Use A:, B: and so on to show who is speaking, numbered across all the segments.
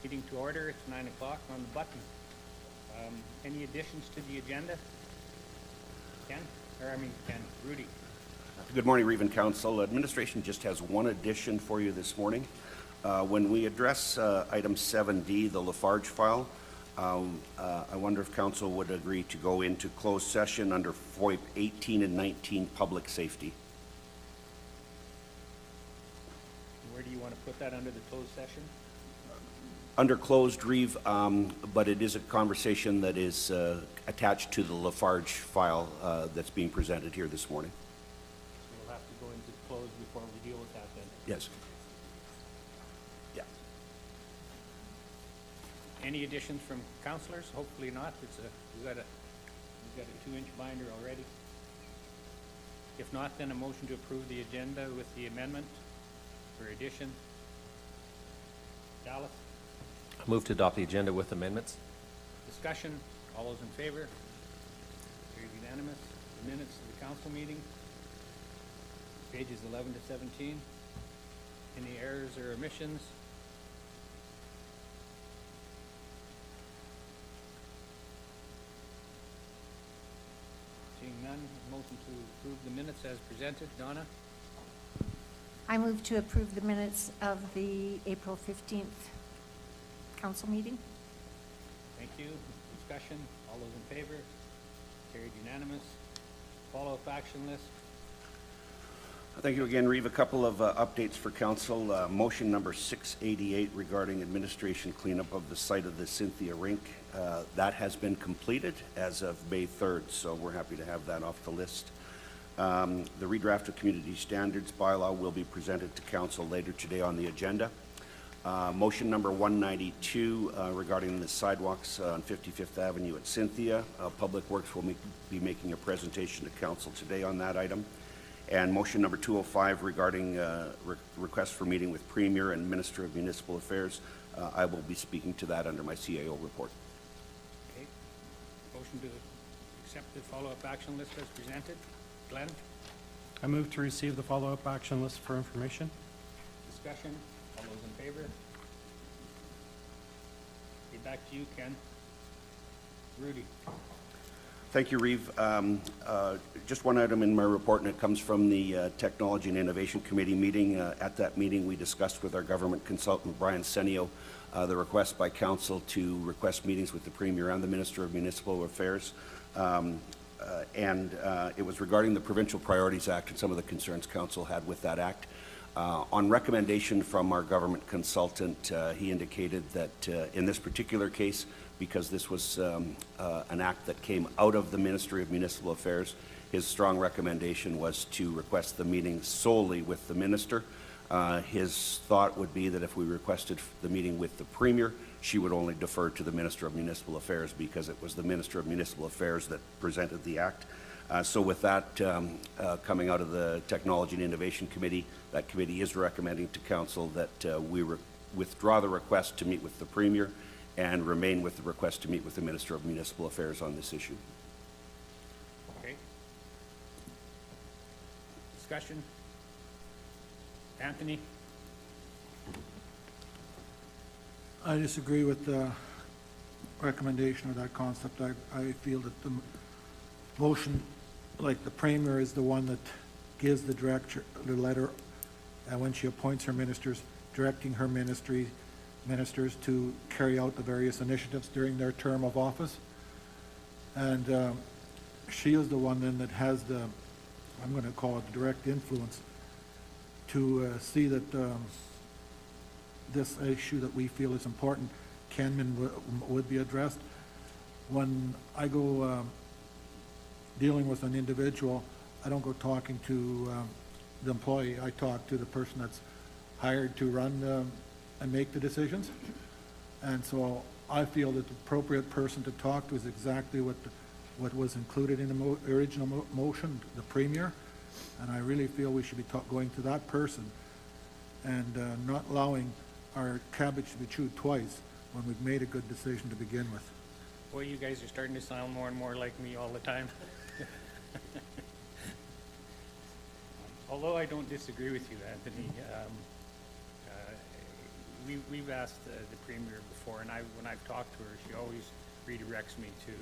A: Meeting to order. It's 9 o'clock on the button. Any additions to the agenda? Rudy.
B: Good morning, Reeve and Council. Administration just has one addition for you this morning. When we address item 7D, the Lafarge file, I wonder if Council would agree to go into closed session under FOIP 18 and 19, public safety.
A: Where do you want to put that under the closed session?
B: Under closed, Reeve, but it is a conversation that is attached to the Lafarge file that's being presented here this morning.
A: So we'll have to go into closed before we deal with that then.
B: Yes. Yeah.
A: Any additions from councillors? Hopefully not. We've got a 2-inch binder already. If not, then a motion to approve the agenda with the amendment for addition. Dallas?
C: I move to adopt the agenda with amendments.
A: Discussion. All those in favor? Carried unanimous. The minutes of the council meeting. Pages 11 to 17. Any errors or omissions? Seeing none, motion to approve the minutes as presented. Donna?
D: I move to approve the minutes of the April 15th council meeting.
A: Thank you. Discussion. All those in favor? Carried unanimous. Follow-up action list.
B: Thank you again, Reeve. A couple of updates for Council. Motion number 688 regarding administration cleanup of the site of the Cynthia Rink. That has been completed as of May 3rd, so we're happy to have that off the list. The redraft of community standards bylaw will be presented to Council later today on the agenda. Motion number 192 regarding the sidewalks on 55th Avenue at Cynthia. Public Works will be making a presentation to Council today on that item. And motion number 205 regarding request for meeting with Premier and Minister of Municipal Affairs. I will be speaking to that under my CAO report.
A: Okay. Motion to accept the follow-up action list as presented. Glenn?
E: I move to receive the follow-up action list for information.
A: Discussion. All those in favor? Get back to you, Ken. Rudy?
B: Thank you, Reeve. Just one item in my report, and it comes from the Technology and Innovation Committee meeting. At that meeting, we discussed with our government consultant, Brian Senio, the request by Council to request meetings with the Premier and the Minister of Municipal Affairs. It was regarding the Provincial Priorities Act and some of the concerns Council had with that act. On recommendation from our government consultant, he indicated that in this particular case, because this was an act that came out of the Ministry of Municipal Affairs, his strong recommendation was to request the meeting solely with the Minister. His thought would be that if we requested the meeting with the Premier, she would only defer to the Minister of Municipal Affairs because it was the Minister of Municipal Affairs that presented the act. So with that coming out of the Technology and Innovation Committee, that committee is recommending to Council that we withdraw the request to meet with the Premier and remain with the request to meet with the Minister of Municipal Affairs on this issue.
A: Okay. Discussion. Anthony?
F: I disagree with the recommendation of that concept. I feel that the motion, like the Premier is the one that gives the letter when she appoints her ministers, directing her ministers to carry out the various initiatives during their term of office. And she is the one then that has the, I'm going to call it the direct influence to see that this issue that we feel is important would be addressed. When I go dealing with an individual, I don't go talking to the employee. I talk to the person that's hired to run and make the decisions. And so I feel that the appropriate person to talk to is exactly what was included in the original motion, the Premier. And I really feel we should be going to that person and not allowing our cabbage to be chewed twice when we've made a good decision to begin with.
A: Boy, you guys are starting to sound more and more like me all the time. Although I don't disagree with you, Anthony, we've asked the Premier before, and when I've talked to her, she always redirects me to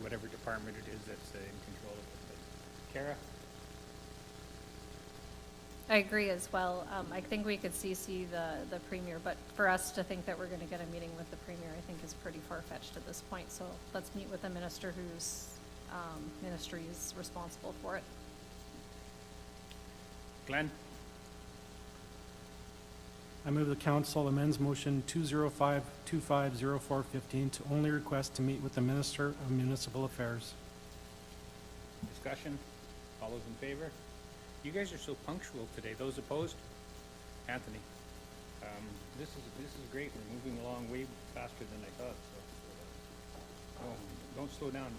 A: whatever department it is that's in control of it. But Kara?
G: I agree as well. I think we could CC the Premier, but for us to think that we're gonna get a meeting with the Premier, I think is pretty far-fetched at this point. So let's meet with the minister whose ministry is responsible for it.
A: Glenn?
E: I move the council amends motion 205-250415 to only request to meet with the Minister of Municipal Affairs.
A: Discussion? All those in favor? You guys are so punctual today. Those opposed? Anthony? This is great. We're moving along way faster than I thought, so. Oh, don't slow down.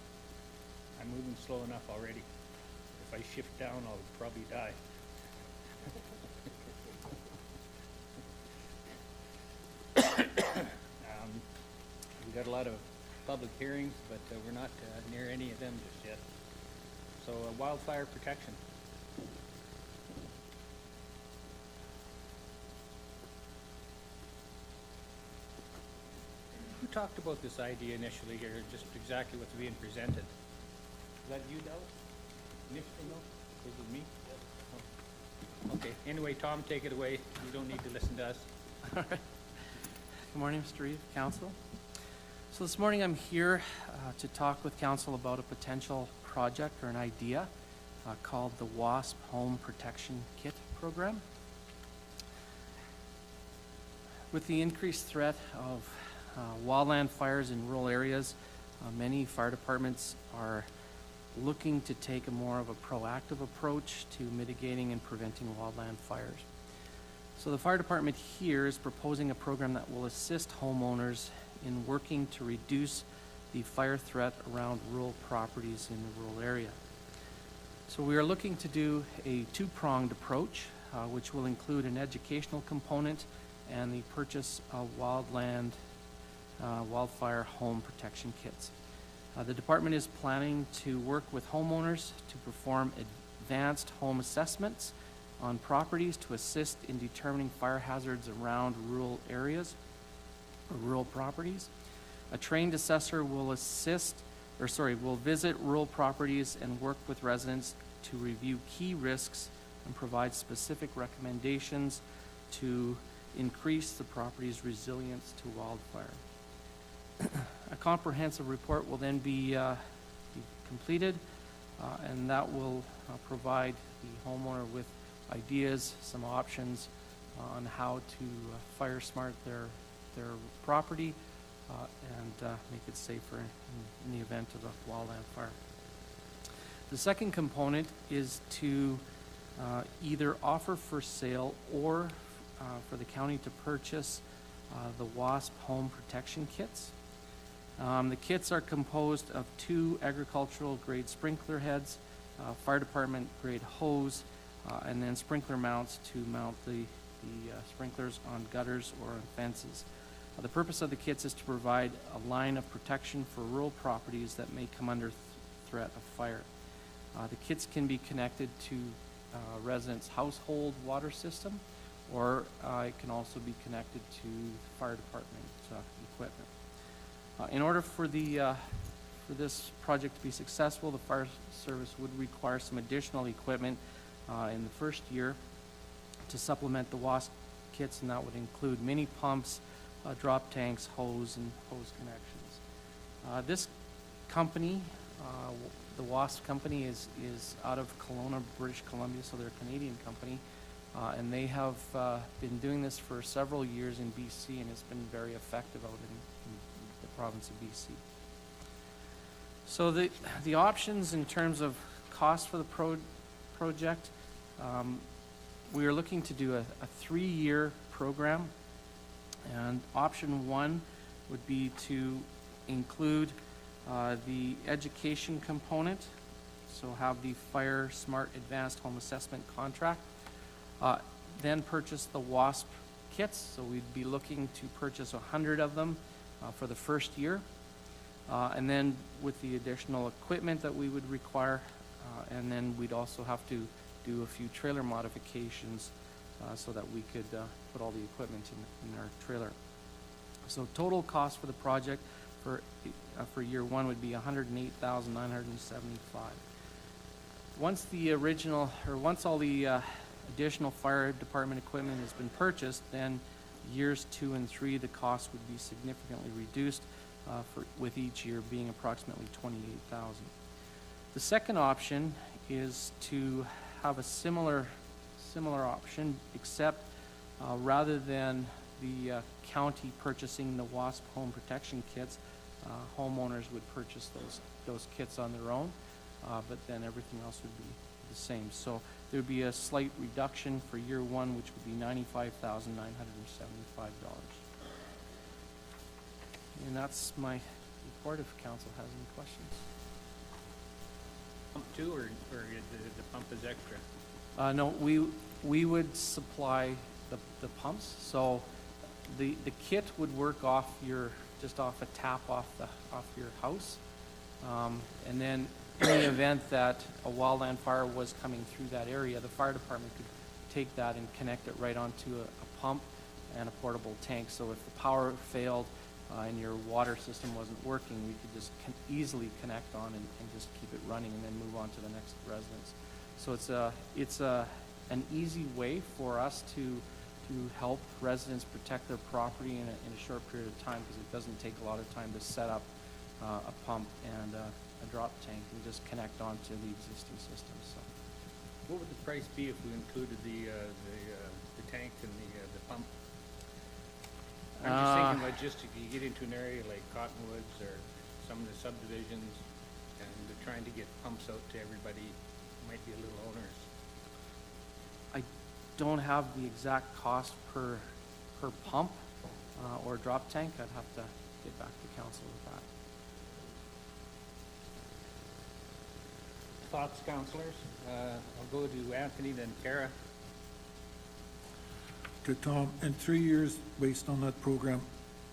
A: I'm moving slow enough already. If I shift down, I'll probably die. We got a lot of public hearings, but we're not near any of them just yet. So wildfire protection. Who talked about this idea initially here, just exactly what's being presented? Is that you, Dallas? Initially, no? Was it me? Oh. Okay, anyway, Tom, take it away. You don't need to listen to us.
H: All right. Good morning, Mr. Reeve, Council. So this morning I'm here to talk with Council about a potential project or an idea called the WASP Home Protection Kit Program. With the increased threat of wildland fires in rural areas, many fire departments are looking to take a more of a proactive approach to mitigating and preventing wildland fires. So the fire department here is proposing a program that will assist homeowners in working to reduce the fire threat around rural properties in the rural area. So we are looking to do a two-pronged approach, which will include an educational component and the purchase of wildfire home protection kits. The department is planning to work with homeowners to perform advanced home assessments on properties to assist in determining fire hazards around rural areas or rural properties. A trained assessor will visit rural properties and work with residents to review key risks and provide specific recommendations to increase the property's resilience to wildfire. A comprehensive report will then be completed, and that will provide the homeowner with ideas, some options on how to fire smart their property and make it safer in the event of a wildland fire. The second component is to either offer for sale or for the county to purchase the WASP home protection kits. The kits are composed of 2 agricultural grade sprinkler heads, fire department grade hose, and then sprinkler mounts to mount the sprinklers on gutters or on fences. The purpose of the kits is to provide a line of protection for rural properties that may come under threat of fire. The kits can be connected to residents' household water system, or it can also be connected to fire department equipment. In order for this project to be successful, the fire service would require some additional equipment in the first year to supplement the WASP kits, and that would include mini pumps, drop tanks, hose, and hose connections. This company, the WASP company, is out of Kelowna, British Columbia, so they're a Canadian company, and they have been doing this for several years in BC, and it's been very effective out in the province of BC. So the options in terms of cost for the project, we are looking to do a 3-year program, and option 1 would be to include the education component, so have the Fire Smart Advanced Home Assessment contract, then purchase the WASP kits, so we'd be looking to purchase 100 of them for the first year, and then with the additional equipment that we would require, and then we'd also have to do a few trailer modifications so that we could put all the equipment in our trailer. So total cost for the project for year one would be $108,975. Once all the additional fire department equipment has been purchased, then years 2 and 3, the cost would be significantly reduced, with each year being approximately $28,000. The second option is to have a similar option, except rather than the county purchasing the WASP home protection kits, homeowners would purchase those kits on their own, but then everything else would be the same. So there would be a slight reduction for year one, which would be $95,975. And that's my report, if council has any questions.
A: Pump two, or the pump is extra?
H: No, we would supply the pumps, so the kit would work just off a tap off your house. And then in the event that a wildland fire was coming through that area, the fire department could take that and connect it right onto a pump and a portable tank. So if the power failed and your water system wasn't working, we could just easily connect on and just keep it running and then move on to the next residence. So it's an easy way for us to help residents protect their property in a short period of time, because it doesn't take a lot of time to set up a pump and a drop tank and just connect onto the existing system. So,
A: What would the price be if we included the tank and the pump? I'm just thinking logistically, you get into an area like Cottonwoods or some of the subdivisions, and trying to get pumps out to everybody might be a little onerous.
H: I don't have the exact cost per pump or drop tank. I'd have to get back to council with that.
A: Thoughts, councillors? I'll go to Anthony, then Kara.
F: To Tom, in 3 years, based on that program,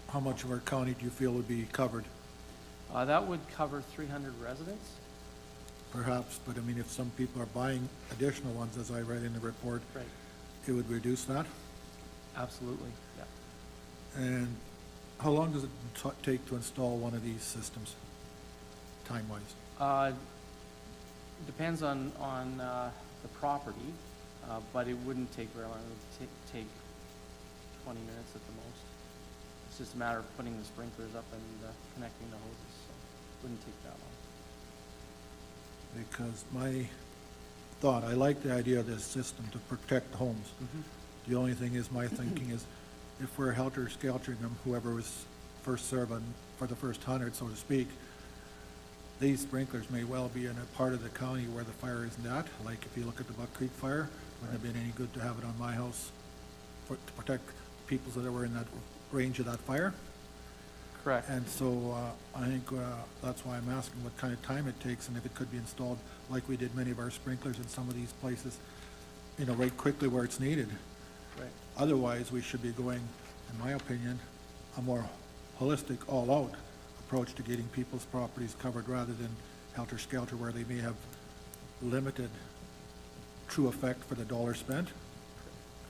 F: how much of our county do you feel would be covered?
H: That would cover 300 residents.
F: Perhaps, but I mean, if some people are buying additional ones, as I read in the report,
H: Right.
F: it would reduce that?
H: Absolutely, yeah.
F: And how long does it take to install one of these systems, time-wise?
H: Depends on the property, but it wouldn't take very long. It would take 20 minutes at the most. It's just a matter of putting the sprinklers up and connecting the hoses, so it wouldn't take that long.
F: Because my thought, I like the idea of this system to protect homes. The only thing is, my thinking is, if we're helter-skeltering them, whoever was first serving for the first 100, so to speak, these sprinklers may well be in a part of the county where the fire isn't at. Like if you look at the Buck Creek fire, wouldn't have been any good to have it on my house to protect people that were in that range of that fire.
H: Correct.
F: And so I think that's why I'm asking what kind of time it takes, and if it could be installed like we did many of our sprinklers in some of these places, right quickly where it's needed.
H: Right.
F: Otherwise, we should be going, in my opinion, a more holistic, all-out approach to getting people's properties covered, rather than helter-skelter where they may have limited true effect for the dollar spent.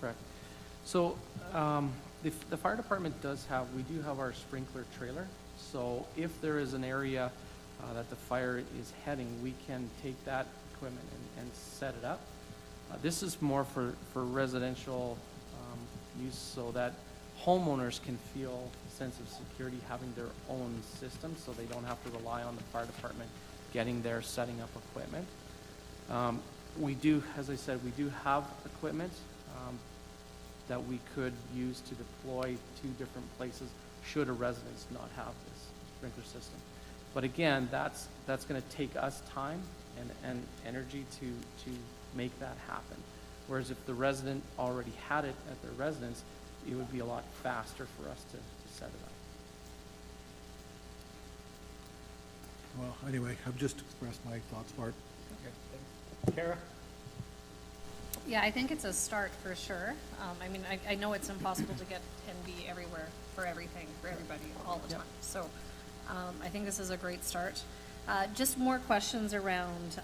H: Correct. So the fire department we do have our sprinkler trailer. So if there is an area that the fire is heading, we can take that equipment and set it up. This is more for residential use, so that homeowners can feel a sense of security having their own system, so they don't have to rely on the fire department getting there, setting up equipment. We do, as I said, we do have equipment that we could use to deploy to different places should a residence not have this sprinkler system. But again, that's going to take us time and energy to make that happen. Whereas if the resident already had it at their residence, it would be a lot faster for us to set it up.
F: Well, anyway, I've just expressed my thoughts for it.
A: Kara?
G: Yeah, I think it's a start for sure. I mean, I know it's impossible to get and be everywhere for everything, for everybody, all the time. So I think this is a great start. Just more questions around,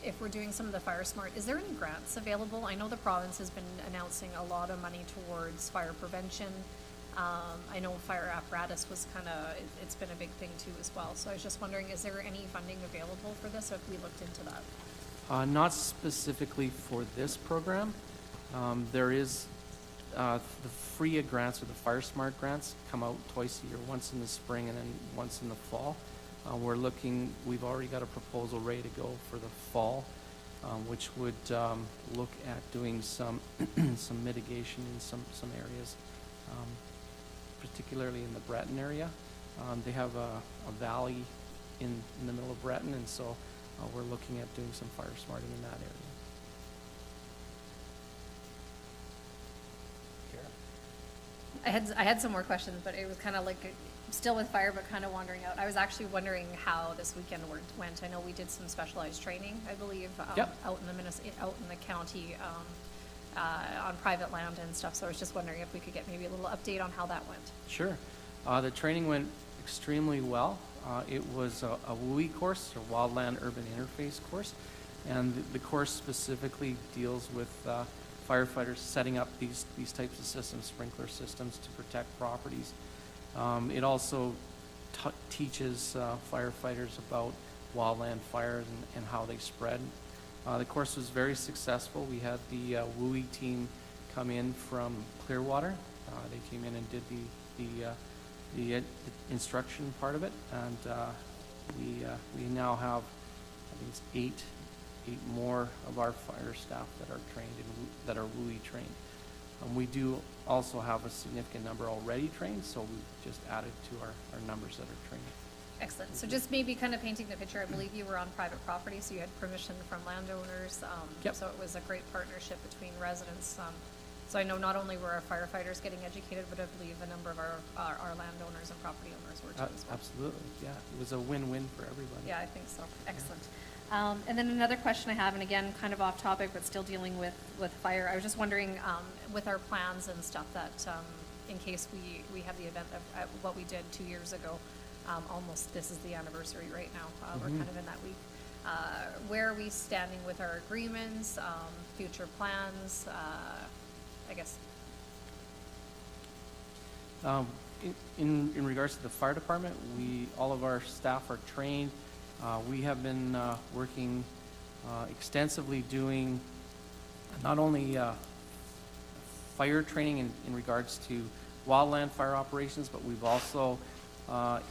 G: if we're doing some of the Fire Smart, is there any grants available? I know the province has been announcing a lot of money towards fire prevention. I know fire apparatus was it's been a big thing too as well. So I was just wondering, is there any funding available for this, or have we looked into that?
H: Not specifically for this program. There is, the FRIA grants or the Fire Smart grants come out twice a year, once in the spring and then once in the fall. We've already got a proposal ready to go for the fall, which would look at doing some some mitigation in some areas, particularly in the Breton area. They have a valley in the middle of Breton, and so we're looking at doing some fire smarting in that area.
G: I had some more questions, but it was kind of like, still with fire, but kind of wandering out. I was actually wondering how this weekend went. I know we did some specialized training, I believe,
H: Yep.
G: out in the county, on private land and stuff. So I was just wondering if we could get maybe a little update on how that went.
H: Sure. The training went extremely well. It was a WUI course, or Wildland Urban Interface course, and the course specifically deals with firefighters setting up these types of systems, sprinkler systems, to protect properties. It also teaches firefighters about wildland fires and how they spread. The course was very successful. We had the WUI team come in from Clearwater. They came in and did the instruction part of it, and we now have, I think it's eight more of our fire staff that are trained that are WUI trained. We do also have a significant number already trained, so we've just added to our numbers that are trained.
G: Excellent. So just maybe kind of painting the picture, I believe you were on private property, so you had permission from landowners.
H: Yep.
G: So it was a great partnership between residents. So I know not only were our firefighters getting educated, but I believe a number of our landowners and property owners were too as well.
H: Absolutely, yeah. It was a win-win for everybody.
G: Yeah, I think so. Excellent. And then another question I have, and again, kind of off topic, but still dealing with fire. I was just wondering, with our plans and stuff, that in case we have the event of what we did 2 years ago, almost this is the anniversary right now. We're kind of in that week. Where are we standing with our agreements, future plans? I guess.
H: In regards to the fire department, all of our staff are trained. We have been working extensively doing not only fire training in regards to wildland fire operations, but we've also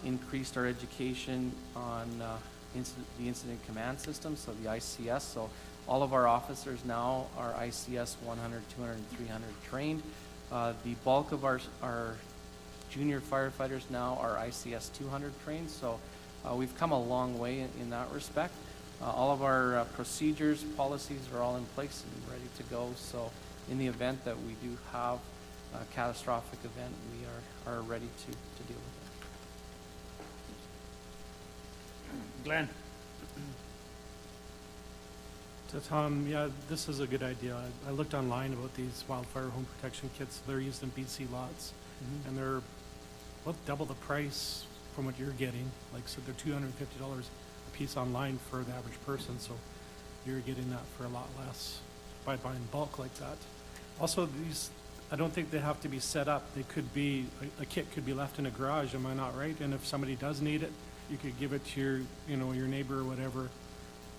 H: increased our education on the incident command system, so the ICS. So all of our officers now are ICS 100, 200, and 300 trained. The bulk of our junior firefighters now are ICS 200 trained, so we've come a long way in that respect. All of our procedures, policies are all in place and ready to go, so in the event that we do have a catastrophic event, we are ready to deal with it.
A: Glenn?
E: So Tom, yeah, this is a good idea. I looked online about these wildfire home protection kits. They're used in BC lots, and they're about double the price from what you're getting. Like I said, they're $250 a piece online for the average person, so you're getting that for a lot less by buying bulk like that. Also, these, I don't think they have to be set up. They could be, a kit could be left in a garage, am I not right? And if somebody does need it, you could give it to your, your neighbor or whatever.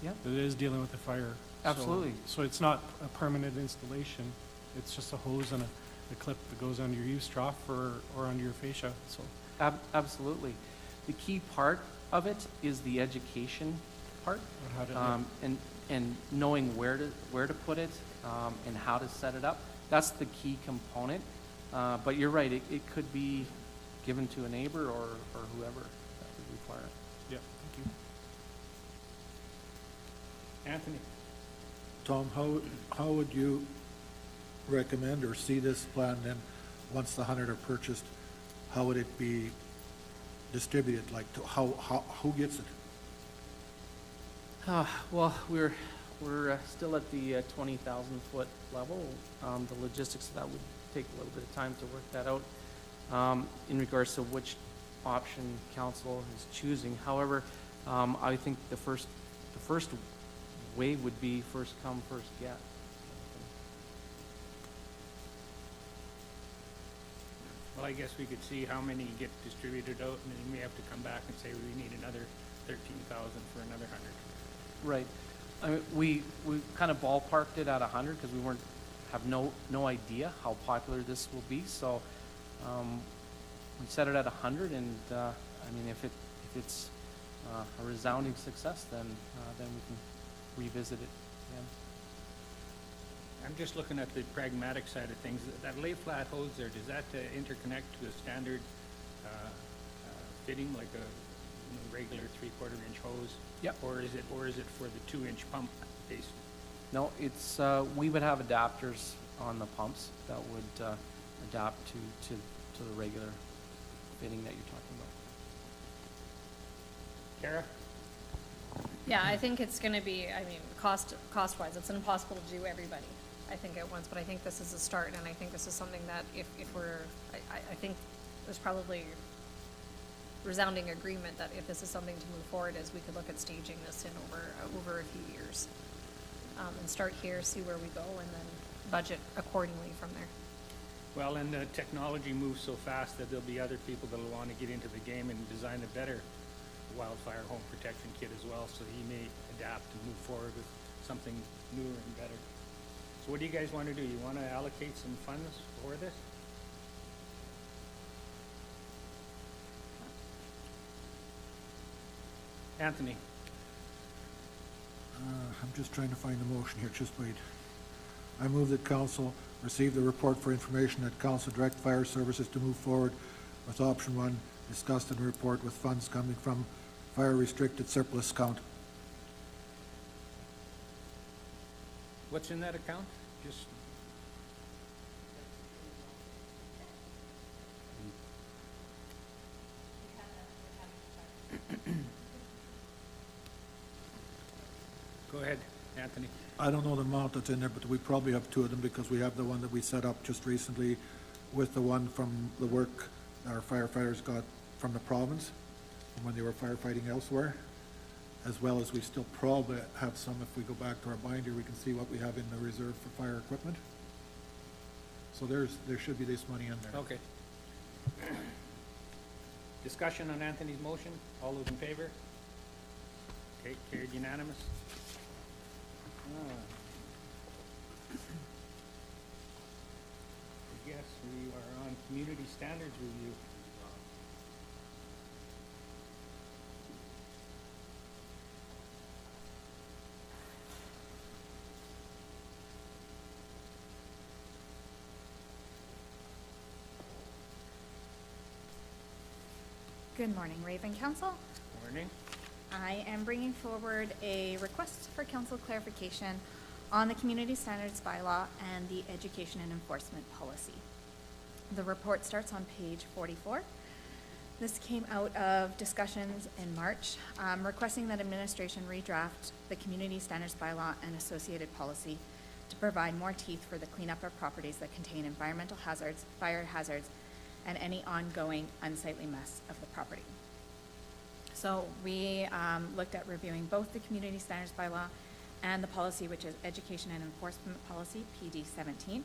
H: Yeah.
E: That is dealing with the fire.
H: Absolutely.
E: So it's not a permanent installation. It's just a hose and a clip that goes under your U-strop or under your fascia. So
H: Absolutely. The key part of it is the education part,
E: how to,
H: and knowing where to put it and how to set it up. That's the key component. But you're right. It could be given to a neighbor or whoever that would require it.
E: yeah, thank you.
A: Anthony?
F: Tom, how would you recommend or see this plan then, once the 100 are purchased, how would it be distributed? Like, who gets it?
H: Well, we're still at the 20,000 foot level. The logistics of that would take a little bit of time to work that out in regards to which option council is choosing. However, I think the first wave would be first come, first get.
A: Well, I guess we could see how many get distributed out, and then we have to come back and say we need another 13,000 for another 100.
H: Right. I mean, we kind of ballparked it at 100 because we have no idea how popular this will be. So we set it at 100, and I mean, if it's a resounding success, then we can revisit it again.
A: I'm just looking at the pragmatic side of things. That lay flat hose there, does that interconnect to a standard fitting, like a regular 3/4 inch hose?
H: Yep.
A: Or is it for the 2-inch pump base?
H: No, it's we would have adapters on the pumps that would adapt to the regular fitting that you're talking about.
A: Kara?
G: Yeah, I think it's gonna be, I mean, cost-wise, it's impossible to do everybody, I think, at once, but I think this is a start, and I think this is something that if we're, I think there's probably resounding agreement that if this is something to move forward, is we could look at staging this in over a few years. And start here, see where we go, and then budget accordingly from there.
A: Well, and the technology moves so fast that there'll be other people that'll want to get into the game and design a better wildfire home protection kit as well, so he may adapt and move forward with something newer and better. So what do you guys want to do? You want to allocate some funds for this? Anthony?
F: I'm just trying to find the motion here, just wait. I move that council receive the report for information that council direct fire services to move forward with option 1 discussed in the report with funds coming from fire restricted surplus account.
A: What's in that account? Just, go ahead, Anthony.
F: I don't know the amount that's in there, but we probably have 2 of them because we have the one that we set up just recently with the one from the work our firefighters got from the province when they were firefighting elsewhere, as well as we still probably have some. If we go back to our binder, we can see what we have in the reserve for fire equipment. So there should be this money in there.
A: Okay. Discussion on Anthony's motion. All those in favor? Okay, carried unanimous. I guess we are on community standards review.
I: Good morning, Raven Council.
A: Morning.
I: I am bringing forward a request for council clarification on the Community Standards Bylaw and the Education and Enforcement Policy. The report starts on page 44. This came out of discussions in March, requesting that administration redraft the Community Standards Bylaw and associated policy to provide more teeth for the cleanup of properties that contain environmental hazards, fire hazards, and any ongoing unsightly mess of the property. So we looked at reviewing both the Community Standards Bylaw and the policy, which is Education and Enforcement Policy, PD 17,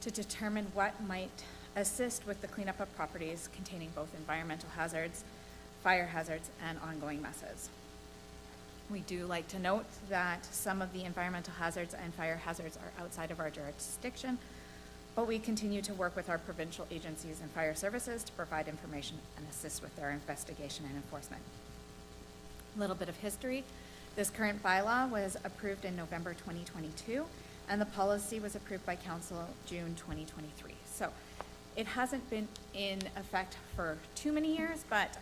I: to determine what might assist with the cleanup of properties containing both environmental hazards, fire hazards, and ongoing messes. We do like to note that some of the environmental hazards and fire hazards are outside of our jurisdiction, but we continue to work with our provincial agencies and fire services to provide information and assist with their investigation and enforcement. A little bit of history. This current bylaw was approved in November 2022, and the policy was approved by council June 2023. So it hasn't been in effect for too many years, but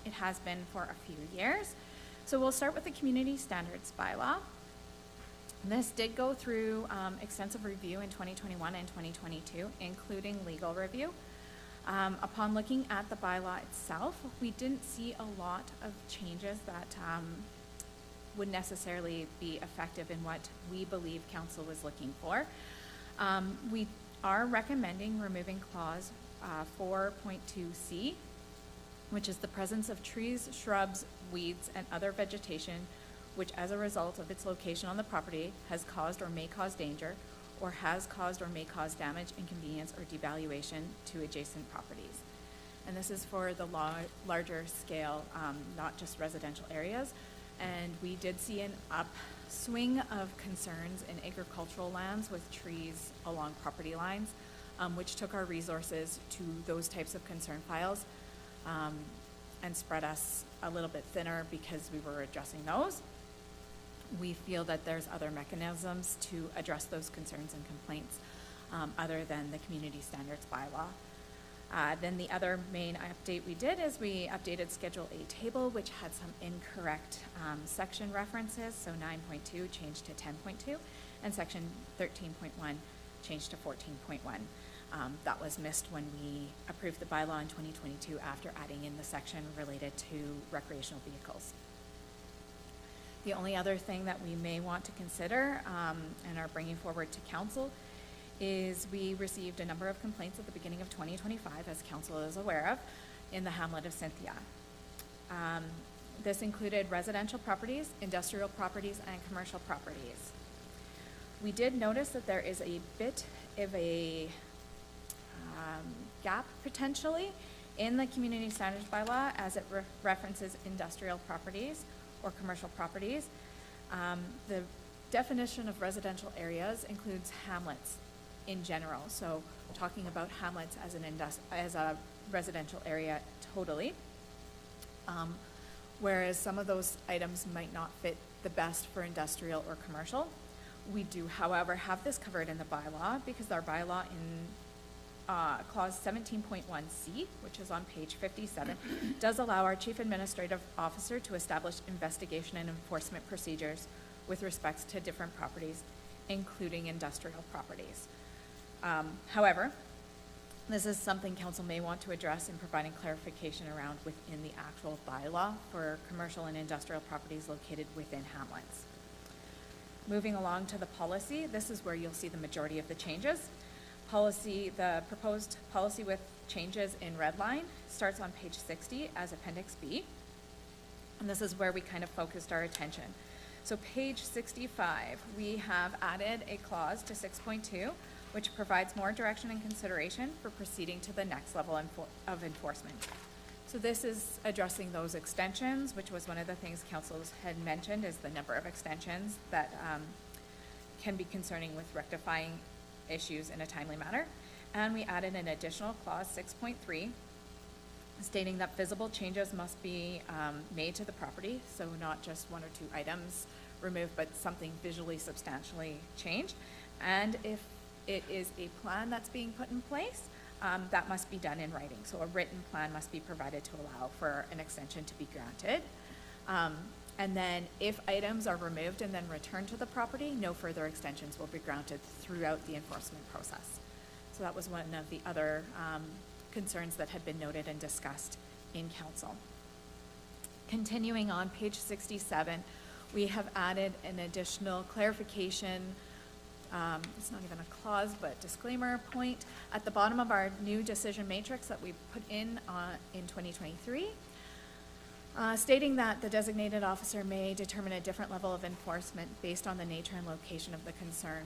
I: it has been for a few years. So we'll start with the Community Standards Bylaw. This did go through extensive review in 2021 and 2022, including legal review. Upon looking at the bylaw itself, we didn't see a lot of changes that would necessarily be effective in what we believe council was looking for. We are recommending removing clause 4.2C which is the presence of trees, shrubs, weeds, and other vegetation which, as a result of its location on the property, has caused or may cause danger, or has caused or may cause damage, inconvenience, or devaluation to adjacent properties. And this is for the larger scale, not just residential areas. And we did see an upswing of concerns in agricultural lands with trees along property lines, which took our resources to those types of concern files and spread us a little bit thinner because we were addressing those. We feel that there's other mechanisms to address those concerns and complaints other than the community standards bylaw. Then the other main update we did is we updated Schedule A table, which had some incorrect section references. So 9.2 changed to 10.2, and Section 13.1 changed to 14.1. That was missed when we approved the bylaw in 2022 after adding in the section related to recreational vehicles. The only other thing that we may want to consider and are bringing forward to council is we received a number of complaints at the beginning of 2025, as council is aware of, in the hamlet of Cynthia. This included residential properties, industrial properties, and commercial properties. We did notice that there is a bit of a gap potentially in the community standards bylaw as it references industrial properties or commercial properties. The definition of residential areas includes hamlets in general, so talking about hamlets as a residential area totally, whereas some of those items might not fit the best for industrial or commercial. We do, however, have this covered in the bylaw because our bylaw in clause 17.1C, which is on page 57, does allow our chief administrative officer to establish investigation and enforcement procedures with respect to different properties, including industrial properties. However, this is something council may want to address in providing clarification around within the actual bylaw for commercial and industrial properties located within hamlets. Moving along to the policy, this is where you'll see the majority of the changes. The proposed policy with changes in red line starts on page 60 as Appendix B. And this is where we kind of focused our attention. So page 65, we have added a clause to 6.2, which provides more direction and consideration for proceeding to the next level of enforcement. So this is addressing those extensions, which was one of the things councils had mentioned, is the number of extensions that can be concerning with rectifying issues in a timely manner. And we added an additional clause, 6.3, stating that visible changes must be made to the property, so not just one or two items removed, but something visually substantially changed. And if it is a plan that's being put in place, that must be done in writing. So a written plan must be provided to allow for an extension to be granted. And then if items are removed and then returned to the property, no further extensions will be granted throughout the enforcement process. So that was one of the other concerns that had been noted and discussed in council. Continuing on page 67, we have added an additional clarification. It's not even a clause, but disclaimer point at the bottom of our new decision matrix that we put in 2023. Stating that the designated officer may determine a different level of enforcement based on the nature and location of the concern.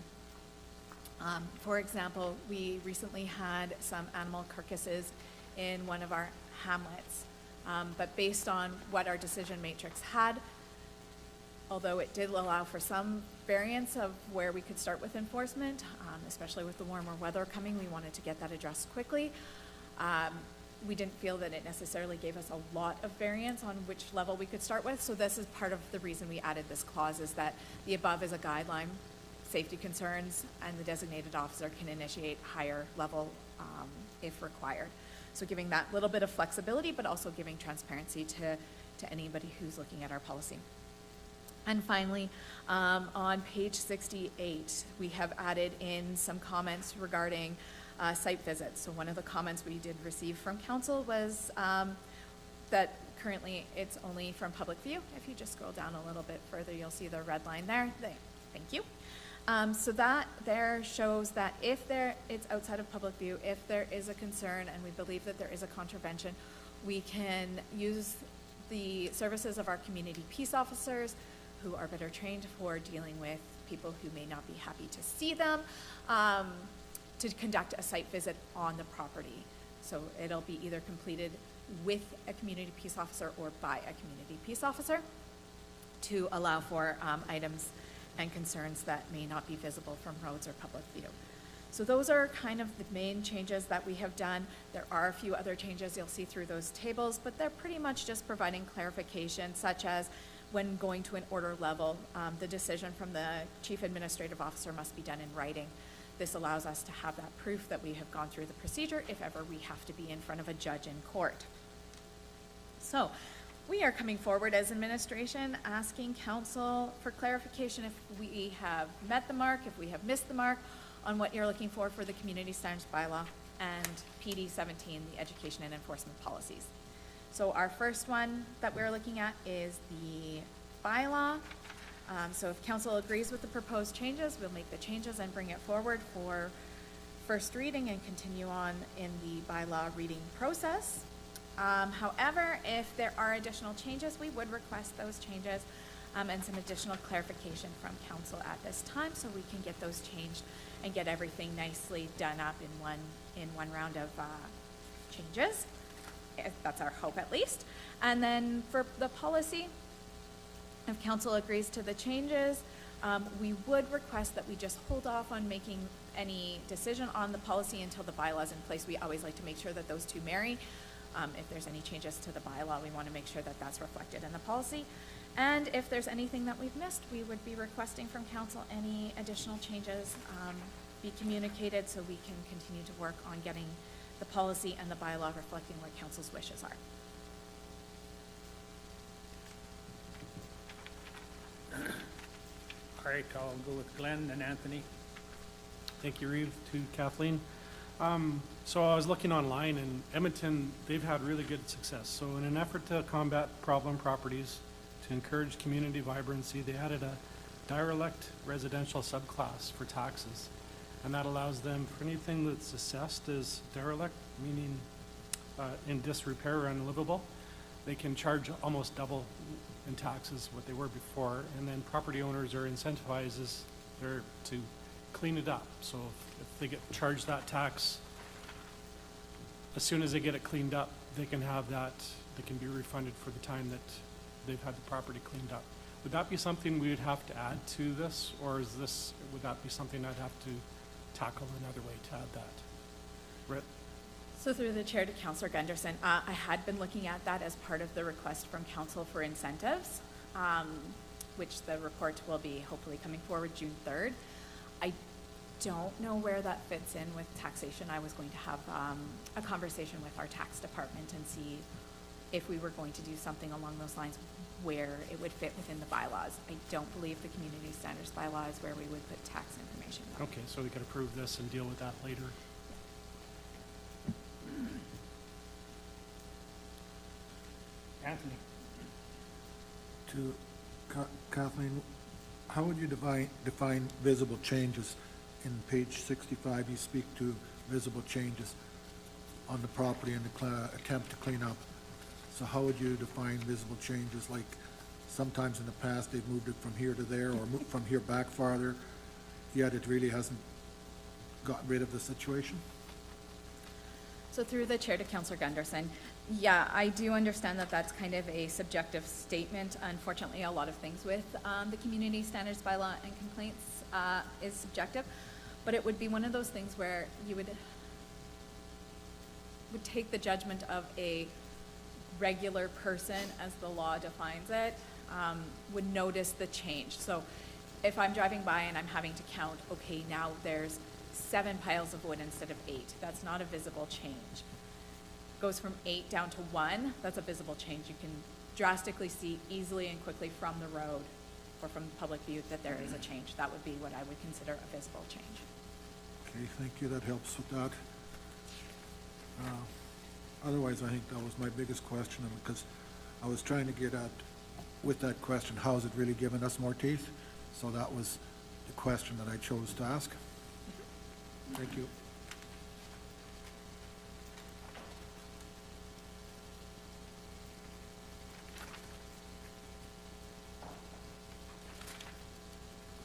I: For example, we recently had some animal carcasses in one of our hamlets, but based on what our decision matrix had, although it did allow for some variance of where we could start with enforcement, especially with the warmer weather coming, we wanted to get that addressed quickly. We didn't feel that it necessarily gave us a lot of variance on which level we could start with. So this is part of the reason we added this clause, is that the above is a guideline, safety concerns, and the designated officer can initiate higher level if required. So giving that little bit of flexibility, but also giving transparency to anybody who's looking at our policy. And finally, on page 68, we have added in some comments regarding site visits. So one of the comments we did receive from council was that currently it's only from public view. If you just scroll down a little bit further, you'll see the red line there. Thank you. So that there shows that if it's outside of public view, if there is a concern and we believe that there is a contravention, We can use the services of our community peace officers, who are better trained for dealing with people who may not be happy to see them, to conduct a site visit on the property. So it'll be either completed with a community peace officer or by a community peace officer to allow for items and concerns that may not be visible from roads or public view. So those are kind of the main changes that we have done. There are a few other changes you'll see through those tables, but they're pretty much just providing clarification, such as when going to an order level, the decision from the chief administrative officer must be done in writing. This allows us to have that proof that we have gone through the procedure if ever we have to be in front of a judge in court. So we are coming forward as administration, asking council for clarification if we have met the mark, if we have missed the mark on what you're looking for the community standards bylaw and PD 17, the education and enforcement policies. So our first one that we're looking at is the bylaw. So if council agrees with the proposed changes, we'll make the changes and bring it forward for first reading and continue on in the bylaw reading process. However, if there are additional changes, we would request those changes and some additional clarification from council at this time, so we can get those changed and get everything nicely done up in one round of changes. That's our hope, at least. And then for the policy, if council agrees to the changes, we would request that we just hold off on making any decision on the policy until the bylaw is in place. We always like to make sure that those two marry. If there's any changes to the bylaw, we want to make sure that that's reflected in the policy. And if there's anything that we've missed, we would be requesting from council any additional changes be communicated so we can continue to work on getting the policy and the bylaw reflecting what council's wishes are.
A: All right, I'll go with Glenn and Anthony.
E: Thank you, Reeve, to Kathleen. So I was looking online, and Edmonton, they've had really good success. So in an effort to combat problem properties, to encourage community vibrancy, they added a derelict residential subclass for taxes. And that allows them, for anything that's assessed as derelict, meaning in disrepair or unlivable, they can charge almost double in taxes what they were before. And then property owners are incentivized to clean it up. So if they get charged that tax, as soon as they get it cleaned up, they can have that, they can be refunded for the time that they've had the property cleaned up. Would that be something we would have to add to this, or would that be something I'd have to tackle another way to add that? Britt?
I: So through the chair to Councillor Gunderson, I had been looking at that as part of the request from council for incentives, which the report will be hopefully coming forward June 3rd. I don't know where that fits in with taxation. I was going to have a conversation with our tax department and see if we were going to do something along those lines where it would fit within the bylaws. I don't believe the community standards bylaw is where we would put tax information.
E: Okay, so we could approve this and deal with that later.
A: Anthony?
F: To Kathleen, how would you define visible changes? In page 65, you speak to visible changes on the property and the attempt to clean up. So how would you define visible changes? Like sometimes in the past they've moved it from here to there or moved from here back farther, yet it really hasn't got rid of the situation?
I: So through the chair to Councillor Gunderson, yeah, I do understand that that's kind of a subjective statement. Unfortunately, a lot of things with the community standards bylaw and complaints is subjective, but it would be one of those things where you would take the judgment of a regular person, as the law defines it, would notice the change. So if I'm driving by and I'm having to count, okay, now there's 7 piles of wood instead of 8, that's not a visible change. Goes from 8 down to 1, that's a visible change. You can drastically see easily and quickly from the road or from public view that there is a change. That would be what I would consider a visible change.
F: Okay, thank you, that helps with that. Otherwise, I think that was my biggest question, because I was trying to get at, with that question, how has it really given us more teeth? So that was the question that I chose to ask. Thank you.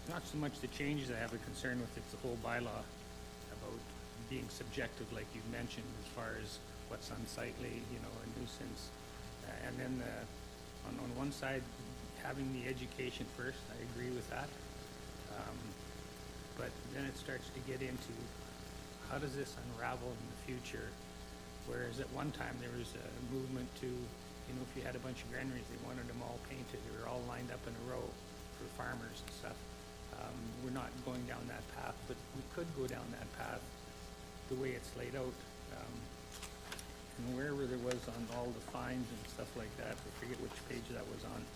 A: not so much the changes I have a concern with, it's the whole bylaw about being subjective, like you mentioned, as far as what's unsightly, you know, a nuisance. And then on one side, having the education first, I agree with that. But then it starts to get into, how does this unravel in the future? Whereas at one time, there was a movement to, you know, if you had a bunch of granaries, they wanted them all painted or all lined up in a row for farmers and stuff. We're not going down that path, but we could go down that path the way it's laid out. And wherever there was on all the fines and stuff like that, I forget which page that was on.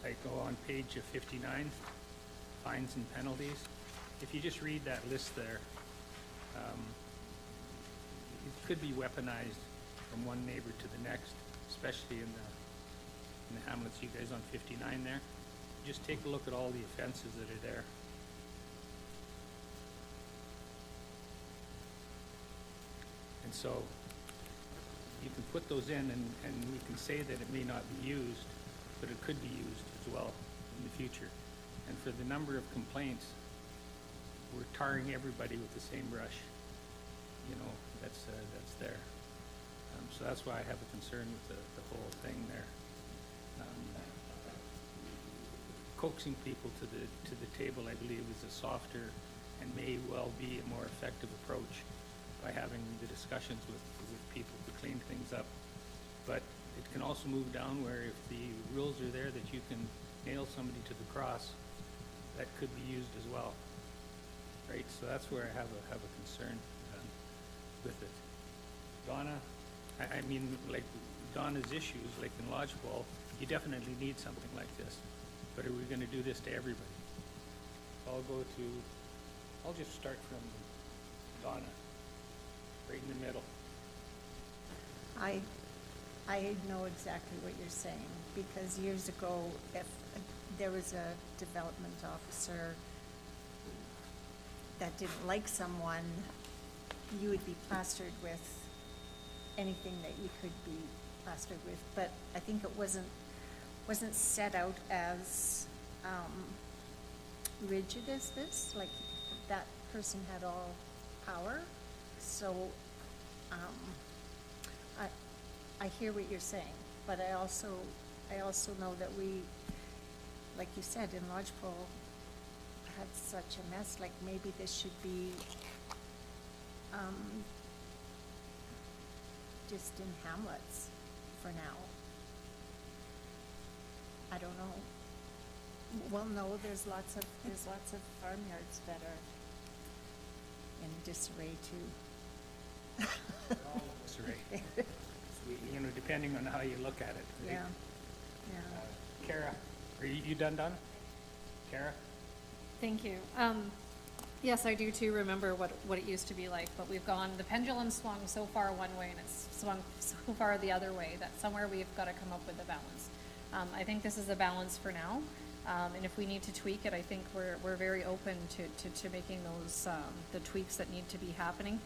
A: Like, on page 59, fines and penalties. If you just read that list there, it could be weaponized from one neighbor to the next, especially in the hamlets, you guys on 59 there. Just take a look at all the offenses that are there. And so you can put those in and we can say that it may not be used, but it could be used as well in the future. And for the number of complaints, we're tarring everybody with the same brush. You know, that's there. So that's why I have a concern with the whole thing there. Coaxing people to the table, I believe, is a softer and may well be a more effective approach by having the discussions with people to clean things up. But it can also move down where if the rules are there that you can nail somebody to the cross, that could be used as well, right? So that's where I have a concern with it. Donna, I mean, like Donna's issues, like in Lodgepole, you definitely need something like this. But are we going to do this to everybody? I'll just start from Donna, right in the middle.
D: I know exactly what you're saying, because years ago, if there was a development officer that didn't like someone, you would be plastered with anything that you could be plastered with. But I think it wasn't set out as rigid as this, like that person had all power. So I hear what you're saying, but I also know that we, like you said, in Lodgepole had such a mess. Like maybe this should be just in hamlets for now. I don't know. Well, no, there's lots of farmyards that are in disarray too.
A: Disarray. You know, depending on how you look at it. Right?
D: Yeah.
A: Kara, are you done? Kara?
G: Thank you. Yes, I do too remember what it used to be like, but the pendulum swung so far one way and it's swung so far the other way that somewhere we've got to come up with a balance. I think this is a balance for now, and if we need to tweak it, I think we're very open to making those, the tweaks that need to be happening.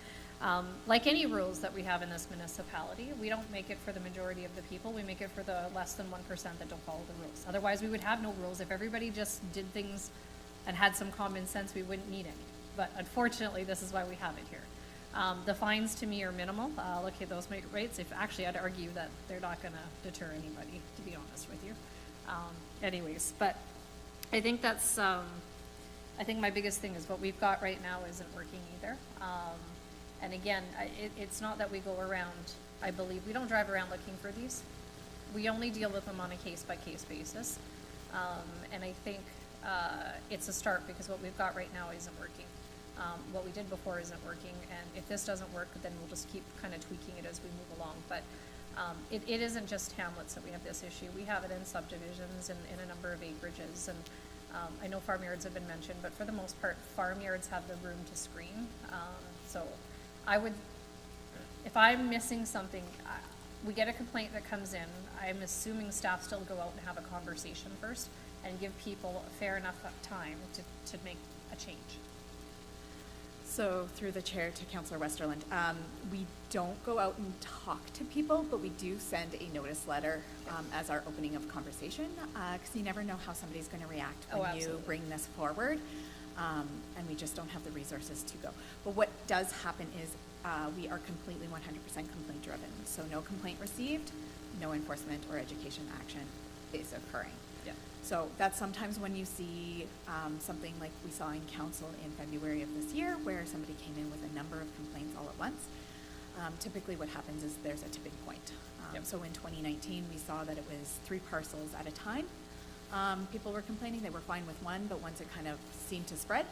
G: Like any rules that we have in this municipality, we don't make it for the majority of the people, we make it for the less than 1% that don't follow the rules. Otherwise, we would have no rules. If everybody just did things and had some common sense, we wouldn't need any. But unfortunately, this is why we have it here. The fines to me are minimal. Look at those rates. Actually, I'd argue that they're not going to deter anybody, to be honest with you. Anyways, but I think that's, I think my biggest thing is what we've got right now isn't working either. And again, it's not that we go around, I believe, we don't drive around looking for these. We only deal with them on a case-by-case basis. And I think it's a start because what we've got right now isn't working. What we did before isn't working, and if this doesn't work, then we'll just keep kind of tweaking it as we move along. But it isn't just hamlets that we have this issue. We have it in subdivisions and in a number of acreages, and I know farmyards have been mentioned, but for the most part, farmyards have the room to screen. So I would, if I'm missing something, we get a complaint that comes in, I'm assuming staff still go out and have a conversation first and give people a fair enough time to make a change.
I: So through the chair to Councillor Westerland, we don't go out and talk to people, but we do send a notice letter as our opening of conversation, because you never know how somebody's going to react
G: Oh,
I: when you
G: absolutely.
I: bring this forward, and we just don't have the resources to go. But what does happen is we are completely 100% complaint driven. So no complaint received, no enforcement or education action is occurring.
G: Yeah.
I: So that's sometimes when you see something like we saw in council in February of this year, where somebody came in with a number of complaints all at once. Typically what happens is there's a tipping point.
G: Yep.
I: So in 2019, we saw that it was 3 parcels at a time. People were complaining, they were fine with one, but once it kind of seemed to spread.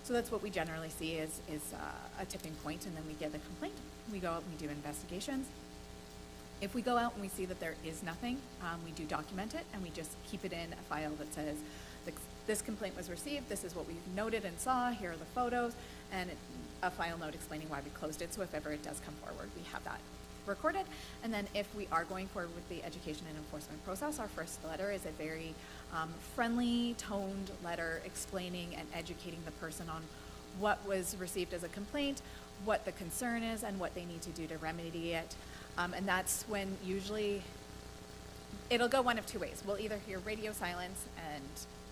I: So that's what we generally see is a tipping point, and then we get a complaint. We go out and we do investigations. If we go out and we see that there is nothing, we do document it, and we just keep it in a file that says, this complaint was received, this is what we noted and saw, here are the photos, and a file note explaining why we closed it, so if ever it does come forward, we have that recorded. And then if we are going forward with the education and enforcement process, our first letter is a very friendly toned letter explaining and educating the person on what was received as a complaint, what the concern is, and what they need to do to remedy it. And that's when usually it'll go one of 2 ways. We'll either hear radio silence, and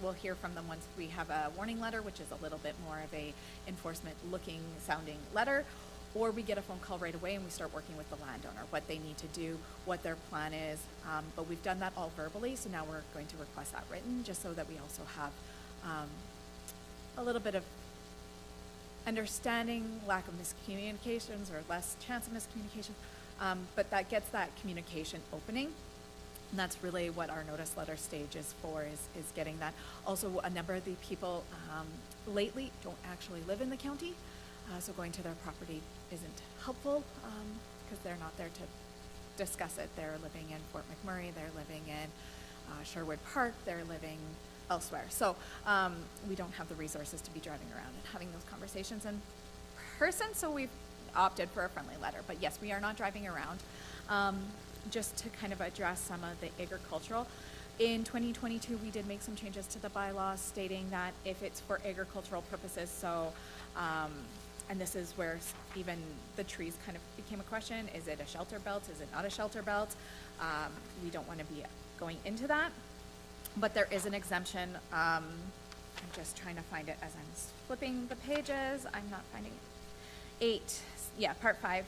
I: we'll hear from them once we have a warning letter, which is a little bit more of a enforcement looking sounding letter, or we get a phone call right away and we start working with the landowner, what they need to do, what their plan is. But we've done that all verbally, so now we're going to request that written, just so that we also have a little bit of understanding, lack of miscommunications or less chance of miscommunication. But that gets that communication opening. And that's really what our notice letter stage is for, is getting that. Also, a number of the people lately don't actually live in the county, so going to their property isn't helpful because they're not there to discuss it. They're living in Fort McMurray, they're living in Sherwood Park, they're living elsewhere. So we don't have the resources to be driving around and having those conversations in person, so we've opted for a friendly letter. But yes, we are not driving around. Just to kind of address some of the agricultural. In 2022, we did make some changes to the bylaws stating that if it's for agricultural purposes, so, and this is where even the trees kind of became a question, is it a shelter belt, is it not a shelter belt? We don't want to be going into that, but there is an exemption. I'm just trying to find it as I'm flipping the pages. I'm not finding it. Part 5.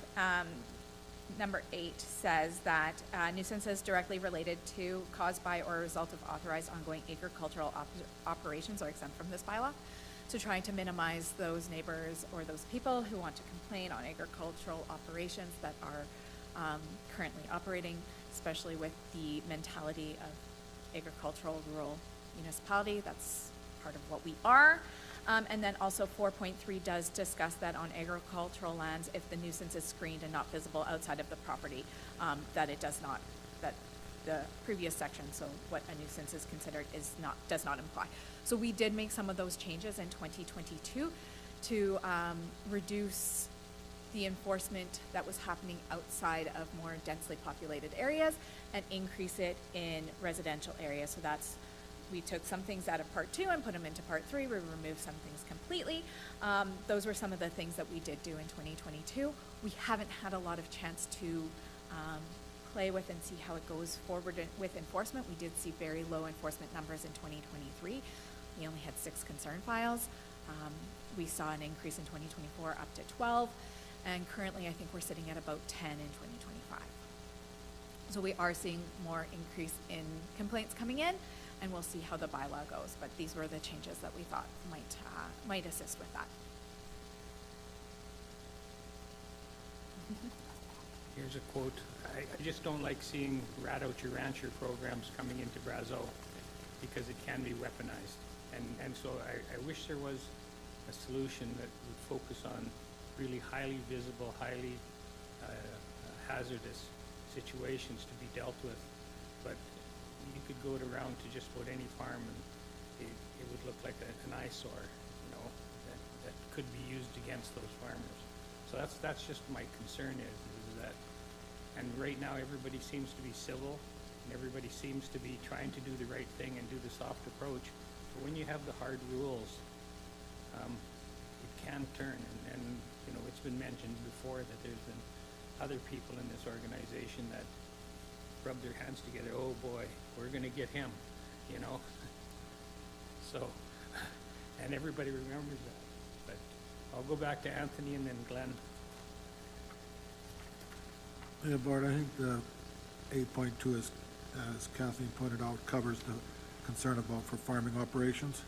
I: Number 8 says that nuisances directly related to, caused by, or a result of authorized ongoing agricultural operations are exempt from this bylaw. So trying to minimize those neighbors or those people who want to complain on agricultural operations that are currently operating, especially with the mentality of agricultural rural municipality. That's part of what we are. And then also 4.3 does discuss that on agricultural lands, if the nuisance is screened and not visible outside of the property, that it does not, that the previous section, so what a nuisance is considered does not imply. So we did make some of those changes in 2022 to reduce the enforcement that was happening outside of more densely populated areas and increase it in residential areas. So that's, we took some things out of part 2 and put them into part 3. We removed some things completely. Those were some of the things that we did do in 2022. We haven't had a lot of chance to play with and see how it goes forward with enforcement. We did see very low enforcement numbers in 2023. We only had 6 concern files. We saw an increase in 2024 up to 12, and currently I think we're sitting at about 10 in 2025. So we are seeing more increase in complaints coming in, and we'll see how the bylaw goes. But these were the changes that we thought might assist with that.
A: Here's a quote. I just don't like seeing rat out your rancher programs coming into Brazeau because it can be weaponized. And so I wish there was a solution that would focus on really highly visible, highly hazardous situations to be dealt with. But you could go around to just about any farm and it would look like an eyesore, you know, that could be used against those farmers. So that's just my concern is that, and right now everybody seems to be civil and everybody seems to be trying to do the right thing and do the soft approach. But when you have the hard rules, it can turn, and, you know, it's been mentioned before that there's been other people in this organization that rub their hands together, oh boy, we're gonna get him, you know? So, and everybody remembers that. But I'll go back to Anthony and then Glenn.
F: Yeah, Bart, I think the 8.2, as Kathleen pointed out, covers the concern about for farming operations.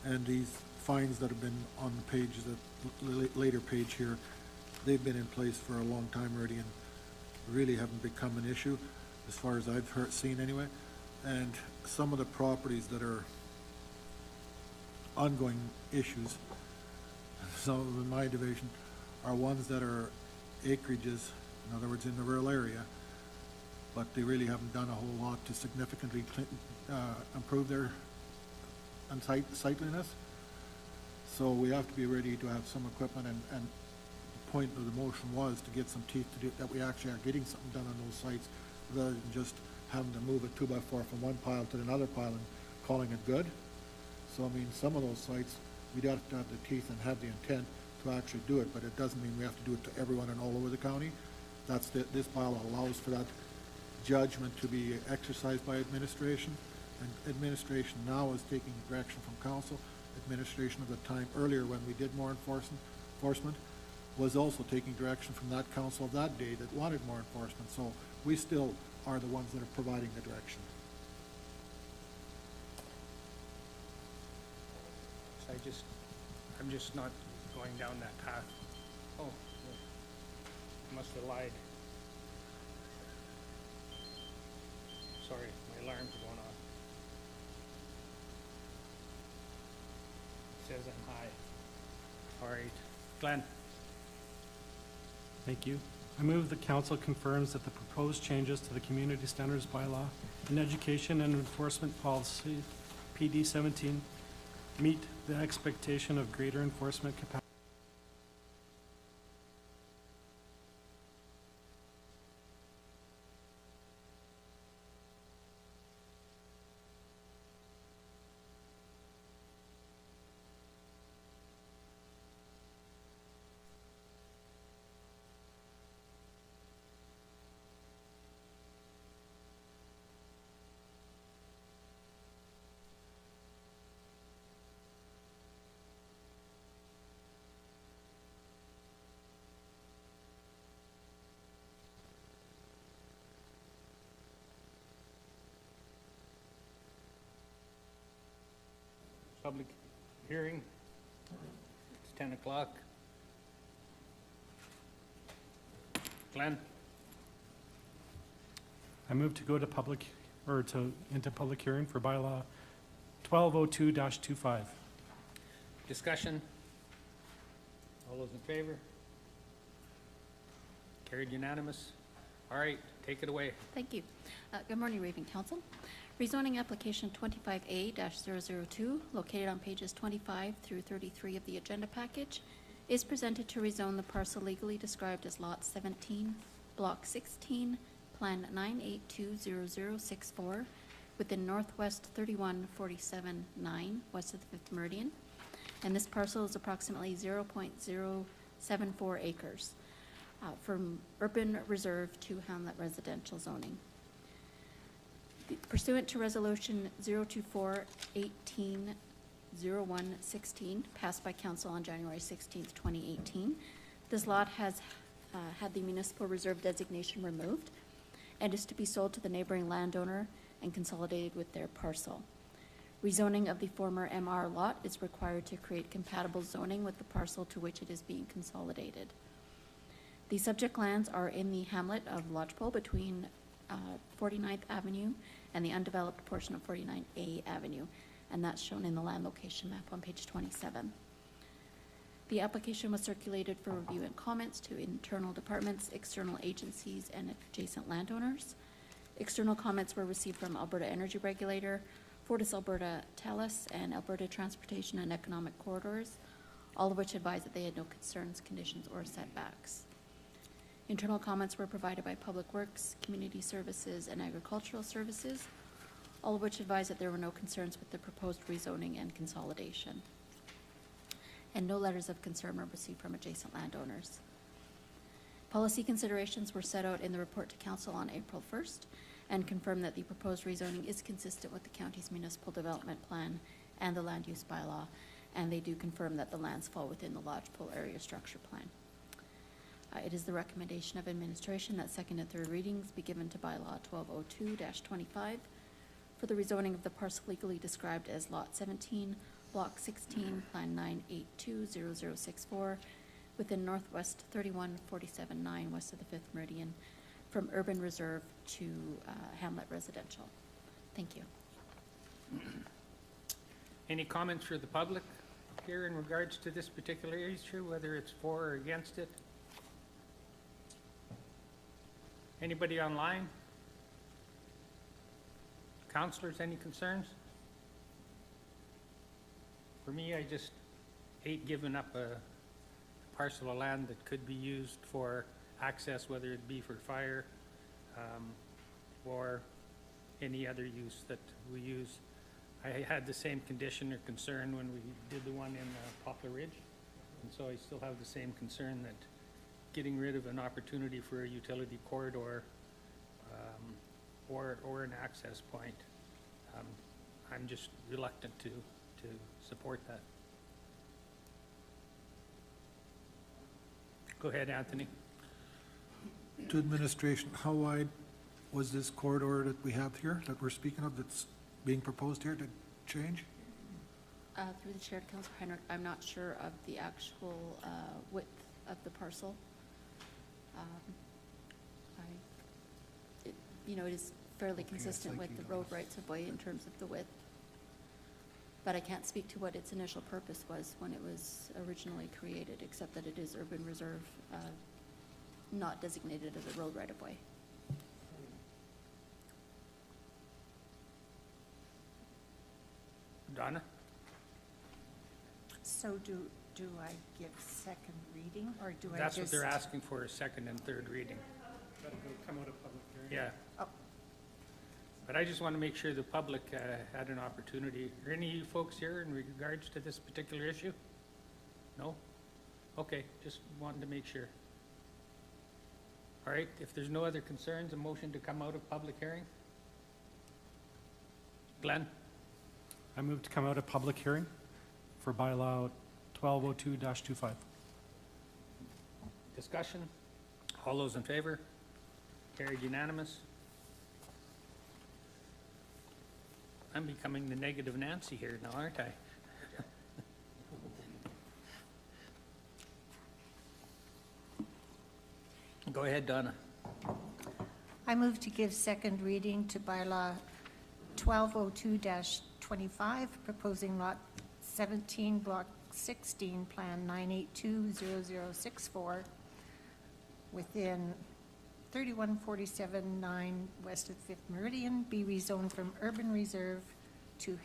F: And these fines that have been on the page, the later page here, they've been in place for a long time already and really haven't become an issue, as far as I've seen anyway. And some of the properties that are ongoing issues, some in my division, are ones that are acreages, in other words, in the rural area, but they really haven't done a whole lot to significantly improve their sightliness. So we have to be ready to have some equipment, and the point of the motion was to get some teeth to do, that we actually are getting something done on those sites, rather than just having to move a 2x4 from one pile to another pile and calling it good. So, I mean, some of those sites, we'd have to have the teeth and have the intent to actually do it, but it doesn't mean we have to do it to everyone and all over the county. That's this bylaw allows for that judgment to be exercised by administration, and administration now is taking direction from council. Administration of the time earlier when we did more enforcement was also taking direction from that council of that day that wanted more enforcement. So we still are the ones that are providing the direction.
A: So I'm just not going down that path. Oh, yeah. Must have lied. Sorry, my alarm's going off. It says I'm high. All right, Glenn.
E: Thank you. I move the council confirms that the proposed changes to the Community Standards Bylaw and Education and Enforcement Policy, PD 17, meet the expectation of greater enforcement capacity.
A: Public hearing. It's 10 o'clock. Glenn?
E: I move to go to public, or into public hearing for bylaw 1202-25.
A: Discussion? All those in favor? Carried unanimous. All right, take it away.
J: Thank you. Good morning, Raving Council. Rezoning application 25A-002, located on pages 25 through 33 of the agenda package, is presented to rezone the parcel legally described as Lot 17, Block 16, Plan 9820064, within Northwest 3147-9, west of the 5th Meridian. And this parcel is approximately 0.074 acres, from urban reserve to hamlet residential zoning. Pursuant to Resolution 024-18-01-16, passed by Council on January 16th, 2018, this lot has had the municipal reserve designation removed and is to be sold to the neighboring landowner and consolidated with their parcel. Rezoning of the former MR lot is required to create compatible zoning with the parcel to which it is being consolidated. The subject lands are in the hamlet of Lodgepole between 49th Avenue and the undeveloped portion of 49A Avenue, and that's shown in the land location map on page 27. The application was circulated for review and comments to internal departments, external agencies, and adjacent landowners. External comments were received from Alberta Energy Regulator, Fortis Alberta TELUS, and Alberta Transportation and Economic Corridors, all of which advised that they had no concerns, conditions, or setbacks. Internal comments were provided by Public Works, Community Services, and Agricultural Services, all of which advised that there were no concerns with the proposed rezoning and consolidation. and no letters of concern were received from adjacent landowners. Policy considerations were set out in the report to council on April 1st and confirmed that the proposed rezoning is consistent with the county's municipal development plan and the land use bylaw, and they do confirm that the lands fall within the lodgepole area structure plan. It is the recommendation of administration that second and third readings be given to bylaw 1202-25 for the rezoning of the parcel legally described as Lot 17, Block 16, Plan 9820064, within Northwest 3147-9 west of the 5th Meridian, from urban reserve to hamlet residential. Thank you.
A: Any comments for the public here in regards to this particular issue, whether it's for or against it? Anybody online? Councilors, any concerns? For me, I just hate giving up a parcel of land that could be used for access, whether it be for fire or any other use that we use. I had the same condition or concern when we did the one in Poplar Ridge, and so I still have the same concern that getting rid of an opportunity for a utility corridor or an access point, I'm just reluctant to support that. Go ahead, Anthony.
F: To administration, how wide was this corridor that we have here, that we're speaking of, that's being proposed here to change?
J: Through the chair to Councilor Heinrich, I'm not sure of the actual width of the parcel. It is fairly consistent with the road rights of way in terms of the width. But I can't speak to what its initial purpose was when it was originally created, except that it is urban reserve, not designated as a road right of way.
A: Donna?
D: So do I give second reading, or do I just?
A: That's what they're asking for, a second and third reading.
E: That'll come out of public hearing.
A: Yeah.
D: Oh.
A: But I just want to make sure the public had an opportunity. Are any of you folks here in regards to this particular issue? No? Okay, just wanted to make sure. All right, if there's no other concerns, a motion to come out of public hearing? Glenn?
E: I move to come out of public hearing for bylaw 1202-25.
A: Discussion? All those in favor? Carried unanimous. I'm becoming the negative Nancy here now, aren't I? Go ahead, Donna.
D: I move to give second reading to bylaw 1202-25, proposing lot 17, block 16, plan 9820064, within 3147-9 west of 5th Meridian, be rezoned from urban reserve to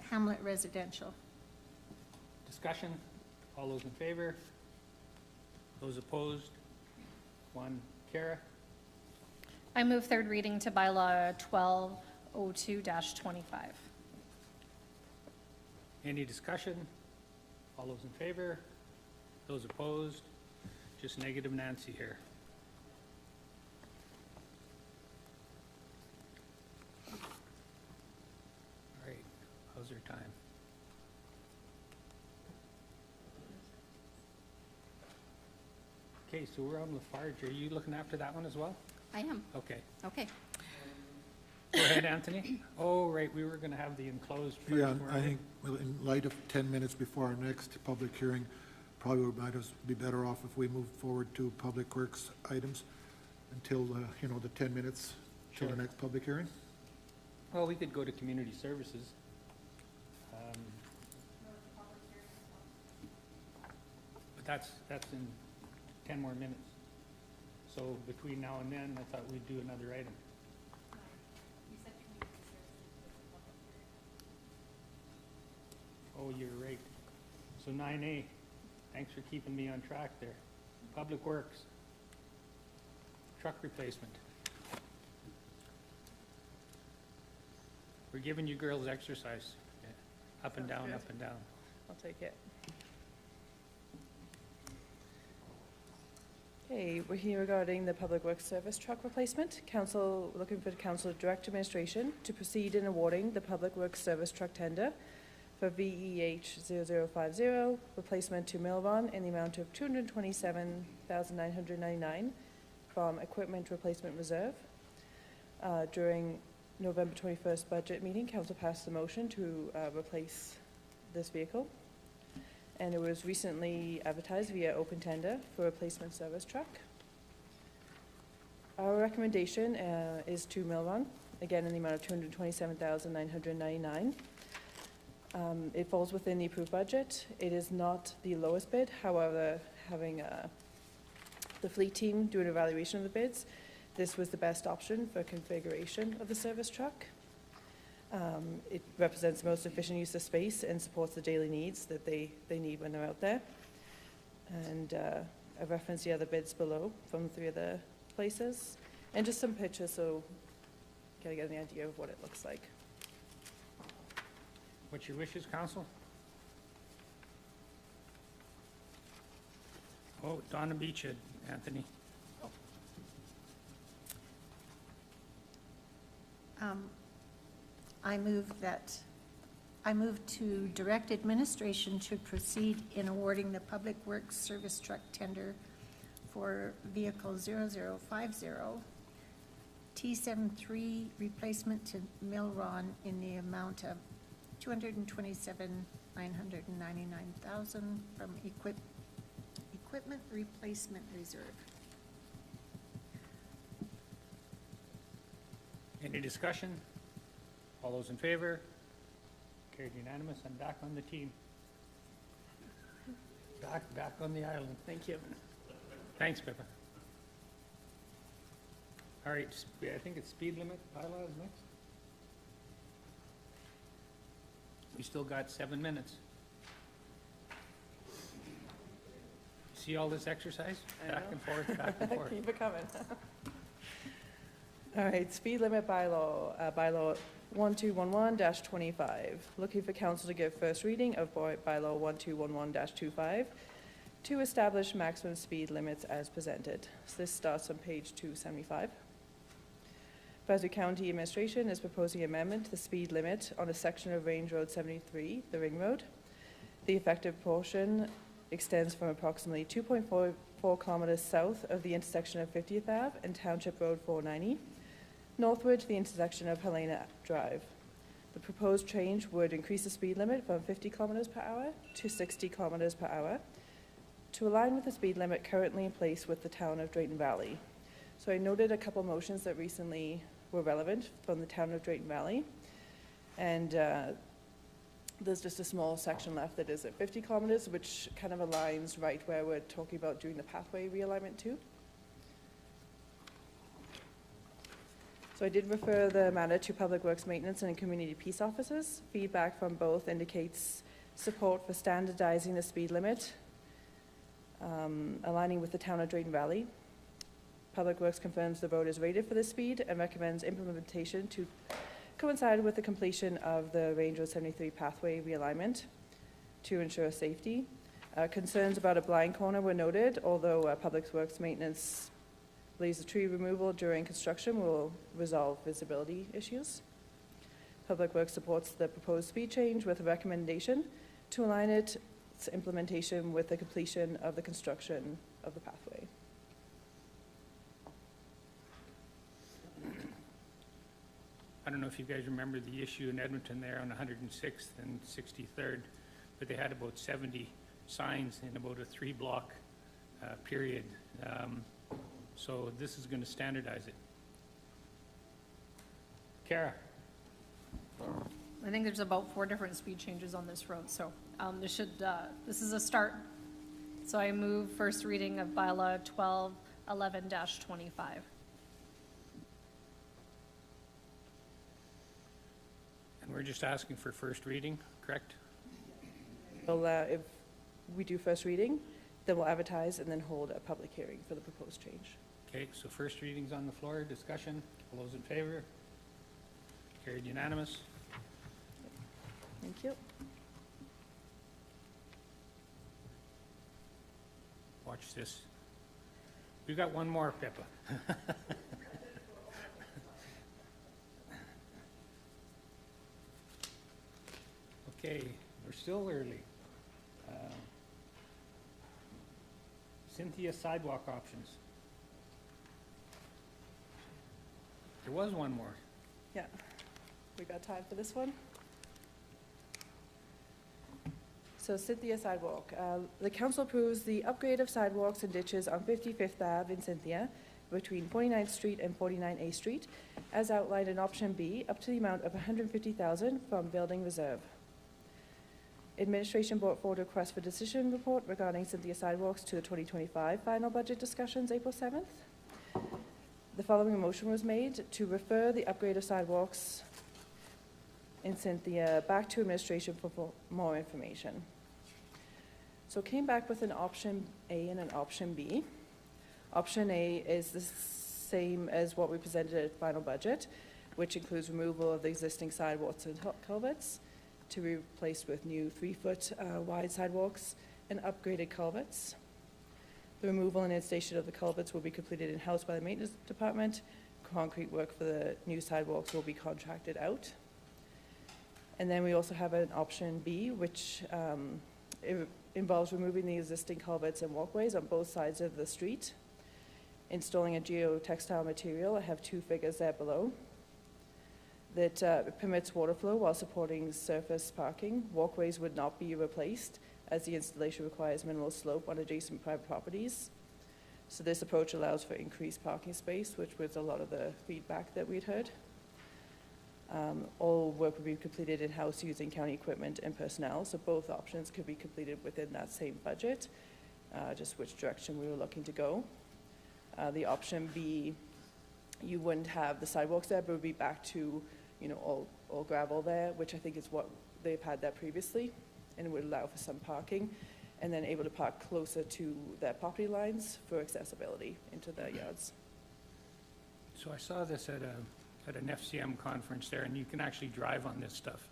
D: hamlet residential.
A: Discussion? All those in favor? Those opposed? One. Kara?
G: I move third reading to bylaw 1202-25.
A: Any discussion? All those in favor? Those opposed? Just negative Nancy here. All right, how's our time? Okay, so we're on Lafarge. Are you looking after that one as well?
J: I am.
A: Okay.
J: Okay.
A: Go ahead, Anthony. Oh, right, we were going to have the enclosed first,
F: Yeah,
A: weren't
F: I
A: we?
F: think, well, in light of 10 minutes before our next public hearing, probably we might be better off if we move forward to Public Works items until, the 10 minutes till the
A: Sure.
F: next public hearing.
A: Well, we could go to community services. But that's in 10 more minutes. So between now and then, I thought we'd do another item. Oh, you're right. So 9A, thanks for keeping me on track there. Public Works. Truck replacement. We're giving you girls exercise. Yeah. Up and down, up and down.
K: I'll take it. Okay, we're here regarding the Public Works Service truck replacement. Council, looking for Council Direct Administration to proceed in awarding the Public Works Service truck tender for VEH 0050, replacement to Milron in the amount of $227,999 from Equipment Replacement Reserve. During November 21st budget meeting, Council passed the motion to replace this vehicle. And it was recently advertised via open tender for replacement service truck. Our recommendation is to Milron, again in the amount of $227,999. It falls within the approved budget. It is not the lowest bid, however, having the fleet team do an evaluation of the bids, this was the best option for configuration of the service truck. It represents the most efficient use of space and supports the daily needs that they need when they're out there. And I've referenced the other bids below from 3 other places, and just some pictures so you can get an idea of what it looks like.
A: What's your wishes, council? Oh, Donna Beachhead, Anthony.
D: I move to direct administration to proceed in awarding the Public Works Service truck tender for vehicle 0050, T73 replacement to Milron in the amount of $227,999,000 from Equipment Replacement Reserve.
A: Any discussion? All those in favor? Carried unanimous. I'm back on the team. Back on the island. Thank you. Thanks, Pippa. All right, I think it's speed limit bylaw is next. We still got 7 minutes. See all this exercise? Back and forth, back and forth.
K: Keep it coming. All right, speed limit bylaw, bylaw 1211-25. Looking for council to give first reading of bylaw 1211-25 to establish maximum speed limits as presented. So this starts on page 275. Brazeau County Administration is proposing amendment to the speed limit on a section of Range Road 73, the Ring Road. The effective portion extends from approximately 2.44 kilometers south of the intersection of 50th Ave and Township Road 490, northward to the intersection of Helena Drive. The proposed change would increase the speed limit from 50 kilometers per hour to 60 kilometers per hour to align with the speed limit currently in place with the town of Drayton Valley. So I noted a couple motions that recently were relevant from the town of Drayton Valley. And there's just a small section left that is at 50 kilometers, which kind of aligns right where we're talking about doing the pathway realignment too. So I did refer the matter to Public Works Maintenance and Community Peace Officers. Feedback from both indicates support for standardizing the speed limit, aligning with the town of Drayton Valley. Public Works confirms the road is rated for this speed and recommends implementation to coincide with the completion of the Range Road 73 pathway realignment to ensure safety. Concerns about a blind corner were noted, although Public Works Maintenance believes the tree removal during construction will resolve visibility issues. Public Works supports the proposed speed change with a recommendation to align its implementation with the completion of the construction of the pathway.
A: I don't know if you guys remember the issue in Edmonton there on 106th and 63rd, but they had about 70 signs in about a 3-block period. So this is going to standardize it. Kara?
G: I think there's about 4 different speed changes on this road, so this is a start. So I move first reading of bylaw 1211-25.
A: And we're just asking for first reading, correct?
K: Well, if we do first reading, then we'll advertise and then hold a public hearing for the proposed change.
A: Okay, so first reading's on the floor, discussion. All those in favor? Carried unanimous.
K: Thank you.
A: Watch this. You got one more, Pippa. Okay, we're still early. Cynthia, sidewalk options. There was one more.
K: Yeah. We got time for this one? So Cynthia sidewalk. The council approves the upgrade of sidewalks and ditches on 55th Ave in Cynthia between 49th Street and 49A Street, as outlined in option B, up to the amount of $150,000 from building reserve. Administration brought forward a request for decision report regarding Cynthia sidewalks to the 2025 final budget discussions, April 7th. The following motion was made to refer the upgrade of sidewalks in Cynthia back to administration for more information. So it came back with an option A and an option B. Option A is the same as what we presented at final budget, which includes removal of the existing sidewalks and culverts to be replaced with new 3-foot wide sidewalks and upgraded culverts. The removal and installation of the culverts will be completed in-house by the maintenance department. Concrete work for the new sidewalks will be contracted out. And then we also have an option B, which involves removing the existing culverts and walkways on both sides of the street, installing a geotextile material. I have 2 figures there below. That permits water flow while supporting surface parking. Walkways would not be replaced, as the installation requires minimal slope on adjacent private properties. So this approach allows for increased parking space, which was a lot of the feedback that we'd heard. All work will be completed in-house using county equipment and personnel, so both options could be completed within that same budget, just which direction we were looking to go. The option B, you wouldn't have the sidewalks there, but it would be back to, all gravel there, which I think is what they've had there previously, and it would allow for some parking, and then able to park closer to their property lines for accessibility into their yards.
A: So I saw this at an FCM conference there, and you can actually drive on this stuff,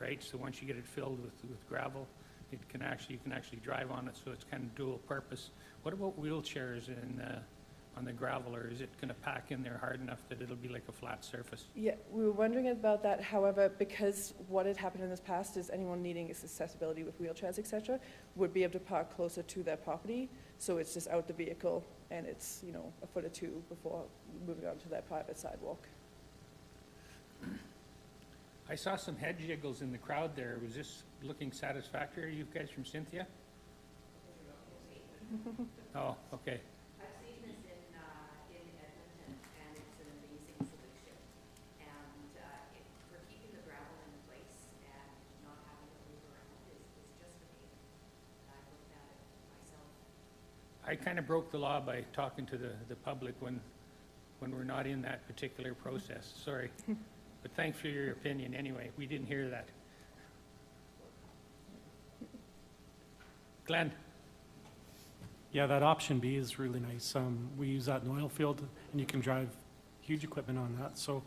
A: right? So once you get it filled with gravel, you can actually drive on it, so it's kind of dual purpose. What about wheelchairs on the gravel, or is it going to pack in there hard enough that it'll be like a flat surface?
K: Yeah, we were wondering about that. However, because what had happened in this past is anyone needing accessibility with wheelchairs, et cetera, would be able to park closer to their property. So it's just out the vehicle, and it's, a foot or two before moving on to their private sidewalk.
A: I saw some head jiggles in the crowd there. Was this looking satisfactory? Are you guys from Cynthia? Oh, okay.
L: I've seen this in Edmonton, and it's an amazing solution. And for keeping the gravel in place and not having to move around is just amazing. I've looked at it myself.
A: I kind of broke the law by talking to the public when we're not in that particular process. Sorry. But thanks for your opinion anyway. We didn't hear that. Glenn?
E: Yeah, that option B is really nice. We use that in oil field, and you can drive huge equipment on that. So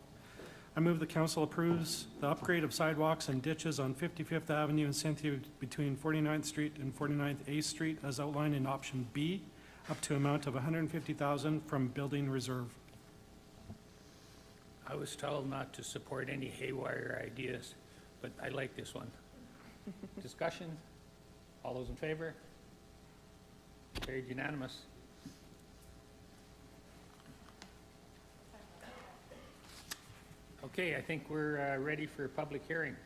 E: I move the council approves the upgrade of sidewalks and ditches on 55th Avenue in Cynthia between 49th Street and 49th A Street as outlined in option B, up to amount of $150,000 from building reserve.
A: I was told not to support any haywire ideas, but I like this one. Discussion? All those in favor? Carried unanimous. Okay, I think we're ready for a public hearing.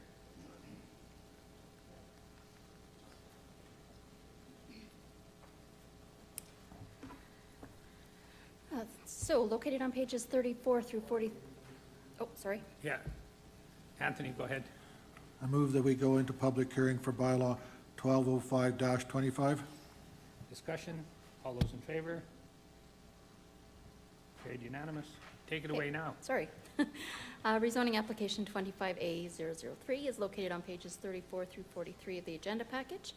J: So located on pages 34 through 40, oh, sorry.
A: Yeah. Anthony, go ahead.
F: I move that we go into public hearing for bylaw 1205-25.
A: Discussion? All those in favor? Carried unanimous. Take it away now.
J: Sorry. Rezoning application 25A003 is located on pages 34 through 43 of the agenda package.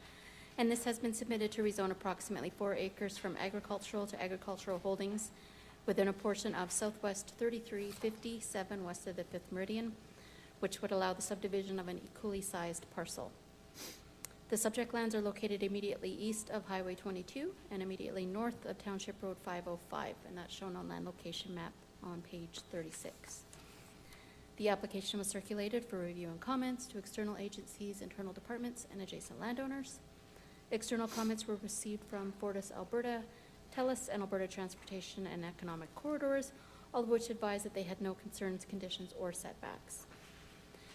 J: And this has been submitted to rezone approximately 4 acres from agricultural to agricultural holdings within a portion of Southwest 3357 west of the 5th Meridian, which would allow the subdivision of an equally sized parcel. The subject lands are located immediately east of Highway 22 and immediately north of Township Road 505, and that's shown on land location map on page 36. The application was circulated for review and comments to external agencies, internal departments, and adjacent landowners. External comments were received from Fortis Alberta, TELUS, and Alberta Transportation and Economic Corridors, all of which advised that they had no concerns, conditions, or setbacks.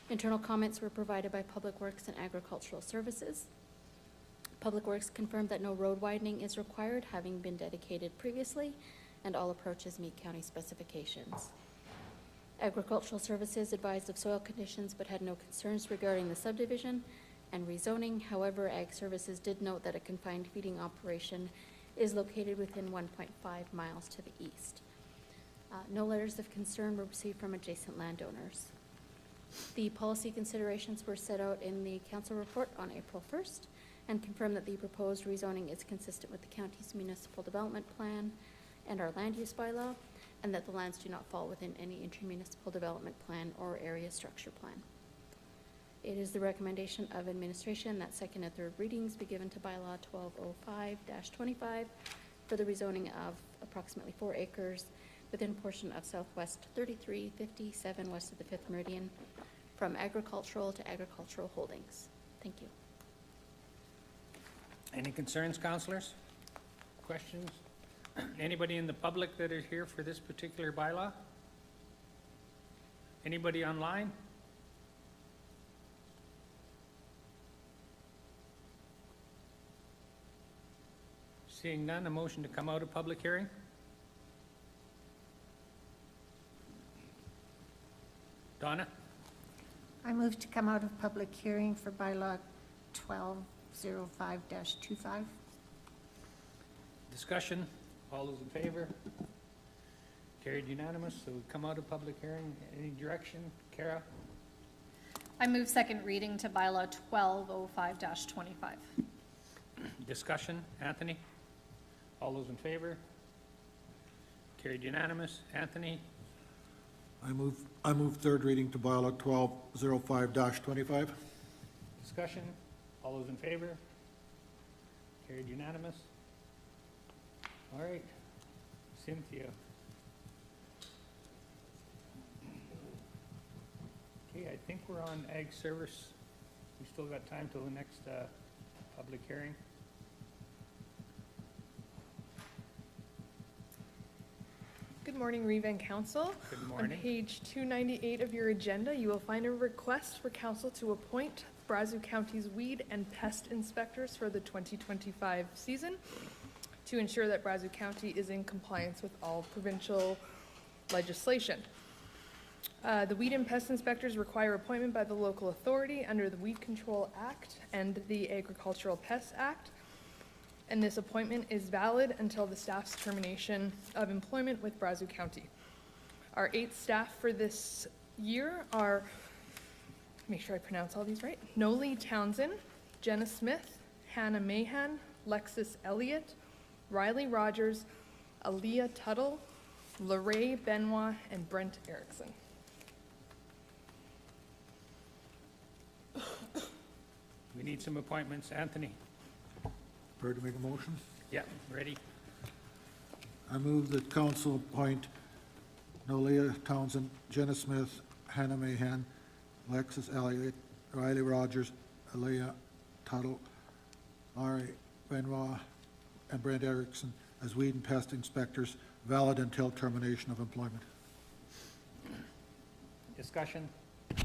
J: Internal comments were provided by Public Works and Agricultural Services. Public Works confirmed that no road widening is required, having been dedicated previously, and all approaches meet county specifications. Agricultural Services advised of soil conditions but had no concerns regarding the subdivision and rezoning. However, Ag Services did note that a confined feeding operation is located within 1.5 miles to the east. No letters of concern were received from adjacent landowners. The policy considerations were set out in the council report on April 1st and confirmed that the proposed rezoning is consistent with the county's municipal development plan and our land use bylaw, and that the lands do not fall within any intermunicipal development plan or area structure plan. It is the recommendation of administration that second and third readings be given to bylaw 1205-25 for the rezoning of approximately 4 acres within a portion of Southwest 3357 west of the 5th Meridian from agricultural to agricultural holdings. Thank you.
A: Any concerns, councillors? Questions? Anybody in the public that is here for this particular bylaw? Anybody online? Seeing none, a motion to come out of public hearing? Donna?
D: I move to come out of public hearing for bylaw 1205-25.
A: Discussion? All those in favor? Carried unanimous, so we come out of public hearing. Any direction? Kara?
G: I move second reading to bylaw 1205-25.
A: Discussion? Anthony? All those in favor? Carried unanimous. Anthony?
F: I move third reading to bylaw 1205-25.
A: Discussion? All those in favor? Carried unanimous. All right. Cynthia. Okay, I think we're on Ag Service. We still got time till the next public hearing.
K: Good morning, Reeve and Council.
A: Good morning.
K: On page 298 of your agenda, you will find a request for council to appoint Brazeau County's weed and pest inspectors for the 2025 season to ensure that Brazeau County is in compliance with all provincial legislation. The weed and pest inspectors require appointment by the local authority under the Weed Control Act and the Agricultural Pests Act. And this appointment is valid until the staff's termination of employment with Brazeau County. Our 8 staff for this year are, make sure I pronounce all these right, Noli Townsend, Jenna Smith, Hannah Mahan, Lexis Elliott, Riley Rogers, Aaliyah Tuttle, Lorraine Benoit, and Brent Erickson.
A: We need some appointments. Anthony?
F: Prepared to make a motion?
A: Yeah, ready?
F: I move that council appoint Nolia Townsend, Jenna Smith, Hannah Mahan, Alexis Elliott, Riley Rogers, Aaliyah Tuttle, Laurie Benoit, and Brent Erickson as weed and pest inspectors, valid until termination of employment.
A: Discussion?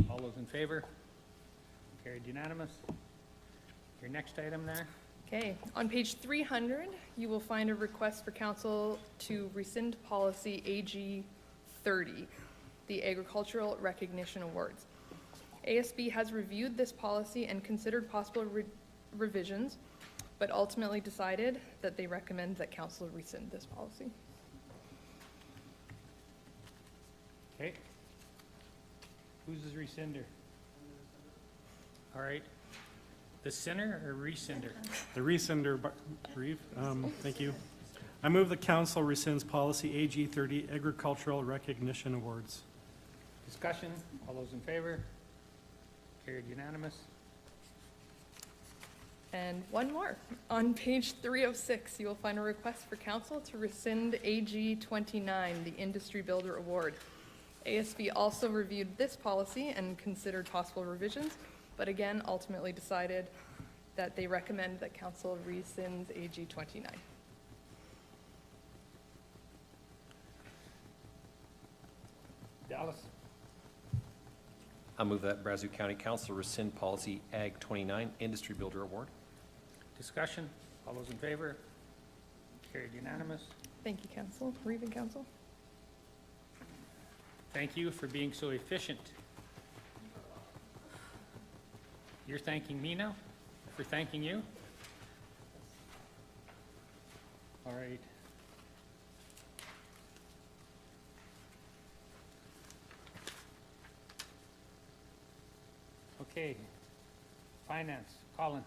A: All those in favor? Carried unanimous. Your next item there?
K: Okay, on page 300, you will find a request for council to rescind policy AG 30, the Agricultural Recognition Awards. ASB has reviewed this policy and considered possible revisions, but ultimately decided that they recommend that council rescind this policy.
A: Okay. Who's the rescinder? All right. The sinner or rescinder?
E: The rescinder, Reeve, thank you. I move the council rescinds policy AG 30 Agricultural Recognition Awards.
A: Discussion? All those in favor? Carried unanimous.
M: And one more. On page 306, you will find a request for council to rescind AG 29, the Industry Builder Award. ASB also reviewed this policy and considered possible revisions, but again, ultimately decided that they recommend that council rescinds AG 29.
A: Dallas?
C: I move that Brazeau County Council rescind policy Ag 29, Industry Builder Award.
A: Discussion? All those in favor? Carried unanimous.
M: Thank you, council. Reeve and council.
A: Thank you for being so efficient. You're thanking me now for thanking you? All right. Okay. Finance, Colin.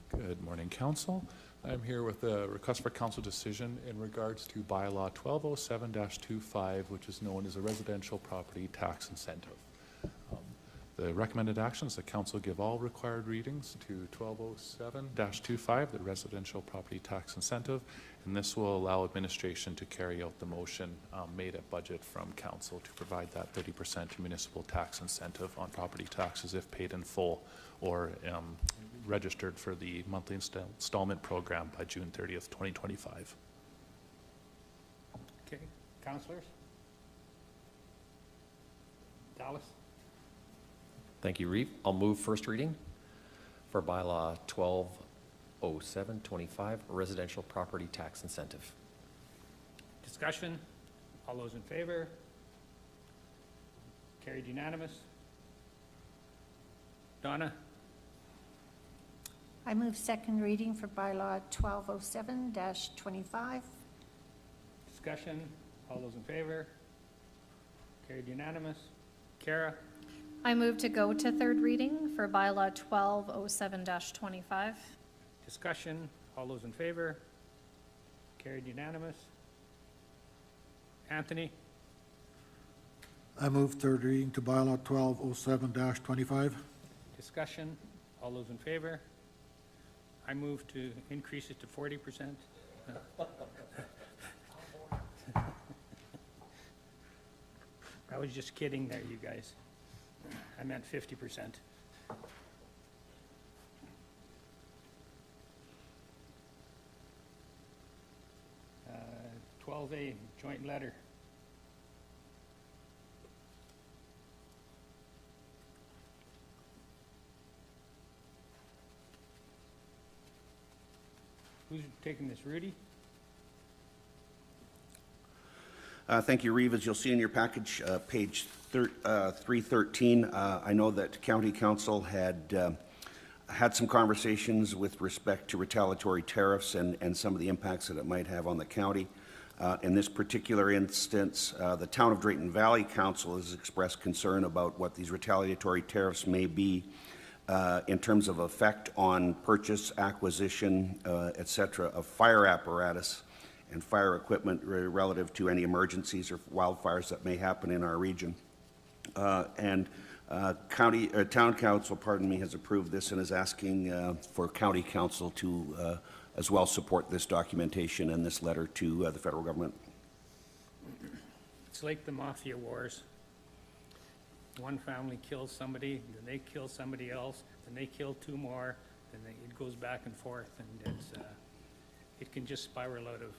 N: Good morning, Council. I'm here with a request for council decision in regards to bylaw 1207-25, which is known as a residential property tax incentive. The recommended action is that council give all required readings to 1207-25, the residential property tax incentive, and this will allow administration to carry out the motion made at budget from council to provide that 30% municipal tax incentive on property taxes if paid in full or registered for the monthly installment program by June 30th, 2025.
A: Okay, councilors? Dallas?
C: Thank you, Reeve. I'll move first reading for bylaw 1207-25, residential property tax incentive.
A: Discussion? All those in favor? Carried unanimous. Donna?
D: I move second reading for bylaw 1207-25.
A: Discussion? All those in favor? Carried unanimous. Kara?
G: I move to go to third reading for bylaw 1207-25.
A: Discussion? All those in favor? Carried unanimous. Anthony?
F: I move third reading to bylaw 1207-25.
A: Discussion? All those in favor? I move to increase it to 40%. I was just kidding there, you guys. I meant 50%. 12A, joint letter. Who's taking this, Rudy?
B: Thank you, Reeve. As you'll see in your package, page 313, I know that County Council had had some conversations with respect to retaliatory tariffs and some of the impacts that it might have on the county. In this particular instance, the Town of Drayton Valley Council has expressed concern about what these retaliatory tariffs may be in terms of effect on purchase, acquisition, et cetera, of fire apparatus and fire equipment relative to any emergencies or wildfires that may happen in our region. Town Council, has approved this and is asking for County Council to as well support this documentation and this letter to the federal government.
A: It's like the mafia wars. One family kills somebody, then they kill somebody else, then they kill two more, and then it goes back and forth, and it can just spiral out of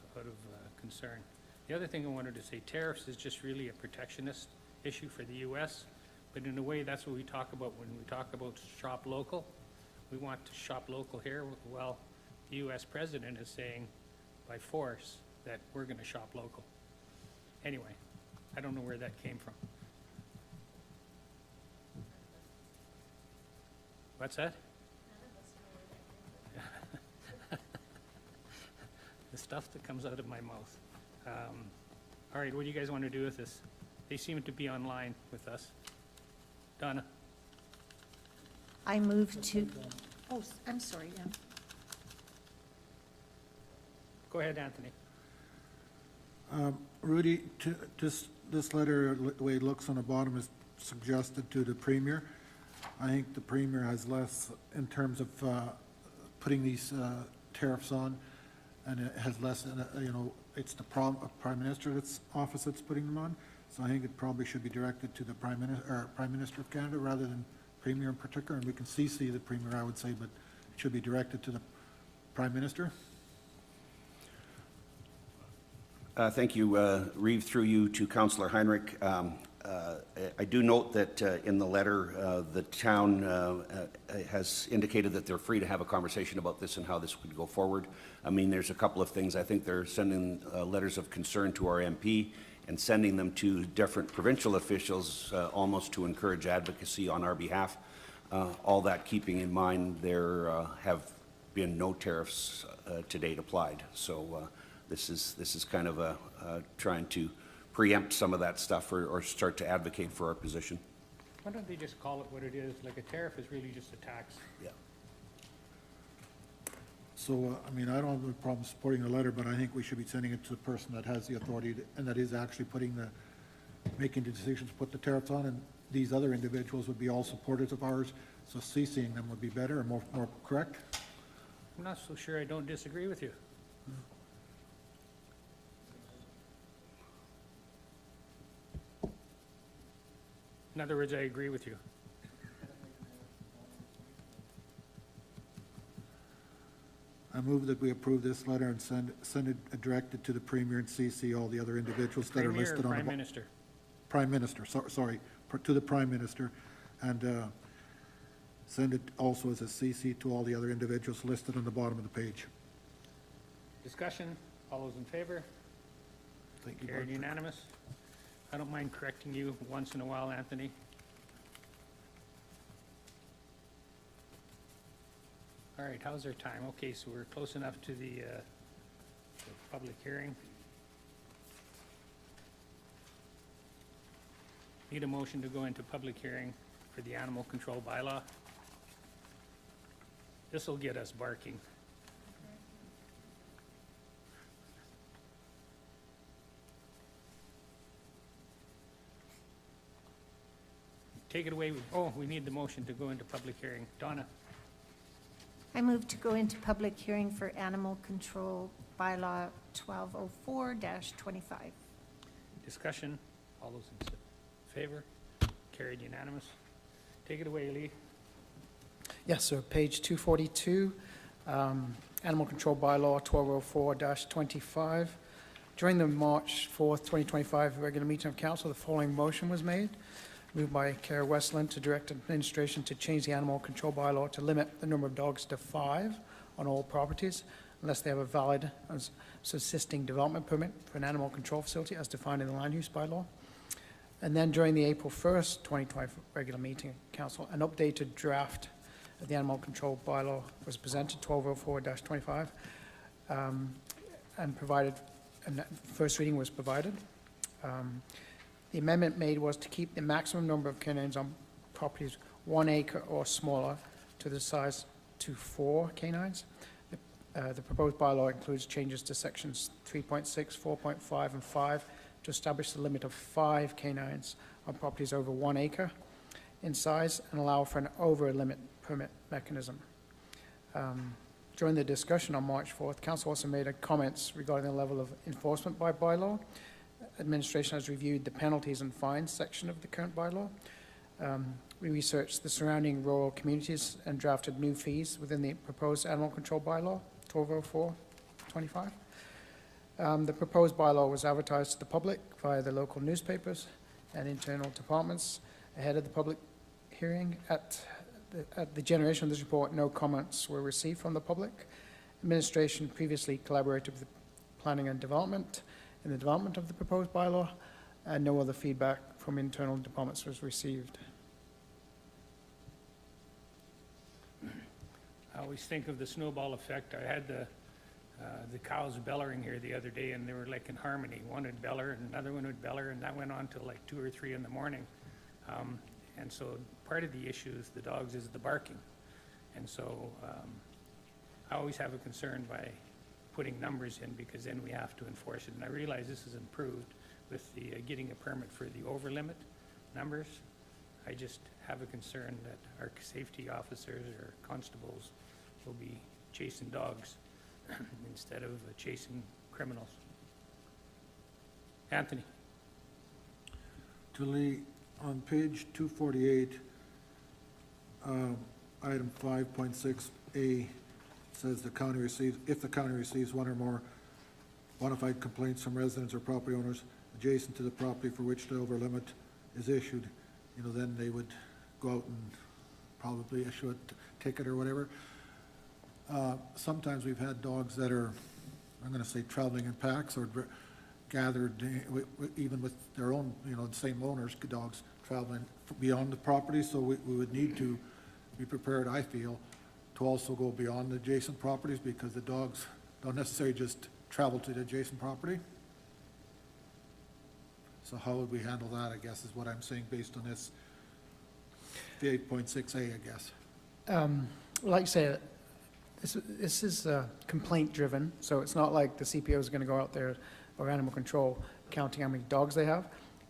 A: concern. The other thing I wanted to say, tariffs is just really a protectionist issue for the U.S., but in a way, that's what we talk about when we talk about shop local. We want to shop local here. Well, the U.S. president is saying by force that we're going to shop local. Anyway, I don't know where that came from. What's that? The stuff that comes out of my mouth. All right, what do you guys want to do with this? They seem to be online with us. Donna?
D: I move to, oh, I'm sorry, yeah.
A: Go ahead, Anthony.
F: Rudy, this letter, the way it looks on the bottom, is suggested to the Premier. I think the Premier has less in terms of putting these tariffs on, and it has less, it's the Prime Minister's office that's putting them on. So I think it probably should be directed to the Prime Minister of Canada rather than Premier in particular, and we can CC the Premier, I would say, but it should be directed to the Prime Minister.
B: Thank you, Reeve, through you to Councillor Heinrich. I do note that in the letter, the town has indicated that they're free to have a conversation about this and how this would go forward. I mean, there's a couple of things. I think they're sending letters of concern to our MP and sending them to different provincial officials almost to encourage advocacy on our behalf. All that keeping in mind there have been no tariffs to date applied. So this is kind of trying to preempt some of that stuff or start to advocate for our position.
A: Why don't they just call it what it is? Like a tariff is really just a tax.
B: Yeah.
F: So, I mean, I don't have a problem supporting the letter, but I think we should be sending it to the person that has the authority and that is actually making the decisions to put the tariffs on, and these other individuals would be all supporters of ours, so CCing them would be better and more correct.
A: I'm not so sure. I don't disagree with you. In other words, I agree with you.
F: I move that we approve this letter and send it directed to the Premier and CC all the other individuals that are
A: Premier
F: listed
A: or
F: on the...
A: Prime Minister?
F: Prime Minister, sorry, to the Prime Minister, and send it also as a CC to all the other individuals listed on the bottom of the page.
A: Discussion? All those in favor?
F: Thank you.
A: Carried unanimous. I don't mind correcting you once in a while, Anthony. All right, how's our time? Okay, so we're close enough to the public hearing. Need a motion to go into public hearing for the animal control bylaw. This will get us barking. Take it away. Oh, we need the motion to go into public hearing. Donna?
D: I move to go into public hearing for animal control bylaw 1204-25.
A: Discussion? All those in favor? Carried unanimous. Take it away, Lee.
O: Yes, so page 242, Animal Control Bylaw 1204-25. During the March 4th, 2025 regular meeting of council, the following motion was made. Moved by Claire Westland to direct administration to change the animal control bylaw to limit the number of dogs to 5 on all properties unless they have a valid subsisting development permit for an animal control facility as defined in the land use bylaw. And then during the April 1st, 2025 regular meeting of council, an updated draft of the animal control bylaw was presented, 1204-25, and provided, and first reading was provided. The amendment made was to keep the maximum number of canines on properties 1 acre or smaller to the size to 4 canines. The proposed bylaw includes changes to sections 3.6, 4.5, and 5 to establish the limit of 5 canines on properties over 1 acre in size and allow for an over-limit permit mechanism. During the discussion on March 4th, Council also made comments regarding the level of enforcement by bylaw. Administration has reviewed the penalties and fines section of the current bylaw. We researched the surrounding rural communities and drafted new fees within the proposed animal control bylaw, 1204-25. The proposed bylaw was advertised to the public via the local newspapers and internal departments ahead of the public hearing. At the generation of this report, no comments were received from the public. Administration previously collaborated with planning and development in the development of the proposed bylaw, and no other feedback from internal departments was received.
A: I always think of the snowball effect. I had the cows bellering here the other day, and they were like in harmony. One would beller, and another one would beller, and that went on till like 2 or 3 in the morning. And so part of the issue is the dogs is the barking. And so I always have a concern by putting numbers in, because then we have to enforce it. And I realize this is improved with the getting a permit for the over limit numbers. I just have a concern that our safety officers or constables will be chasing dogs instead of chasing criminals. Anthony?
F: Julie, on page 248, item 5.6A says the county receives, if the county receives one or more bona fide complaints from residents or property owners adjacent to the property for which the over limit is issued, you know, then they would go out and probably issue a ticket or whatever. Sometimes we've had dogs that are, I'm going to say, traveling in packs or gathered, even with their own, you know, the same owners, dogs traveling beyond the property. So we would need to be prepared, I feel, to also go beyond the adjacent properties, because the dogs don't necessarily just travel to the adjacent property. So how would we handle that, I guess, is what I'm saying based on this, the 8.6A, I guess.
O: Like I say, this is complaint-driven, so it's not like the CPO is going to go out there, or animal control, counting how many dogs they have.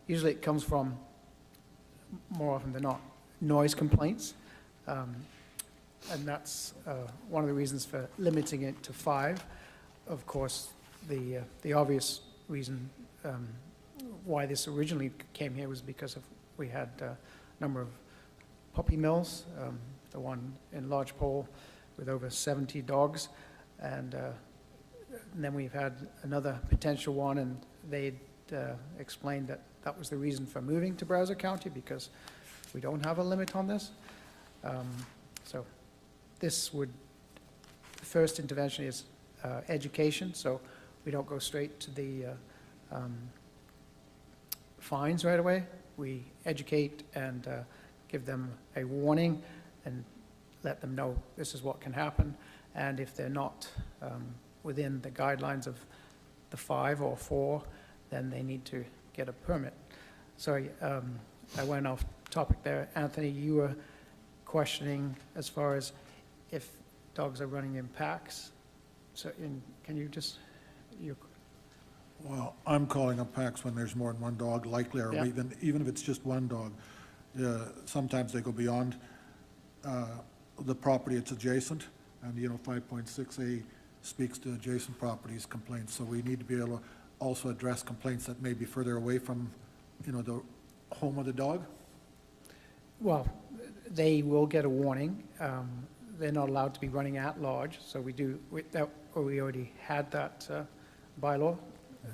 O: Usually it comes from, more often than not, noise complaints. And that's one of the reasons for limiting it to 5. Of course, the obvious reason why this originally came here was because of, we had a number of puppy mills, the one in Lodge Pole with over 70 dogs, and then we've had another potential one, and they explained that that was the reason for moving to Brazeau County, because we don't have a limit on this. So this would, the first intervention is education, so we don't go straight to the fines right away. We educate and give them a warning and let them know this is what can happen, and if they're not within the guidelines of the 5 or 4, then they need to get a permit. Sorry, I went off topic there. Anthony, you were questioning as far as if dogs are running in packs. So can you just,
F: Well, I'm calling them packs when there's more than one dog, likely, or
O: Yeah.
F: even if it's just one dog. Sometimes they go beyond the property it's adjacent, and, you know, 5.6A speaks to adjacent properties complaints, so we need to be able to also address complaints that may be further away from, you know, the home of the dog.
O: well, they will get a warning. They're not allowed to be running at large, so we already had that bylaw.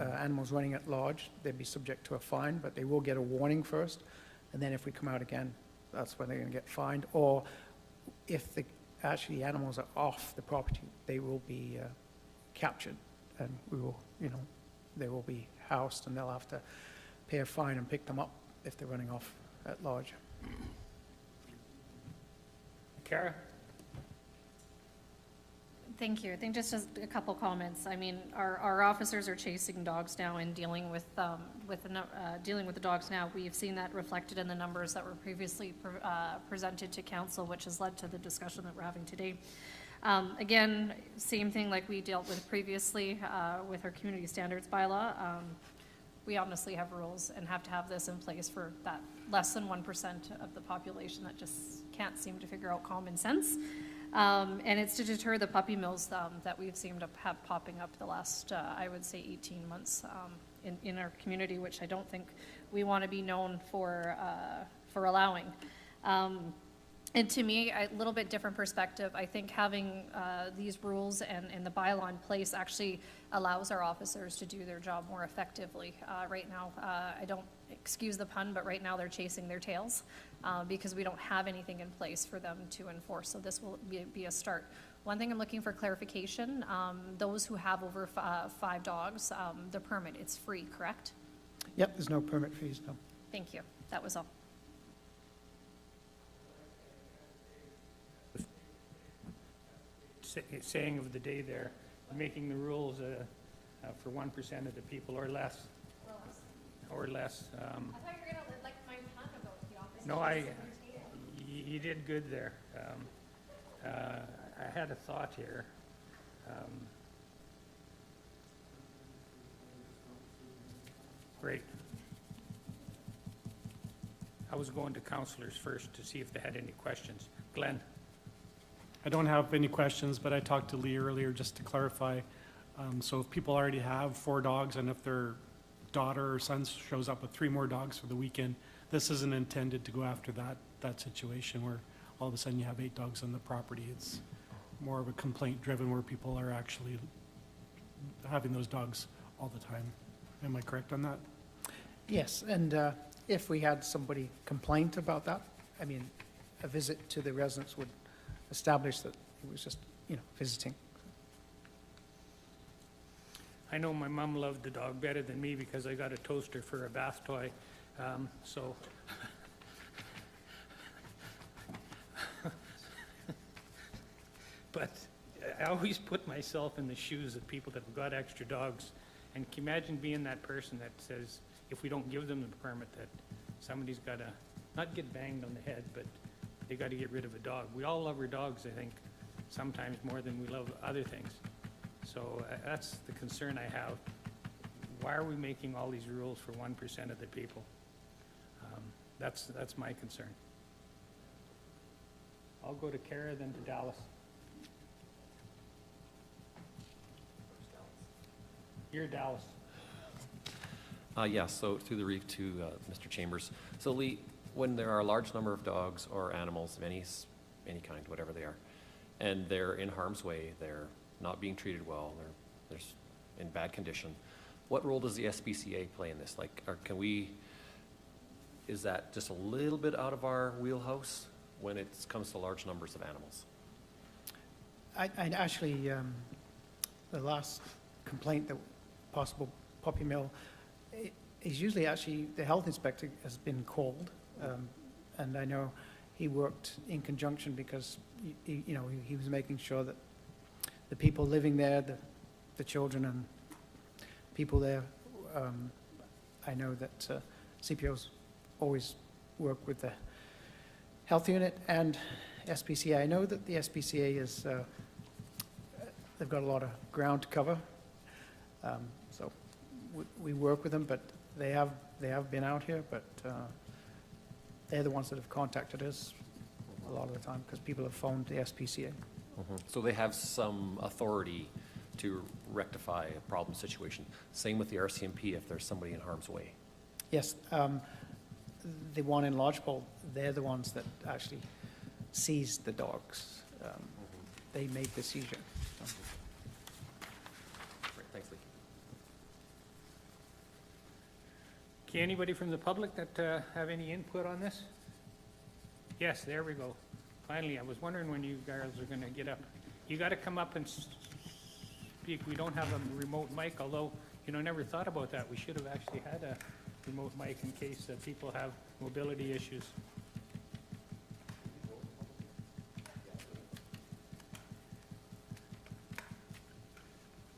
O: Animals running at large, they'd be subject to a fine, but they will get a warning first, and then if we come out again, that's when they're going to get fined. Or if actually animals are off the property, they will be captured, and we will, you know, they will be housed, and they'll have to pay a fine and pick them up if they're running off at large.
A: Kara?
G: Thank you. I think just a couple comments. I mean, our officers are chasing dogs now and dealing with the dogs now. We've seen that reflected in the numbers that were previously presented to council, which has led to the discussion that we're having today. Again, same thing like we dealt with previously with our community standards bylaw. We honestly have rules and have to have this in place for that less than 1% of the population that just can't seem to figure out common sense. And it's to deter the puppy mills that we've seemed to have popping up the last, I would say, 18 months in our community, which I don't think we want to be known for allowing. And to me, a little bit different perspective. I think having these rules and the bylaw in place actually allows our officers to do their job more effectively. Right now, I don't excuse the pun, but right now they're chasing their tails because we don't have anything in place for them to enforce. So this will be a start. One thing I'm looking for clarification, those who have over 5 dogs, the permit, it's free, correct?
O: Yep, there's no permit fees, no.
G: Thank you. That was all.
A: Saying of the day there, making the rules for 1% of the people or less. Or less.
G: I thought you were going to like my pun about the office.
A: No, you did good there. I had a thought here. Great. I was going to counselors first to see if they had any questions. Glenn?
E: I don't have any questions, but I talked to Lee earlier just to clarify. So if people already have 4 dogs and if their daughter or son shows up with 3 more dogs for the weekend, this isn't intended to go after that situation where all of a sudden you have 8 dogs on the property. It's more of a complaint driven where people are actually having those dogs all the time. Am I correct on that?
O: Yes, and if we had somebody complain about that, I mean, a visit to the residence would establish that it was just, visiting.
A: I know my mom loved the dog better than me because I got a toaster for a bath toy, so. But I always put myself in the shoes of people that have got extra dogs. And can you imagine being that person that says, if we don't give them the permit, that somebody's got to, not get banged on the head, but they got to get rid of a dog. We all love our dogs, I think, sometimes more than we love other things. So that's the concern I have. Why are we making all these rules for 1% of the people? That's my concern. I'll go to Kara, then to Dallas. You're Dallas.
C: Yes, so through the reef to Mr. Chambers. So Lee, when there are a large number of dogs or animals of any kind, whatever they are, and they're in harm's way, they're not being treated well, they're in bad condition, what role does the SPCA play in this? Like, is that just a little bit out of our wheelhouse when it comes to large numbers of animals?
O: I actually, the last complaint, that possible puppy mill, is usually actually, the health inspector has been called, and I know he worked in conjunction because, he was making sure that the people living there, the children and people there, I know that CPOs always work with the health unit and SPCA. I know that the SPCA is, they've got a lot of ground to cover, so we work with them, but they have been out here, but they're the ones that have contacted us a lot of the time because people have phoned the SPCA.
C: So they have some authority to rectify a problem situation. Same with the RCMP if there's somebody in harm's way.
O: Yes, the one in Lodgepole, they're the ones that actually seized the dogs. They made the seizure.
C: Great, thanks, Lee.
A: Okay, anybody from the public that have any input on this? Yes, there we go. Finally, I was wondering when you guys are going to get up. You got to come up and speak. We don't have a remote mic, although, never thought about that. We should have actually had a remote mic in case people have mobility issues.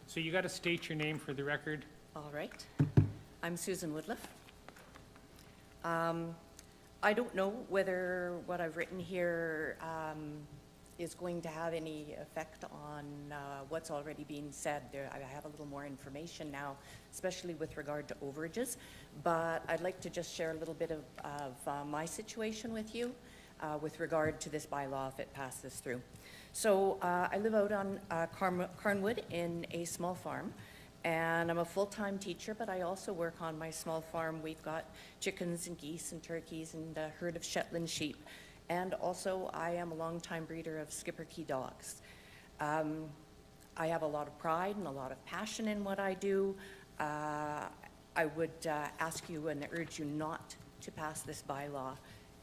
A: So you got to state your name for the record.
L: All right. I'm Susan Woodliff. I don't know whether what I've written here is going to have any effect on what's already being said. I have a little more information now, especially with regard to overages, but I'd like to just share a little bit of my situation with you with regard to this bylaw if it passes through. So I live out on Carnwood in a small farm, and I'm a full-time teacher, but I also work on my small farm. We've got chickens and geese and turkeys and a herd of Shetland sheep. And also, I am a long-time breeder of Schipperke dogs. I have a lot of pride and a lot of passion in what I do. I would ask you and urge you not to pass this bylaw,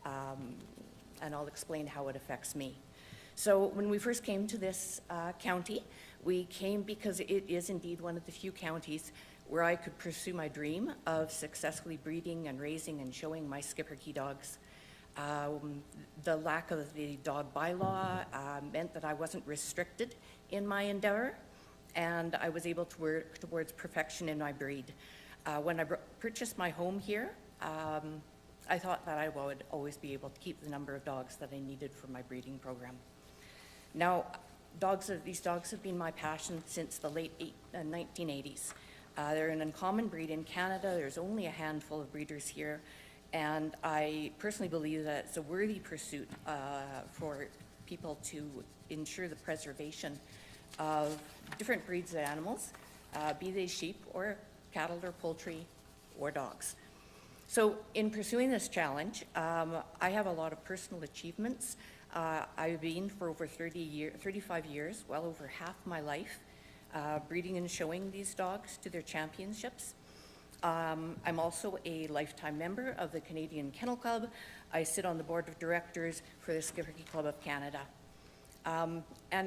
L: and I'll explain how it affects me. So when we first came to this county, we came because it is indeed one of the few counties where I could pursue my dream of successfully breeding and raising and showing my Schipperke dogs. The lack of the dog bylaw meant that I wasn't restricted in my endeavor, and I was able to work towards perfection in my breed. When I purchased my home here, I thought that I would always be able to keep the number of dogs that I needed for my breeding program. Now, these dogs have been my passion since the late 1980s. They're an uncommon breed in Canada. There's only a handful of breeders here, and I personally believe that it's a worthy pursuit for people to ensure the preservation of different breeds of animals, be they sheep or cattle or poultry or dogs. So in pursuing this challenge, I have a lot of personal achievements. I've been for over 35 years, well over half my life, breeding and showing these dogs to their championships. I'm also a lifetime member of the Canadian Kennel Club. I sit on the board of directors for the Schipperke Club of Canada. And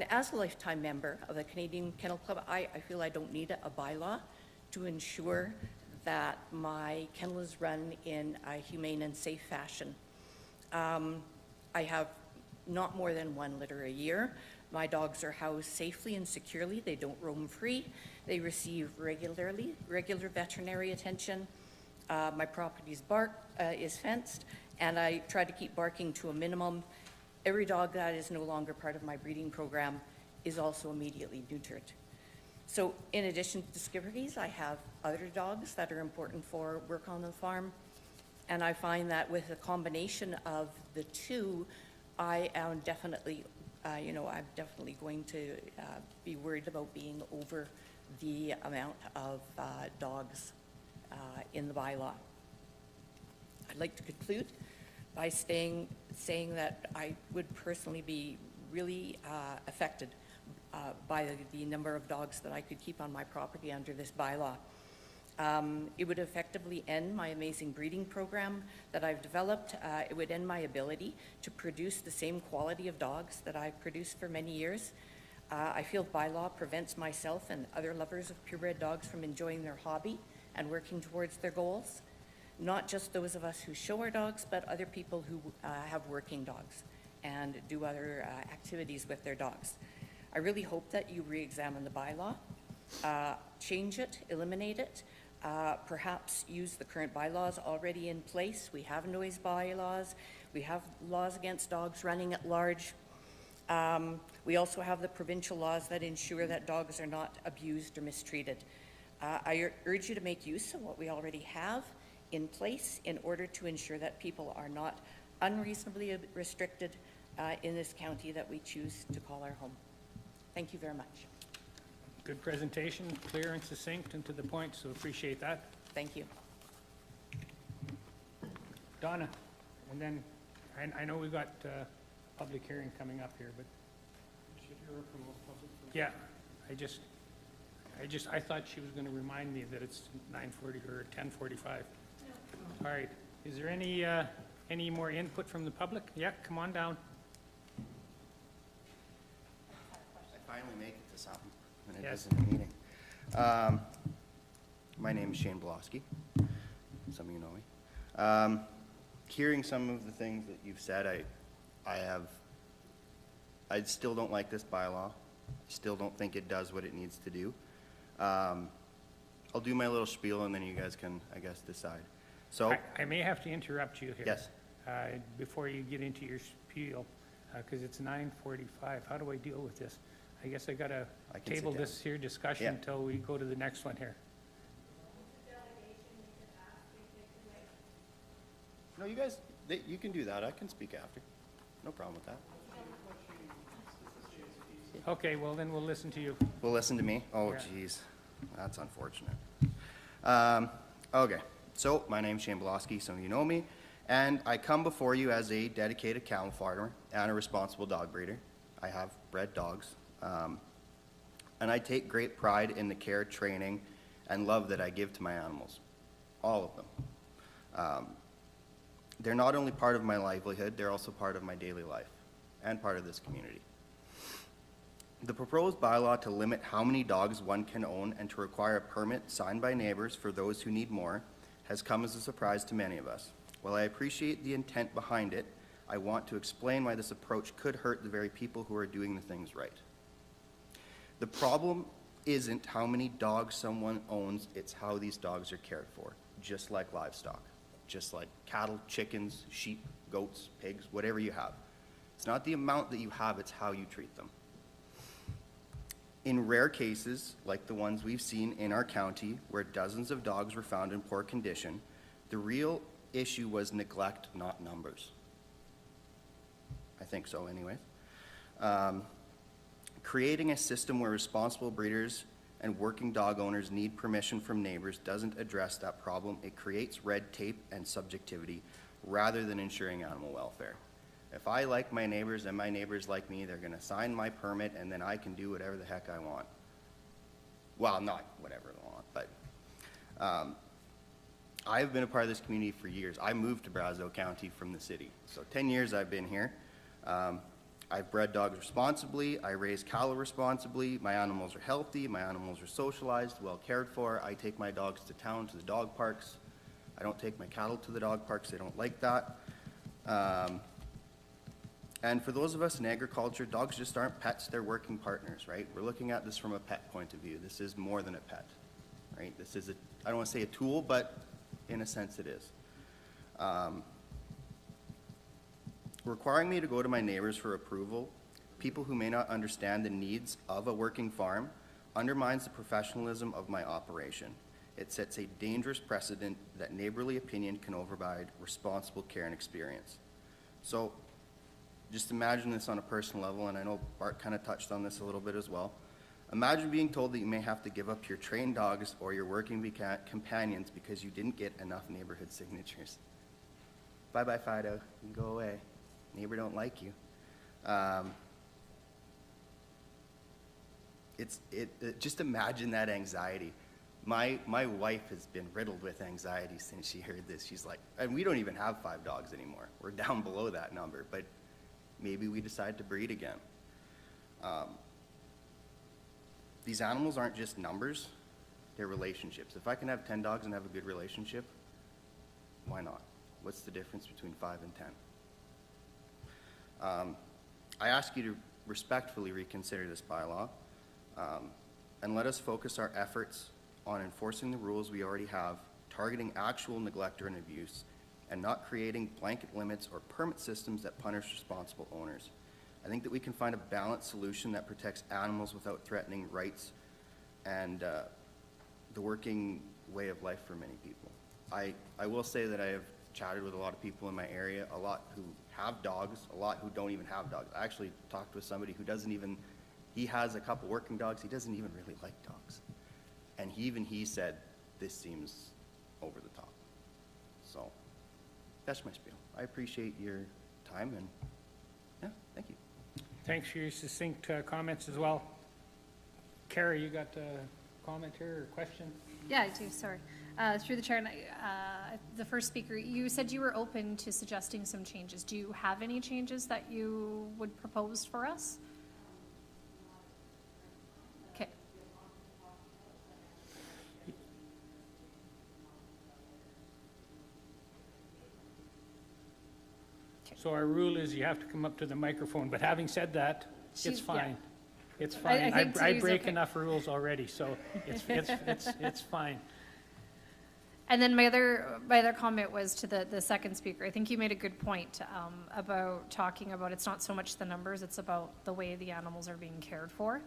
L: as a lifetime member of the Canadian Kennel Club, I feel I don't need a bylaw to ensure that my kennel is run in a humane and safe fashion. I have not more than 1 litter a year. My dogs are housed safely and securely. They don't roam free. They receive regular veterinary attention. My property's is fenced, and I try to keep barking to a minimum. Every dog that is no longer part of my breeding program is also immediately neutered. So in addition to the Schipperkes, I have other dogs that are important for work on the farm. And I find that with a combination of the two, I am definitely, I'm definitely going to be worried about being over the amount of dogs in the bylaw. I'd like to conclude by saying that I would personally be really affected by the number of dogs that I could keep on my property under this bylaw. It would effectively end my amazing breeding program that I've developed. It would end my ability to produce the same quality of dogs that I've produced for many years. I feel bylaw prevents myself and other lovers of purebred dogs from enjoying their hobby and working towards their goals. Not just those of us who show our dogs, but other people who have working dogs and do other activities with their dogs. I really hope that you re-examine the bylaw, change it, eliminate it, perhaps use the current bylaws already in place. We have noise bylaws. We have laws against dogs running at large. We also have the provincial laws that ensure that dogs are not abused or mistreated. I urge you to make use of what we already have in place in order to ensure that people are not unreasonably restricted in this county that we choose to call our home. Thank you very much.
A: Good presentation, clear and succinct and to the point, so appreciate that.
L: Thank you.
A: Donna, and then I know we've got a public hearing coming up here, but yeah, I thought she was going to remind me that it's 9:40 or 10:45. No. All right. Is there any more input from the public? Yeah, come on down.
P: I finally make it to something when it
A: Yes.
P: isn't a meeting. My name is Shane Blosky. Some of you know me. Hearing some of the things that you've said, I still don't like this bylaw. Still don't think it does what it needs to do. I'll do my little spiel and then you guys can, I guess, decide. So
A: I may have to interrupt you here.
P: Yes.
A: Before you get into your spiel, because it's 9:45. How do I deal with this? I guess I gotta
P: I can sit
A: table
P: down.
A: this here discussion
P: Yeah.
A: until we go to the next one here.
P: No, you guys, you can do that. I can speak after. No problem with that.
A: Okay, well then we'll listen to you.
P: Will listen to me? Oh,
A: Yeah.
P: geez. That's unfortunate. Okay, so my name's Shane Blosky, some of you know me, and I come before you as a dedicated cattle farmer and a responsible dog breeder. I have bred dogs, and I take great pride in the care, training, and love that I give to my animals, all of them. They're not only part of my livelihood, they're also part of my daily life and part of this community. The proposed bylaw to limit how many dogs one can own and to require a permit signed by neighbors for those who need more has come as a surprise to many of us. While I appreciate the intent behind it, I want to explain why this approach could hurt the very people who are doing the things right. The problem isn't how many dogs someone owns, it's how these dogs are cared for, just like livestock, just like cattle, chickens, sheep, goats, pigs, whatever you have. It's not the amount that you have, it's how you treat them. In rare cases, like the ones we've seen in our county, where dozens of dogs were found in poor condition, the real issue was neglect, not numbers. I think so anyways. Creating a system where responsible breeders and working dog owners need permission from neighbors doesn't address that problem. It creates red tape and subjectivity rather than ensuring animal welfare. If I like my neighbors and my neighbors like me, they're gonna sign my permit and then I can do whatever the heck I want. Well, not whatever I want, but I've been a part of this community for years. I moved to Brazeau County from the city. So 10 years I've been here. I've bred dogs responsibly. I raise cattle responsibly. My animals are healthy. My animals are socialized, well cared for. I take my dogs to town, to the dog parks. I don't take my cattle to the dog parks. They don't like that. And for those of us in agriculture, dogs just aren't pets. They're working partners, right? We're looking at this from a pet point of view. This is more than a pet, right? This is I don't want to say a tool, but in a sense it is. Requiring me to go to my neighbors for approval, people who may not understand the needs of a working farm, undermines the professionalism of my operation. It sets a dangerous precedent that neighborly opinion can override responsible care and experience. So just imagine this on a personal level, and I know Bart kind of touched on this a little bit as well. Imagine being told that you may have to give up your trained dogs or your working companions because you didn't get enough neighborhood signatures. Bye-bye, Fido. You can go away. Neighbor don't like you. Just imagine that anxiety. My wife has been riddled with anxiety since she heard this. She's like, and we don't even have 5 dogs anymore. We're down below that number, but maybe we decide to breed again. These animals aren't just numbers, they're relationships. If I can have 10 dogs and have a good relationship, why not? What's the difference between 5 and 10? I ask you to respectfully reconsider this bylaw and let us focus our efforts on enforcing the rules we already have, targeting actual neglect or abuse, and not creating blanket limits or permit systems that punish responsible owners. I think that we can find a balanced solution that protects animals without threatening rights and the working way of life for many people. I will say that I have chatted with a lot of people in my area, a lot who have dogs, a lot who don't even have dogs. I actually talked with somebody who doesn't even, he has a couple working dogs, he doesn't even really like dogs. And he said, this seems over the top. So that's my spiel. I appreciate your time and yeah, thank you.
A: Thanks for your succinct comments as well. Carrie, you got a comment here or question?
G: Yeah, I do, sorry. Through the chair, and the first speaker, you said you were open to suggesting some changes. Do you have any changes that you would propose for us? Okay.
A: So our rule is you have to come up to the microphone, but having said that, it's fine. It's fine. I break enough rules already, so it's fine.
G: And then my other comment was to the second speaker. I think you made a good point about talking about it's not so much the numbers, it's about the way the animals are being cared for.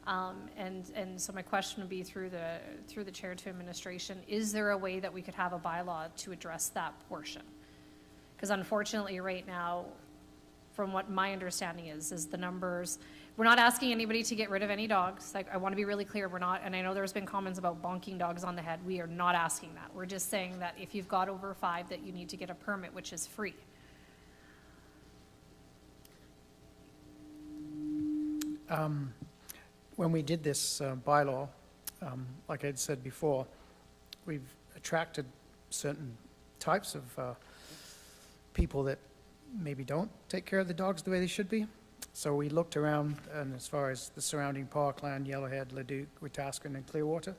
G: And so my question would be through the chair to administration, is there a way that we could have a bylaw to address that portion? Because unfortunately right now, from what my understanding is the numbers, we're not asking anybody to get rid of any dogs. Like, I want to be really clear, we're not, and I know there's been comments about bonking dogs on the head. We are not asking that. We're just saying that if you've got over 5, that you need to get a permit, which is free.
O: When we did this bylaw, like I'd said before, we've attracted certain types of people that maybe don't take care of the dogs the way they should be. So we looked around, and as far as the surrounding parkland, Yellowhead, Leduc, Wetaskiwin, and Clearwater,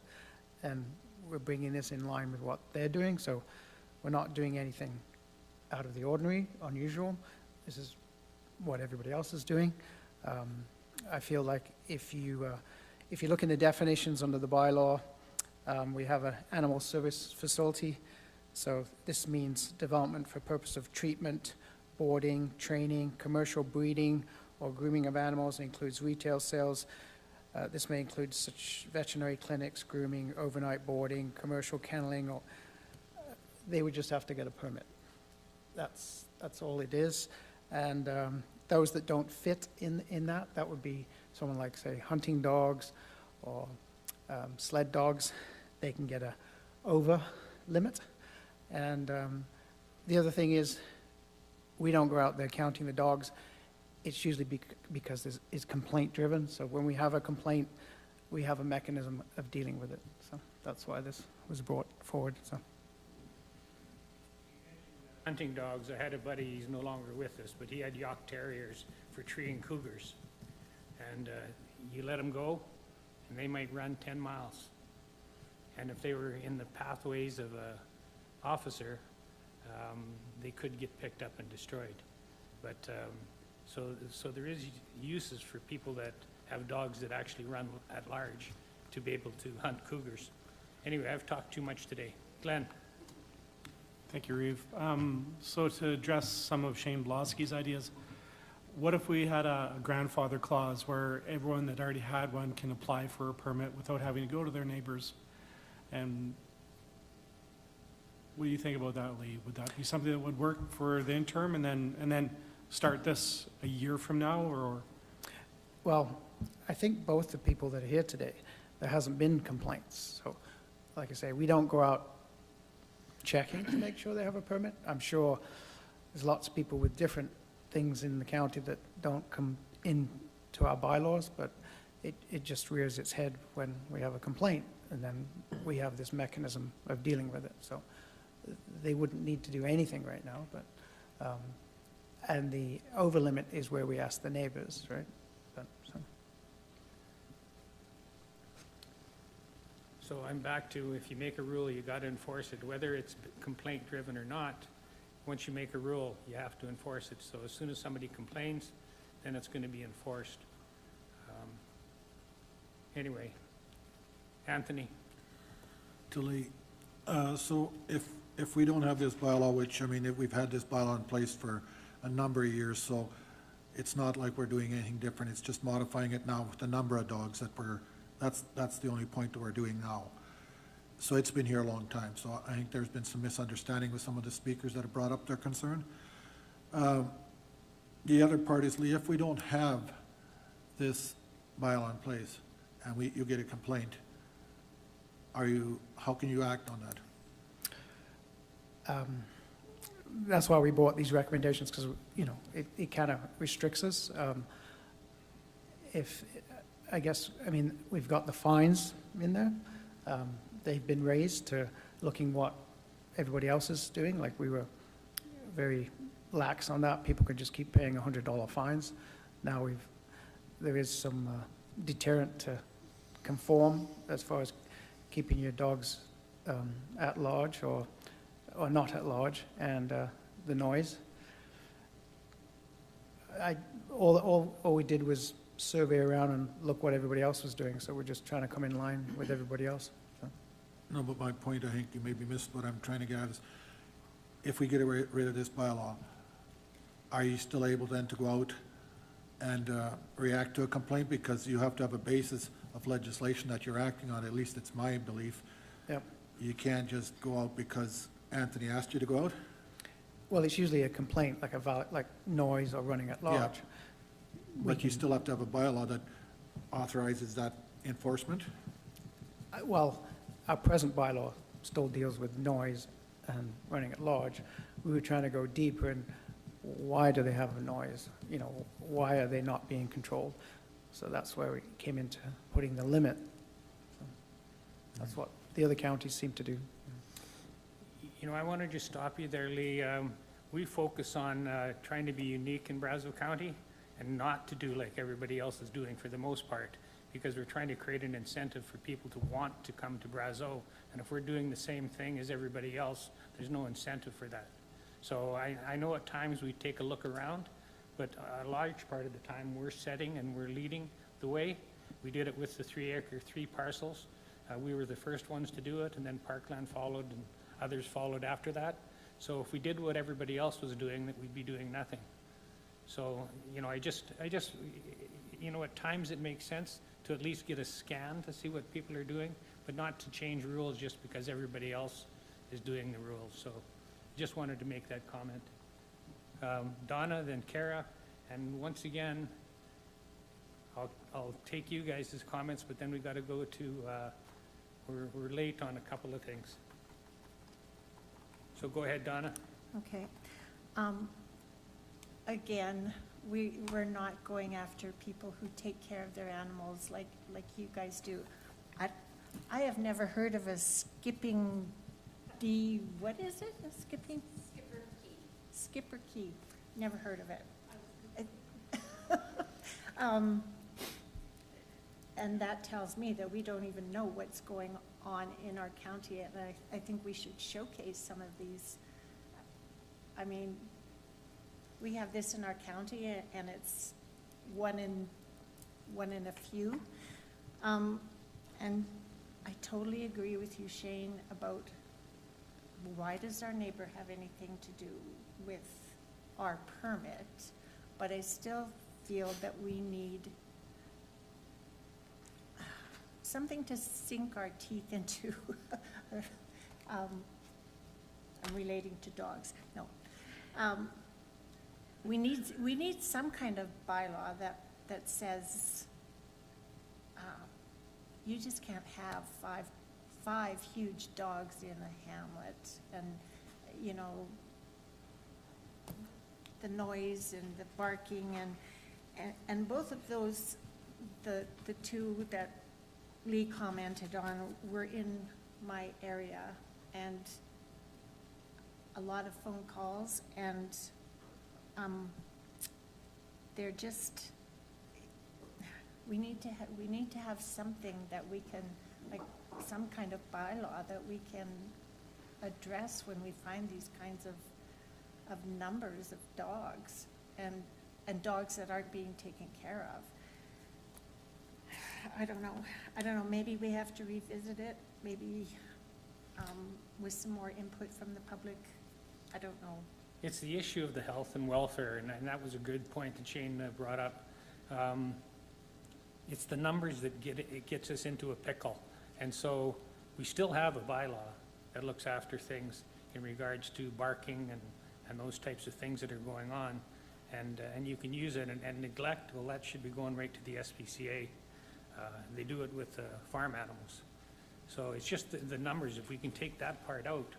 O: and we're bringing this in line with what they're doing. So we're not doing anything out of the ordinary, unusual. This is what everybody else is doing. I feel like if you look in the definitions under the bylaw, we have an animal service facility. So this means development for purpose of treatment, boarding, training, commercial breeding, or grooming of animals. It includes retail sales, This may include such veterinary clinics, grooming, overnight boarding, commercial kenneling, or they would just have to get a permit. That's all it is. And those that don't fit in that would be someone like, say, hunting dogs or sled dogs. They can get a over limit. And the other thing is, we don't go out there counting the dogs. It's usually because it's complaint driven. So when we have a complaint, we have a mechanism of dealing with it. So that's why this was brought forward. So.
A: Hunting dogs, I had a buddy, he's no longer with us, but he had York Terriers for treeing cougars. And you let them go, and they might run 10 miles. And if they were in the pathways of a officer, they could get picked up and destroyed. But so there is uses for people that have dogs that actually run at large to be able to hunt cougars. Anyway, I've talked too much today. Glenn.
E: Thank you, Reeve. So to address some of Shane Blosky's ideas, what if we had a grandfather clause where everyone that already had one can apply for a permit without having to go to their neighbors? And what do you think about that, Lee? Would that be something that would work for the interim and then start this a year from now, or?
O: Well, I think both the people that are here today, there hasn't been complaints. So, like I say, we don't go out checking to make sure they have a permit. I'm sure there's lots of people with different things in the county that don't come into our bylaws, but it just rears its head when we have a complaint, and then we have this mechanism of dealing with it. So they wouldn't need to do anything right now, but and the over limit is where we ask the neighbors, right? But,
A: So I'm back to, if you make a rule, you got to enforce it, whether it's complaint driven or not. Once you make a rule, you have to enforce it. So as soon as somebody complains, then it's going to be enforced. Anyway, Anthony.
F: To Lee, so if we don't have this bylaw, which, I mean, we've had this bylaw in place for a number of years, so it's not like we're doing anything different, it's just modifying it now with the number of dogs that that's the only point that we're doing now. So it's been here a long time, so I think there's been some misunderstanding with some of the speakers that have brought up their concern. The other part is, Lee, if we don't have this bylaw in place and you get a complaint, how can you act on that?
O: that's why we brought these recommendations, because, you know, it kind of restricts us. I guess, I mean, we've got the fines in there. They've been raised to looking what everybody else is doing. Like, we were very lax on that. People could just keep paying $100 fines. Now there is some deterrent to conform as far as keeping your dogs at large or not at large, and the noise. All we did was survey around and look what everybody else was doing, so we're just trying to come in line with everybody else. So.
F: No, but my point, I think you maybe missed what I'm trying to get at is, if we get rid of this bylaw, are you still able then to go out and react to a complaint? Because you have to have a basis of legislation that you're acting on, at least it's my belief.
O: Yep.
F: You can't just go out because Anthony asked you to go out?
O: Well, it's usually a complaint, like noise or running at large.
F: Yeah. But you still have to have a bylaw that authorizes that enforcement?
O: Well, our present bylaw still deals with noise and running at large. We were trying to go deeper in why do they have a noise? You know, why are they not being controlled? So that's where we came into putting the limit. So that's what the other counties seem to do.
A: You know, I want to just stop you there, Lee. We focus on trying to be unique in Brazeau County and not to do like everybody else is doing for the most part, because we're trying to create an incentive for people to want to come to Brazeau. And if we're doing the same thing as everybody else, there's no incentive for that. So I know at times we take a look around, but a large part of the time we're setting and we're leading the way. We did it with the 3 parcels. We were the first ones to do it, and then Parkland followed and others followed after that. So if we did what everybody else was doing, that we'd be doing nothing. So, you know, I just, you know, at times it makes sense to at least get a scan to see what people are doing, but not to change rules just because everybody else is doing the rules. So just wanted to make that comment. Donna, then Kara, and once again, I'll take you guys' comments, but then we got to go to, we're late on a couple of things. So go ahead, Donna.
D: Okay. Again, we're not going after people who take care of their animals like you guys do. I have never heard of a skipping bee, what is it? A skipping?
L: Skipper key.
D: Skipper key. Never heard of it. And that tells me that we don't even know what's going on in our county, and I think we should showcase some of these. I mean, we have this in our county, and it's one in a few. And I totally agree with you, Shane, about why does our neighbor have anything to do with our permit? But I still feel that we need something to sink our teeth into. I'm relating to dogs. No. We need some kind of bylaw that says you just can't have five huge dogs in a hamlet, and you know, the noise and the barking and both of those, the two that Lee commented on were in my area, and a lot of phone calls, and they're just, we need to have something that we can, like some kind of bylaw that we can address when we find these kinds of numbers of dogs and dogs that aren't being taken care of. I don't know, maybe we have to revisit it, maybe with some more input from the public. I don't know.
A: It's the issue of the health and welfare, and that was a good point that Shane brought up. It's the numbers that gets us into a pickle. And so we still have a bylaw that looks after things in regards to barking and those types of things that are going on. And you can use it, and neglect, well, that should be going right to the SPCA. They do it with farm animals. So it's just the numbers. If we can take that part out,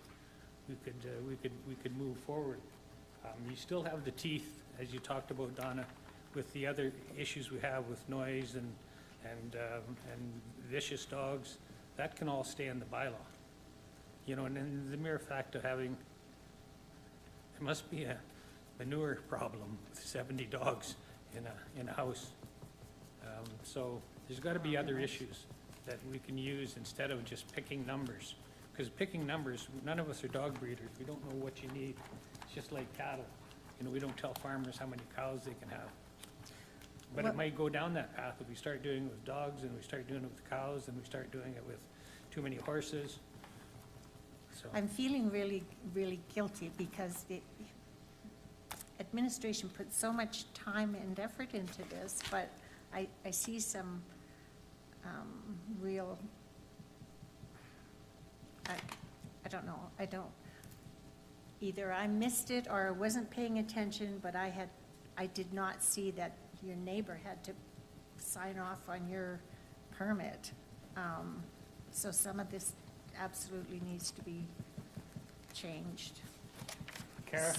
A: we could move forward. You still have the teeth, as you talked about, Donna, with the other issues we have with noise and vicious dogs. That can all stay in the bylaw. You know, and then the mere fact of having, there must be a manure problem with 70 dogs in a house. So there's got to be other issues that we can use instead of just picking numbers. Because picking numbers, none of us are dog breeders. We don't know what you need. It's just like cattle. You know, we don't tell farmers how many cows they can have. But it might go down that path if we start doing it with dogs, and we start doing it with cows, and we start doing it with too many horses. So
D: I'm feeling really, really guilty because the administration put so much time and effort into this, but I see some real, I don't know, either I missed it or I wasn't paying attention, but I did not see that your neighbor had to sign off on your permit. So some of this absolutely needs to be changed.
A: Kara?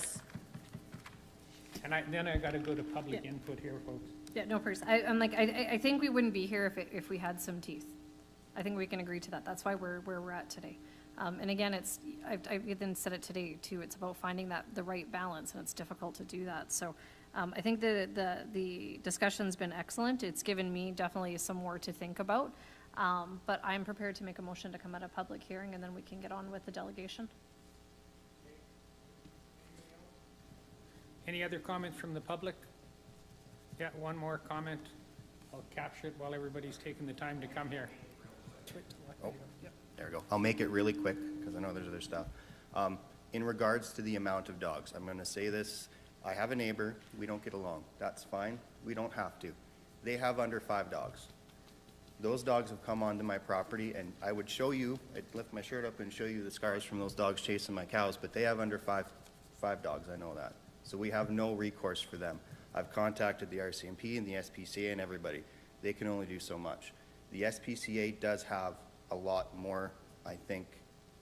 A: And then I got to go to public input here, folks.
G: Yeah, no, first, I think we wouldn't be here if we had some teeth. I think we can agree to that. That's why we're where we're at today. And again, I've even said it today too, it's about finding the right balance, and it's difficult to do that. So I think the discussion's been excellent. It's given me definitely some more to think about. But I'm prepared to make a motion to come at a public hearing, and then we can get on with the delegation.
A: Any other comments from the public? Yeah, one more comment. I'll capture it while everybody's taking the time to come here.
P: Oh, there we go. I'll make it really quick because I know there's other stuff. In regards to the amount of dogs, I'm going to say this. I have a neighbor. We don't get along. That's fine. We don't have to. They have under 5 dogs. Those dogs have come onto my property, and I would show you, I'd lift my shirt up and show you the scars from those dogs chasing my cows, but they have under five dogs, I know that. So we have no recourse for them. I've contacted the RCMP and the SPCA and everybody. They can only do so much. The SPCA does have a lot more, I think,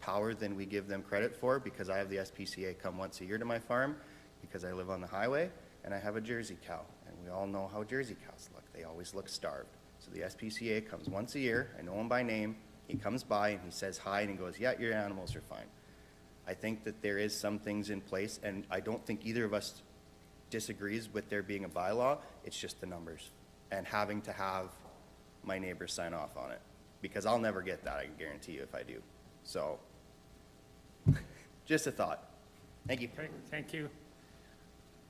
P: power than we give them credit for, because I have the SPCA come once a year to my farm because I live on the highway, and I have a Jersey cow, and we all know how Jersey cows look. They always look starved. So the SPCA comes once a year. I know him by name. He comes by and he says hi and he goes, yeah, your animals are fine. I think that there is some things in place, and I don't think either of us disagrees with there being a bylaw. It's just the numbers and having to have my neighbors sign off on it, because I'll never get that, I can guarantee you, if I do. So, just a thought. Thank you.
A: Okay, thank you.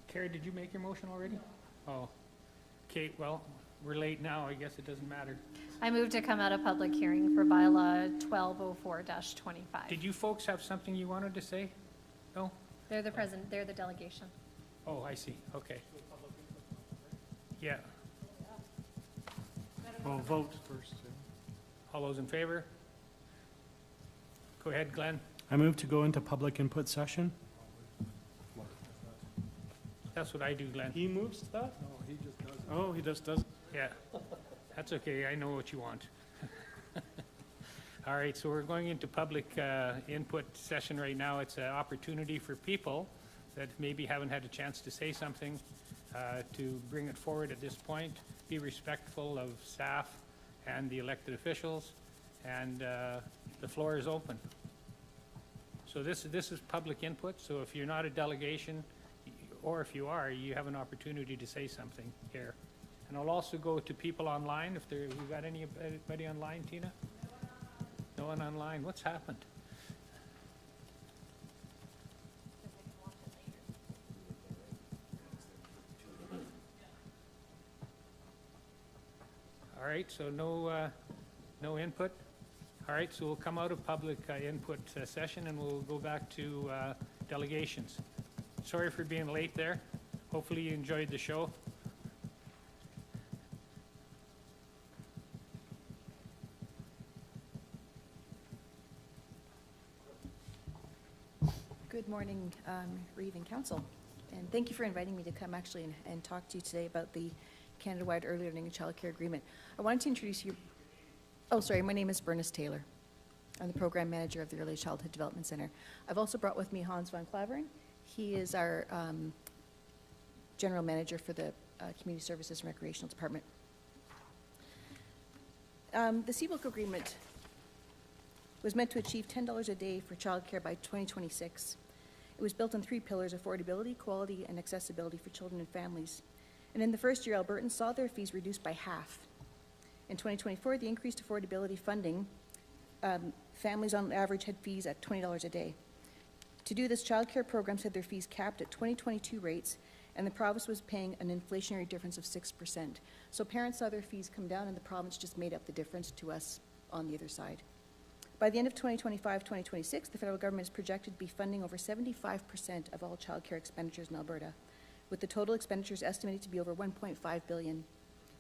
A: Carrie, did you make your motion already? Oh, okay, well, we're late now, I guess it doesn't matter.
G: I move to come out of public hearing for bylaw 1204-25.
A: Did you folks have something you wanted to say? No?
G: They're the delegation.
A: Oh, I see, okay. Yeah,
E: Well, vote first.
A: all those in favor? Go ahead, Glenn.
E: I move to go into public input session.
A: That's what I do, Glenn.
E: He moves that?
F: No, he just does it.
E: Oh, he just does.
A: Yeah, that's okay, I know what you want. All right, so we're going into public input session right now. It's an opportunity for people that maybe haven't had a chance to say something, to bring it forward at this point. Be respectful of staff and the elected officials, and the floor is open. So this is public input, so if you're not a delegation, or if you are, you have an opportunity to say something here. And I'll also go to people online, if there, we got anybody online, Tina? No one online, what's happened? All right, so no input. All right, so we'll come out of public input session and we'll go back to delegations. Sorry for being late there. Hopefully you enjoyed the show.
Q: Good morning, Reeve and Council, and thank you for inviting me to come actually and talk to you today about the Canada-wide Early Learning and Child Care Agreement. I wanted to introduce you. Oh, sorry, my name is Bernice Taylor. I'm the Program Manager of the Early Childhood Development Center. I've also brought with me Hans van Clavering. He is our General Manager for the Community Services and Recreational Department. The Seabook Agreement was meant to achieve $10 a day for childcare by 2026. It was built on 3 pillars: affordability, quality, and accessibility for children and families. And in the first year, Albertans saw their fees reduced by half. In 2024, the increased affordability funding, families on average had fees at $20 a day. To do this, childcare programs had their fees capped at 2022 rates, and the province was paying an inflationary difference of 6%. So parents saw their fees come down, and the province just made up the difference to us on the other side. By the end of 2025-2026, the federal government is projected to be funding over 75% of all childcare expenditures in Alberta, with the total expenditures estimated to be over $1.5 billion,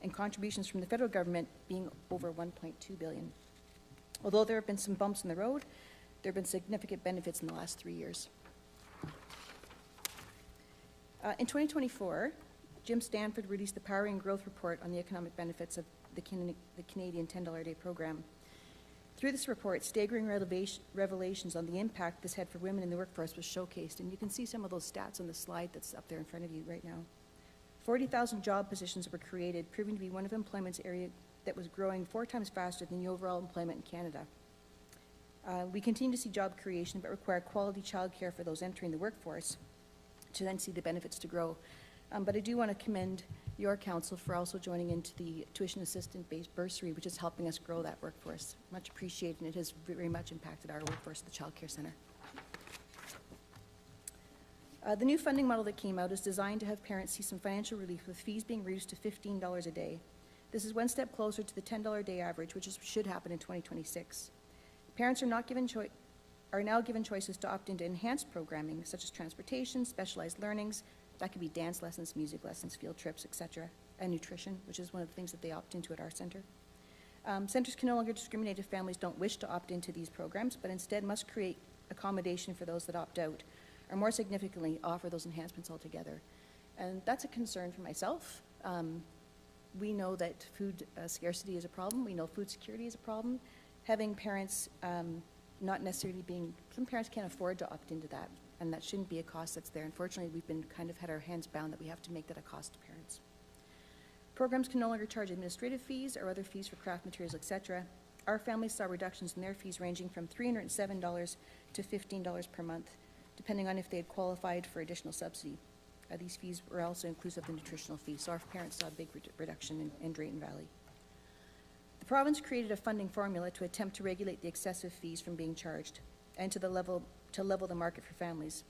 Q: and contributions from the federal government being over $1.2 billion. Although there have been some bumps in the road, there have been significant benefits in the last 3 years. In 2024, Jim Stanford released the Powering Growth Report on the economic benefits of the Canadian $10 a day program. Through this report, staggering revelations on the impact this had for women in the workforce was showcased, and you can see some of those stats on the slide that's up there in front of you right now. 40,000 job positions were created, proving to be one of employment's area that was growing 4 times faster than the overall employment in Canada. We continue to see job creation, but require quality childcare for those entering the workforce to then see the benefits to grow. But I do want to commend your council for also joining into the tuition assistant-based bursary, which is helping us grow that workforce. Much appreciated, and it has very much impacted our workforce at the Child Care Centre. The new funding model that came out is designed to have parents see some financial relief, with fees being reduced to $15 a day. This is one step closer to the $10 a day average, which should happen in 2026. Parents are now given choices to opt into enhanced programming, such as transportation, specialized learnings. That could be dance lessons, music lessons, field trips, etc., and nutrition, which is one of the things that they opt into at our center. Centers can no longer discriminate if families don't wish to opt into these programs, but instead must create accommodation for those that opt out, or more significantly, offer those enhancements altogether. And that's a concern for myself. We know that food scarcity is a problem. We know food security is a problem. Having parents not necessarily being, some parents can't afford to opt into that, and that shouldn't be a cost that's there. Unfortunately, we've been kind of had our hands bound that we have to make that a cost to parents. Programs can no longer charge administrative fees or other fees for craft materials, etc. Our families saw reductions in their fees ranging from $307 to $15 per month, depending on if they had qualified for additional subsidy. These fees were also inclusive of the nutritional fees, so our parents saw a big reduction in Drayton Valley. The province created a funding formula to attempt to regulate the excessive fees from being charged and to level the market for families.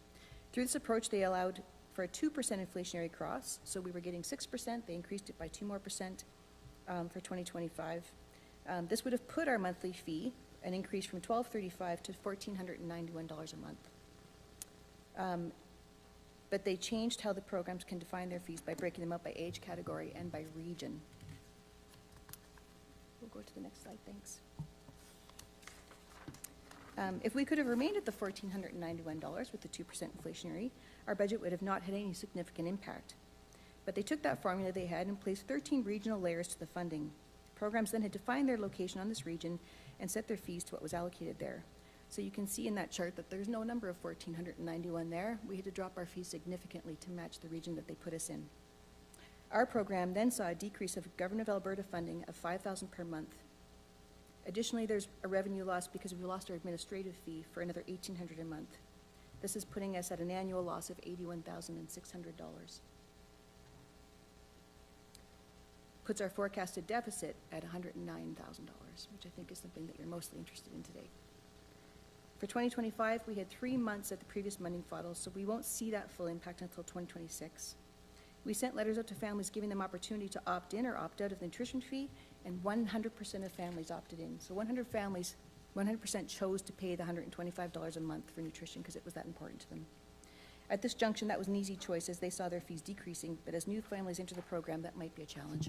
Q: Through this approach, they allowed for a 2% inflationary cross, so we were getting 6%. They increased it by 2% more for 2025. This would have put our monthly fee an increase from $1,235 to $1,491 a month. But they changed how the programs can define their fees by breaking them up by age category and by region. We'll go to the next slide, thanks. If we could have remained at the $1,491 with the 2% inflationary, our budget would have not had any significant impact. But they took that formula they had and placed 13 regional layers to the funding. Programs then had defined their location on this region and set their fees to what was allocated there. So you can see in that chart that there's no number of 1,491 there. We had to drop our fees significantly to match the region that they put us in. Our program then saw a decrease of Government of Alberta funding of $5,000 per month. Additionally, there's a revenue loss because we lost our administrative fee for another $1,800 a month. This is putting us at an annual loss of $81,600. Puts our forecasted deficit at $109,000, which I think is something that you're mostly interested in today. For 2025, we had 3 months at the previous funding model, so we won't see that full impact until 2026. We sent letters out to families giving them opportunity to opt in or opt out of the nutrition fee, and 100% of families opted in. So 100 families, 100% chose to pay the $125 a month for nutrition because it was that important to them. At this junction, that was an easy choice as they saw their fees decreasing, but as new families enter the program, that might be a challenge.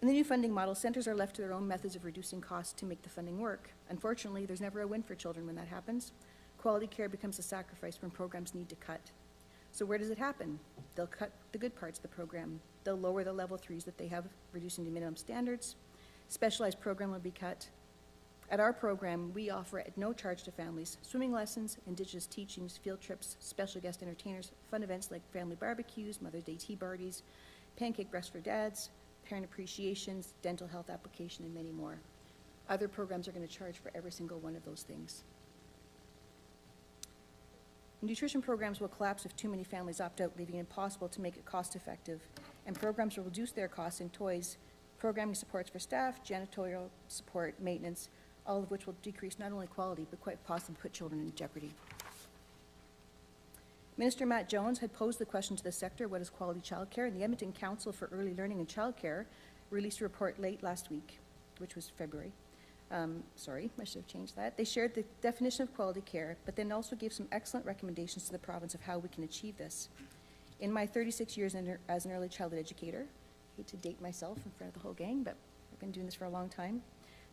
Q: In the new funding model, centers are left to their own methods of reducing costs to make the funding work. Unfortunately, there's never a win for children when that happens. Quality care becomes a sacrifice when programs need to cut. So where does it happen? They'll cut the good parts of the program. They'll lower the level 3s that they have, reducing to minimum standards. Specialized program will be cut. At our program, we offer at no charge to families swimming lessons, Indigenous teachings, field trips, special guest entertainers, fun events like family barbecues, Mother's Day tea parties, pancake breakfast for dads, parent appreciations, dental health application, and many more. Other programs are going to charge for every single one of those things. Nutrition programs will collapse if too many families opt out, leaving it impossible to make it cost-effective, and programs will reduce their costs in toys, programming supports for staff, janitorial support, maintenance, all of which will decrease not only quality, but quite possibly put children in jeopardy. Minister Matt Jones had posed the question to the sector, what is quality childcare? And the Edmonton Council for Early Learning and Childcare released a report late last week, which was February. Sorry, I should have changed that. They shared the definition of quality care, but then also gave some excellent recommendations to the province of how we can achieve this. In my 36 years as an early childhood educator, I hate to date myself in front of the whole gang, but I've been doing this for a long time.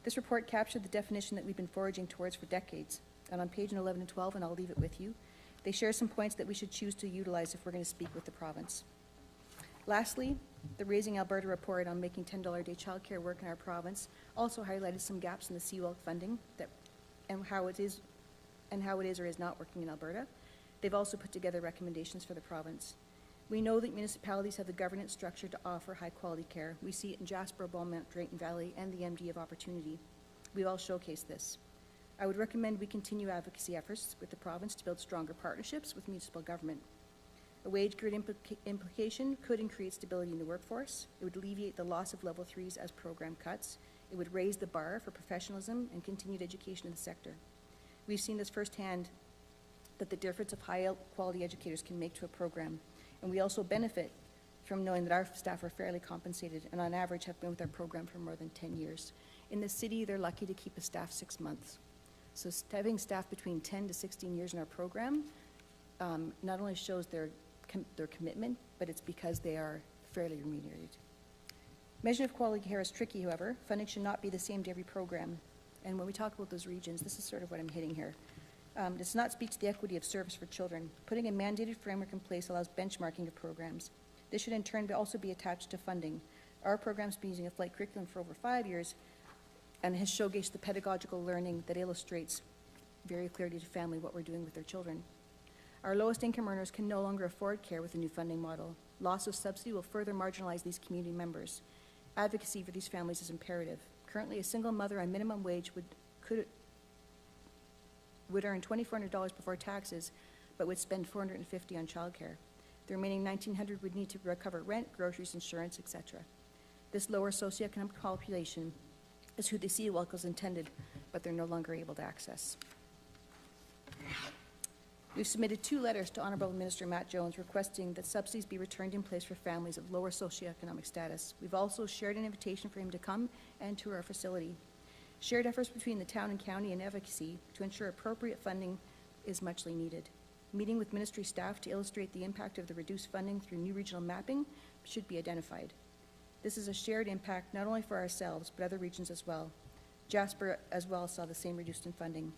Q: This report captured the definition that we've been foraging towards for decades. And on page 11 and 12, and I'll leave it with you, they share some points that we should choose to utilize if we're going to speak with the province. Lastly, the Raising Alberta report on making $10 a day childcare work in our province also highlighted some gaps in the CWELC funding and how it is or is not working in Alberta. They've also put together recommendations for the province. We know that municipalities have the governance structure to offer high-quality care. We see it in Jasper, Beaumont, Drayton Valley, and the MD of Opportunity. We've all showcased this. I would recommend we continue advocacy efforts with the province to build stronger partnerships with municipal government. A wage grid implication could increase stability in the workforce. It would alleviate the loss of level 3s as program cuts. It would raise the bar for professionalism and continued education in the sector. We've seen this firsthand, that the difference of high-quality educators can make to a program. And we also benefit from knowing that our staff are fairly compensated and on average have been with our program for more than 10 years. In the city, they're lucky to keep a staff 6 months. So having staff between 10 to 16 years in our program not only shows their commitment, but it's because they are fairly remunerated. Measure of quality care is tricky, however. Funding should not be the same to every program. And when we talk about those regions, this is sort of what I'm hitting here. Does not speak to the equity of service for children. Putting a mandated framework in place allows benchmarking of programs. This should in turn also be attached to funding. Our program's been using a flight curriculum for over 5 years and has showcased the pedagogical learning that illustrates very clearly to family what we're doing with their children. Our lowest income earners can no longer afford care with the new funding model. Loss of subsidy will further marginalize these community members. Advocacy for these families is imperative. Currently, a single mother on minimum wage would earn $2,400 before taxes, but would spend $450 on childcare. The remaining $1,900 would need to recover rent, groceries, insurance, etc. This lower socioeconomic population is who the CEWALC was intended, but they're no longer able to access. We've submitted 2 letters to Honourable Minister Matt Jones requesting that subsidies be returned in place for families of lower socioeconomic status. We've also shared an invitation for him to come and tour our facility. Shared efforts between the town and county and advocacy to ensure appropriate funding is muchly needed. Meeting with ministry staff to illustrate the impact of the reduced funding through new regional mapping should be identified. This is a shared impact not only for ourselves, but other regions as well. Jasper as well saw the same reduced in funding.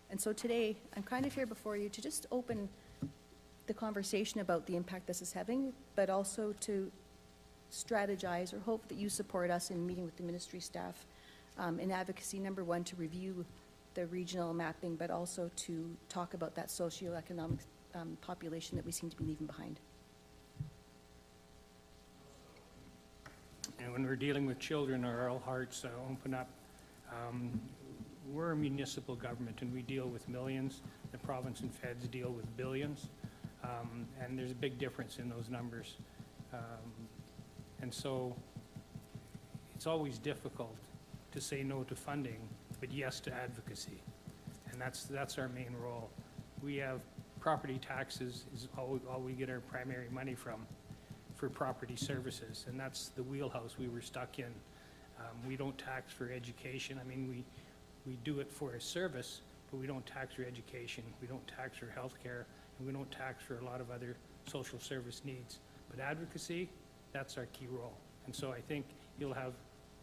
Q: And so today, I'm kind of here before you to just open the conversation about the impact this is having, but also to strategize or hope that you support us in meeting with the ministry staff in advocacy, number one, to review the regional mapping, but also to talk about that socioeconomic population that we seem to be leaving behind.
A: And when we're dealing with children, our all hearts open up. We're a municipal government and we deal with millions. The province and feds deal with billions. And there's a big difference in those numbers. And so it's always difficult to say no to funding, but yes to advocacy. And that's our main role. We have property taxes is all we get our primary money from for property services. And that's the wheelhouse we were stuck in. We don't tax for education. I mean, we do it for a service, but we don't tax for education. We don't tax for healthcare, and we don't tax for a lot of other social service needs. But advocacy, that's our key role. And so I think you'll have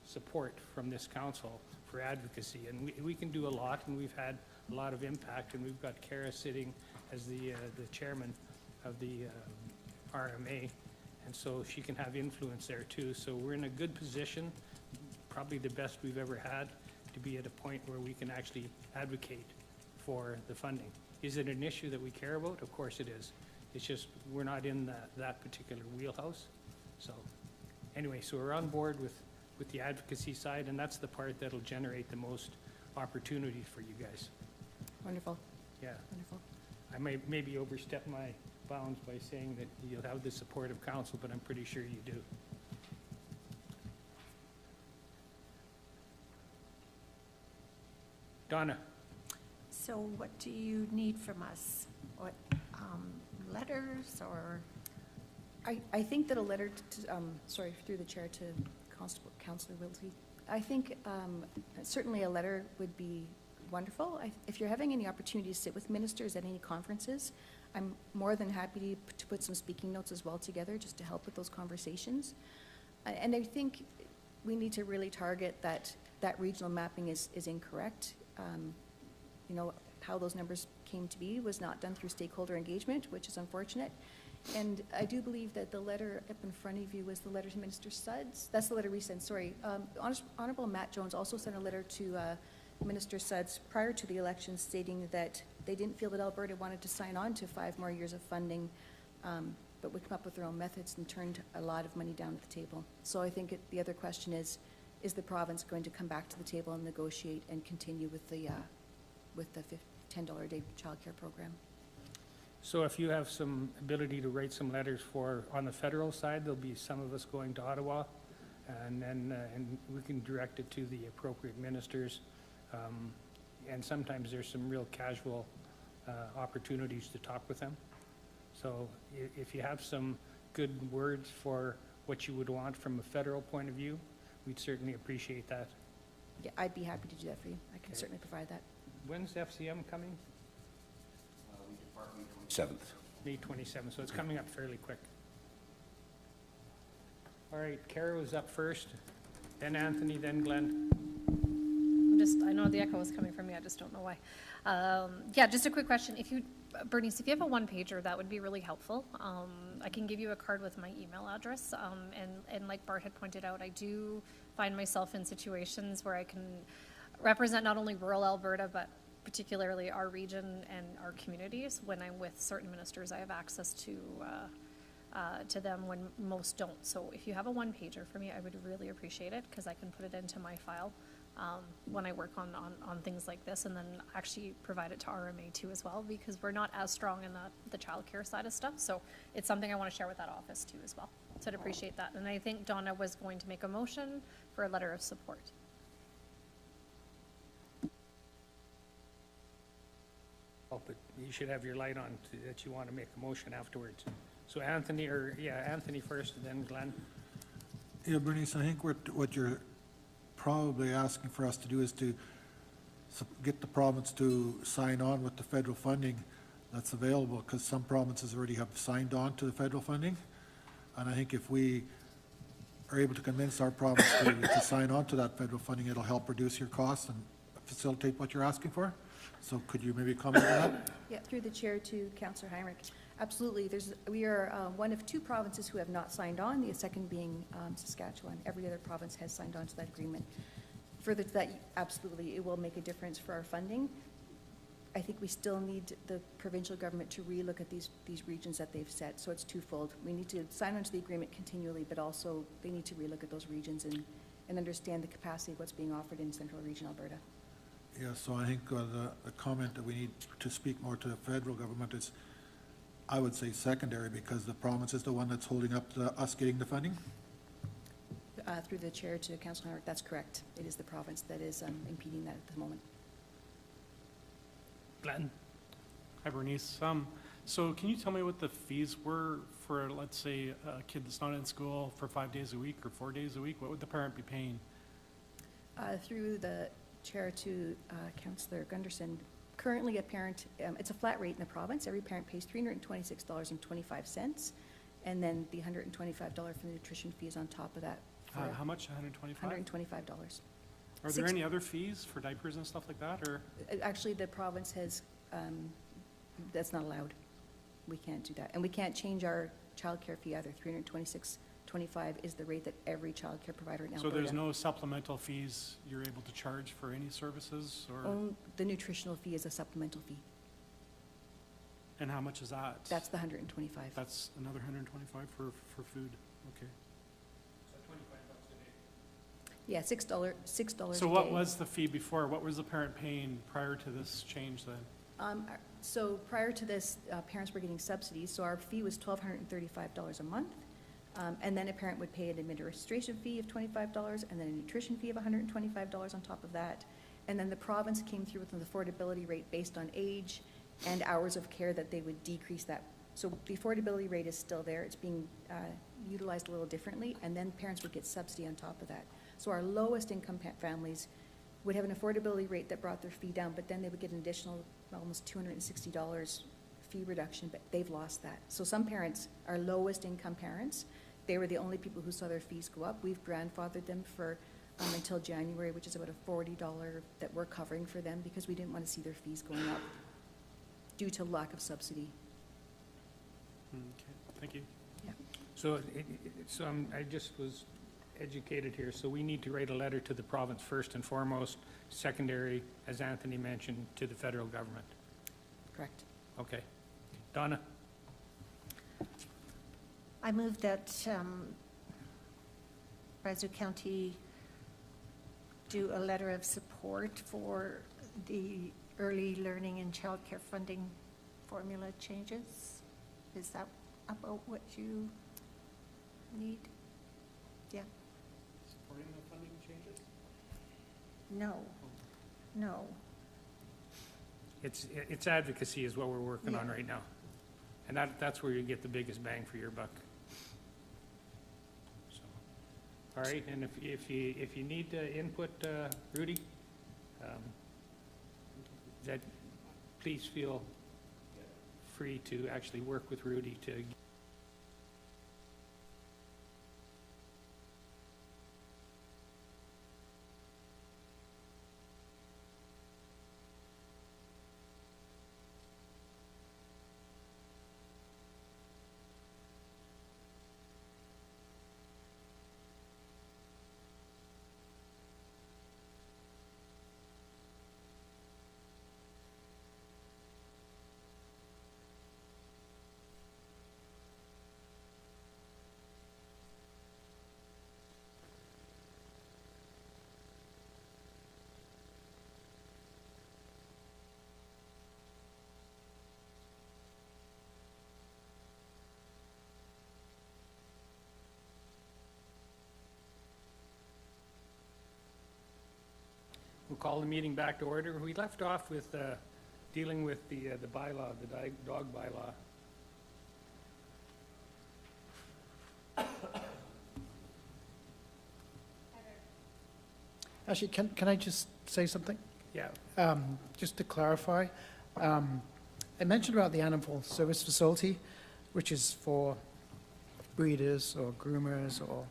A: support from this council for advocacy. And we can do a lot, and we've had a lot of impact, and we've got Kara sitting as the chairman of the RMA, and so she can have influence there too. So we're in a good position, probably the best we've ever had, to be at a point where we can actually advocate for the funding. Is it an issue that we care about? Of course it is. It's just we're not in that particular wheelhouse. So anyway, so we're on board with the advocacy side, and that's the part that'll generate the most opportunity for you guys.
Q: Wonderful.
A: Yeah.
Q: Wonderful.
A: I may maybe overstep my bounds by saying that you'll have the support of council, but I'm pretty sure you do. Donna.
D: So what do you need from us? What, letters or?
Q: I think that a letter to, sorry, through the chair to Councillor Wiltie, I think certainly a letter would be wonderful. If you're having any opportunity to sit with ministers at any conferences, I'm more than happy to put some speaking notes as well together just to help with those conversations. And I think we need to really target that regional mapping is incorrect. You know, how those numbers came to be was not done through stakeholder engagement, which is unfortunate. And I do believe that the letter up in front of you was the letter to Minister Suds. That's the letter we sent, sorry. Honourable Matt Jones also sent a letter to Minister Suds prior to the election stating that they didn't feel that Alberta wanted to sign on to 5 more years of funding, but would come up with their own methods and turned a lot of money down at the table. So I think the other question is the province going to come back to the table and negotiate and continue with the $10 a day childcare program?
A: So if you have some ability to write some letters on the federal side, there'll be some of us going to Ottawa, and then and we can direct it to the appropriate ministers. And sometimes there's some real casual opportunities to talk with them. So if you have some good words for what you would want from a federal point of view, we'd certainly appreciate that.
Q: Yeah, I'd be happy to do that for you. I can certainly provide that.
A: When's FCM coming?
B: We depart May 27th.
A: May 27th, so it's coming up fairly quick. All All right, Kara was up first, then Anthony, then Glenn.
G: I know the echo is coming from me, I just don't know why. Yeah, just a quick question. Bernice, if you have a one-pager, that would be really helpful. I can give you a card with my email address. And like Bart had pointed out, I do find myself in situations where I can represent not only rural Alberta, but particularly our region and our communities. When I'm with certain ministers, I have access to them when most don't. So if you have a one-pager for me, I would really appreciate it, because I can put it into my file when I work on things like this, and then actually provide it to RMA too as well, because we're not as strong in the childcare side of stuff. So it's something I want to share with that office too as well. So I'd appreciate that. And I think Donna was going to make a motion for a letter of support.
A: Oh, but you should have your light on that you want to make a motion afterwards. So Anthony first, and then Glenn.
F: Yeah, Bernice, I think what you're probably asking for us to do is to get the province to sign on with the federal funding that's available, because some provinces already have signed on to the federal funding. And I think if we are able to convince our province to sign on to that federal funding, it'll help reduce your costs and facilitate what you're asking for. So could you maybe comment on that?
Q: Yeah, through the chair to Councillor Heinrich. Absolutely. We are one of two provinces who have not signed on, the second being Saskatchewan. Every other province has signed on to that agreement. Further to that, absolutely, it will make a difference for our funding. I think we still need the provincial government to relook at these regions that they've set, so it's twofold. We need to sign on to the agreement continually, but also they need to relook at those regions and understand the capacity of what's being offered in Central Region Alberta.
F: Yeah, so I think the comment that we need to speak more to the federal government is, I would say, secondary, because the province is the one that's holding up us getting the funding.
Q: Through the chair to Councillor Heinrich, that's correct. It is the province that is impeding that at the moment.
A: Glenn?
E: Hi, Bernice. So can you tell me what the fees were for, let's say, a kid that's not in school for 5 days a week or 4 days a week? What would the parent be paying?
Q: Through the chair to Councillor Gunderson, currently a parent, it's a flat rate in the province. Every parent pays $326.25, and then the $125 for the nutrition fee is on top of that.
E: How much, 125?
Q: $125.
E: Are there any other fees for diapers and stuff like that, or?
Q: Actually, the province has, that's not allowed. We can't do that. And we can't change our childcare fee either. $326.25 is the rate that every childcare provider in Alberta.
E: So there's no supplemental fees you're able to charge for any services, or?
Q: The nutritional fee is a supplemental fee.
E: And how much is that?
Q: That's the $125.
E: That's another $125 for food, okay.
Q: Yeah, $6 a day.
E: So what was the fee before? What was the parent paying prior to this change then?
Q: So prior to this, parents were getting subsidies, so our fee was $1,235 a month. And then a parent would pay an administration fee of $25, and then a nutrition fee of $125 on top of that. And then the province came through with an affordability rate based on age and hours of care that they would decrease that. So the affordability rate is still there. It's being utilized a little differently, and then parents would get subsidy on top of that. So our lowest income families would have an affordability rate that brought their fee down, but then they would get an additional almost $260 fee reduction, but they've lost that. So some parents, our lowest income parents, they were the only people who saw their fees go up. We've grandfathered them for until January, which is about a $40 that we're covering for them, because we didn't want to see their fees going up due to lack of subsidy.
E: Okay, thank you.
Q: Yeah.
A: So I just was educated here, so we need to write a letter to the province first and foremost, secondary, as Anthony mentioned, to the federal government.
Q: Correct.
A: Okay. Donna?
D: I move that Brazeau County do a letter of support for the early learning and childcare funding formula changes. Is that about what you need? Yeah.
E: Supporting the funding changes?
D: No.
A: It's advocacy is what we're working on
D: Yeah.
A: right now. And that's where you get the biggest bang for your buck. So, all right, and if you need input, Rudy, that please feel free to actually work with Rudy to We'll call the meeting back to order. We left off with dealing with the bylaw, the dog bylaw.
O: Actually, can I just say something?
A: Yeah.
O: Just to clarify, I mentioned about the animal service facility, which is for breeders or groomers, or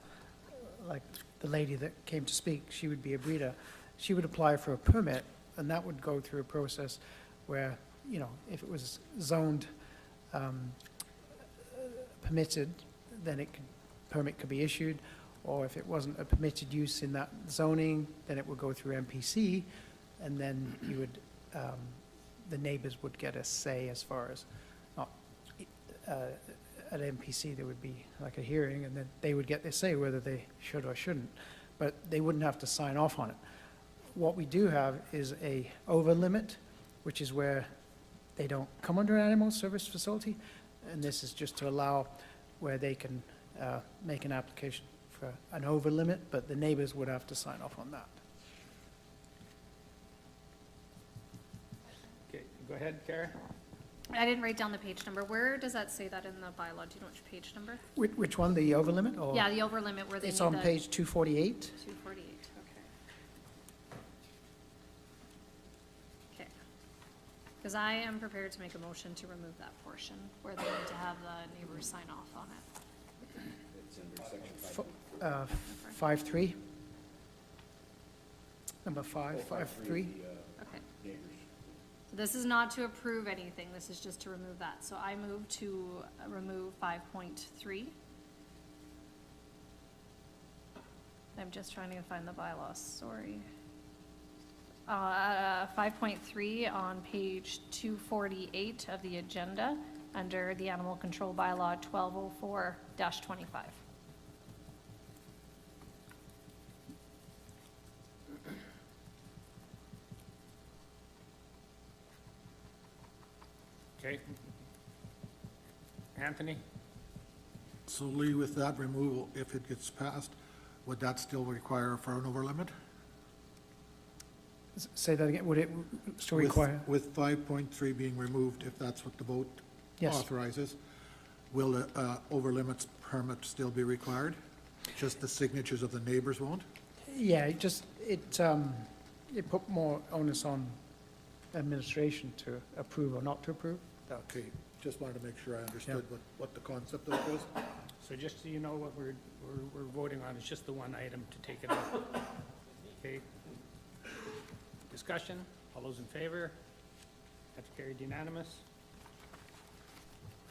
O: like the lady that came to speak, she would be a breeder. She would apply for a permit, and that would go through a process where, you know, if it was zoned permitted, then permit could be issued, or if it wasn't a permitted use in that zoning, then it would go through MPC, and then you would, the neighbors would get a say as far as, not, at MPC, there would be like a hearing, and then they would get their say whether they should or shouldn't, but they wouldn't have to sign off on it. What we do have is a over limit, which is where they don't come under an animal service facility, and this is just to allow where they can make an application for an over limit, but the neighbors would have to sign off on that.
A: Okay, go ahead, Kara.
G: I didn't write down the page number. Where does that say that in the bylaw? Do you know which page number?
O: Which one, the over limit, or?
G: Yeah, the over limit where they need
O: It's
G: the.
O: on page 248.
G: 248, okay. Okay. Because I am prepared to make a motion to remove that portion where they need to have the neighbors sign off on it.
O: 5.3. Number 5.3.
G: Okay. This is not to approve anything, this is just to remove that. So I move to remove 5.3. I'm just trying to find the bylaws, sorry. 5.3 on page 248 of the agenda, under the Animal Control Bylaw 1204-25.
A: Okay. Anthony?
F: So Lee, with that removal, if it gets passed, would that still require a turnover limit?
O: Say that again, would it still
F: With-
O: require?
F: With 5.3 being removed, if that's what the vote
O: Yes.
F: authorizes, will the over limits permit still be required? Just the signatures of the neighbors won't?
O: Yeah, it put more onus on administration to approve or not to approve.
F: Okay, just wanted to make sure I understood what the concept of it was.
A: So just so you know, what we're voting on is just the one item to take it out. Okay. Discussion, all those in favor? That's carried unanimous.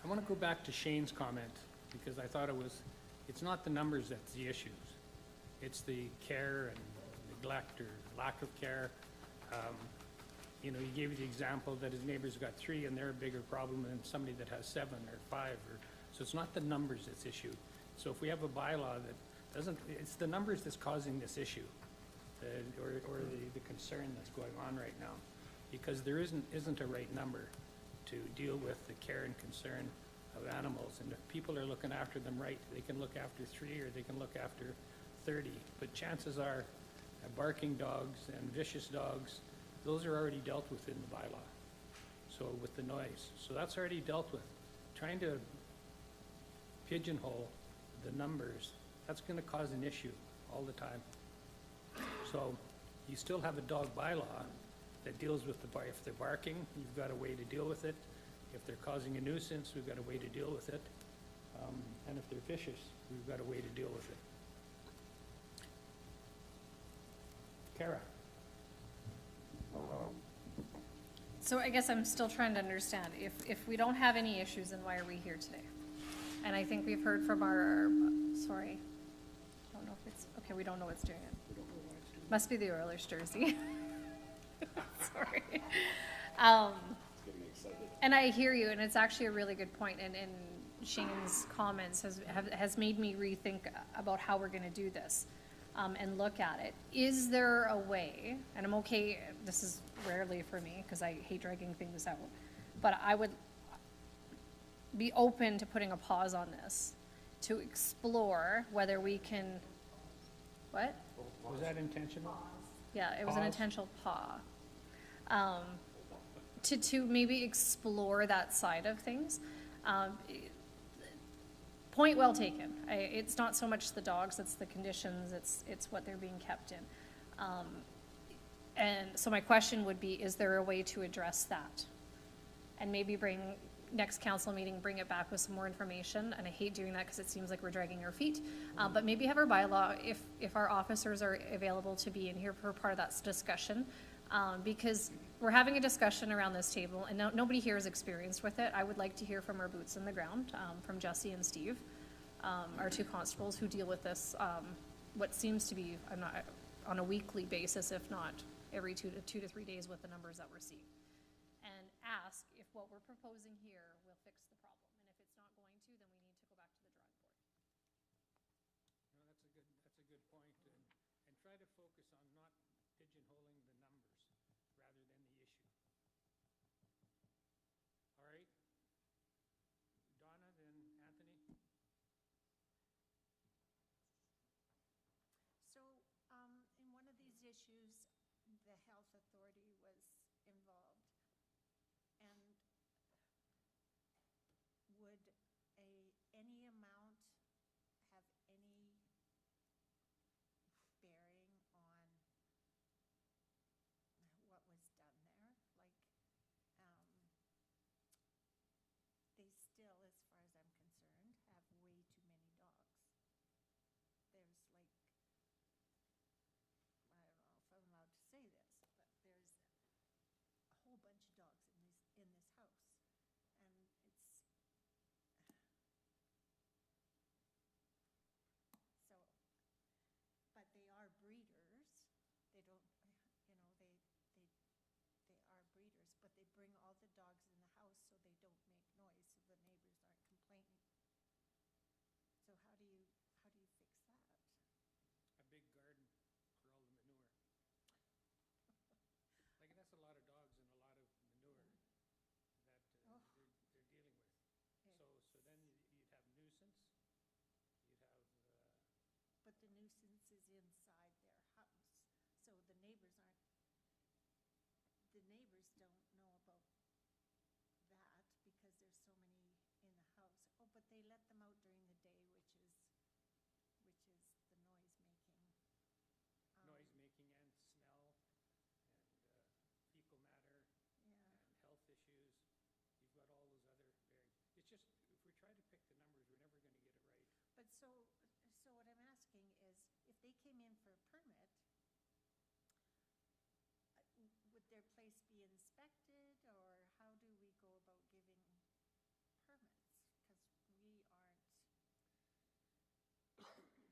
A: I want to go back to Shane's comment, because I thought it's not the numbers that's the issues. It's the care and neglect or lack of care. You know, he gave you the example that his neighbor's got 3 and they're a bigger problem than somebody that has 7 or 5 so it's not the numbers that's issue. So if we have a bylaw that doesn't, it's the numbers that's causing this issue, or the concern that's going on right now. Because there isn't a right number to deal with the care and concern of animals. And if people are looking after them right, they can look after 3 or they can look after 30. But chances are, barking dogs and vicious dogs, those are already dealt with in the bylaw. So with the noise, so that's already dealt with. Trying to pigeonhole the numbers, that's gonna cause an issue all the time. So you still have a dog bylaw that deals with if they're barking, you've got a way to deal with it. If they're causing a nuisance, we've got a way to deal with it. And if they're vicious, we've got a way to deal with it. Kara?
G: So I guess I'm still trying to understand, if we don't have any issues, then why are we here today? And I think we've heard from sorry, I don't know if it's, okay, we don't know what's doing it. Must be the Oilers jersey. Sorry. And I hear you, and it's actually a really good point, and Shane's comments has made me rethink about how we're gonna do this. And look at it. Is there a way, and I'm okay, this is rarely for me, because I hate dragging things out, but I would be open to putting a pause on this, to explore whether we can, what?
A: Was that intentional?
G: Yeah, it was an
F: Pause.
G: intentional paw. To maybe explore that side of things. Point well taken. It's not so much the dogs, it's the conditions, it's what they're being kept in. And so my question would be, is there a way to address that? And maybe next council meeting, bring it back with some more information, and I hate doing that because it seems like we're dragging our feet. But maybe have our bylaw, if our officers are available to be in here for part of that discussion, because we're having a discussion around this table, and nobody here is experienced with it. I would like to hear from our boots in the ground, from Jesse and Steve, our two constables who deal with this, what seems to be, on a weekly basis, if not every 2 to 3 days with the numbers that we're seeing. And ask if what we're proposing here will fix the problem. And if it's not going to, then we need to go back to the drawing board.
A: No, that's a good point, and try to focus on not pigeonholing the numbers rather than the issue. All right? Donna, then Anthony?
D: So, in one of these issues, the health authority was involved. And would any amount have any bearing on what was done there? Like, they still, as far as I'm concerned, have way too many dogs. There's like, I don't know if I'm allowed to say this, but there's a whole bunch of dogs in this house. And it's, so, but they are breeders. They don't, you know, they are breeders, but they bring all the dogs in the house so they don't make noise, so the neighbors aren't complaining. So how do you fix that?
A: A big garden for all the manure. Like, that's a lot of dogs and a lot of manure that they're dealing with. So then you'd have nuisance, you'd have,
D: But the nuisance is inside their house, so the neighbors don't know about that because there's so many in the house. Oh, but they let them out during the day, which is the noise making.
A: noise making and smell and fecal matter
D: Yeah.
A: and health issues. You've got all those other it's just, if we try to pick the numbers, we're never gonna get it right.
D: But so what I'm asking is, if they came in for a permit, would their place be inspected, or how do we go about giving permits? Because we aren't, like,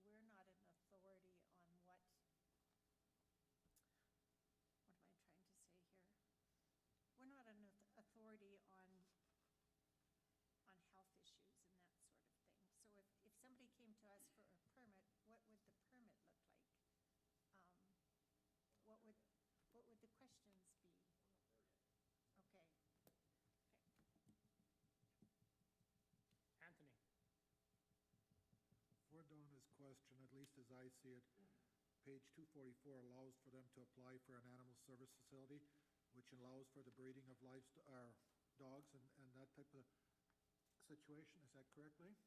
D: we're not an authority on what am I trying to say here? We're not an authority on health issues and that sort of thing. So if somebody came to us for a permit, what would the permit look like? What would the questions be? Okay.
A: Anthony?
F: For Donna's question, at least as I see it, page 244 allows for them to apply for an animal service facility, which allows for the breeding of livestock, or dogs and that type of situation. Is that correctly?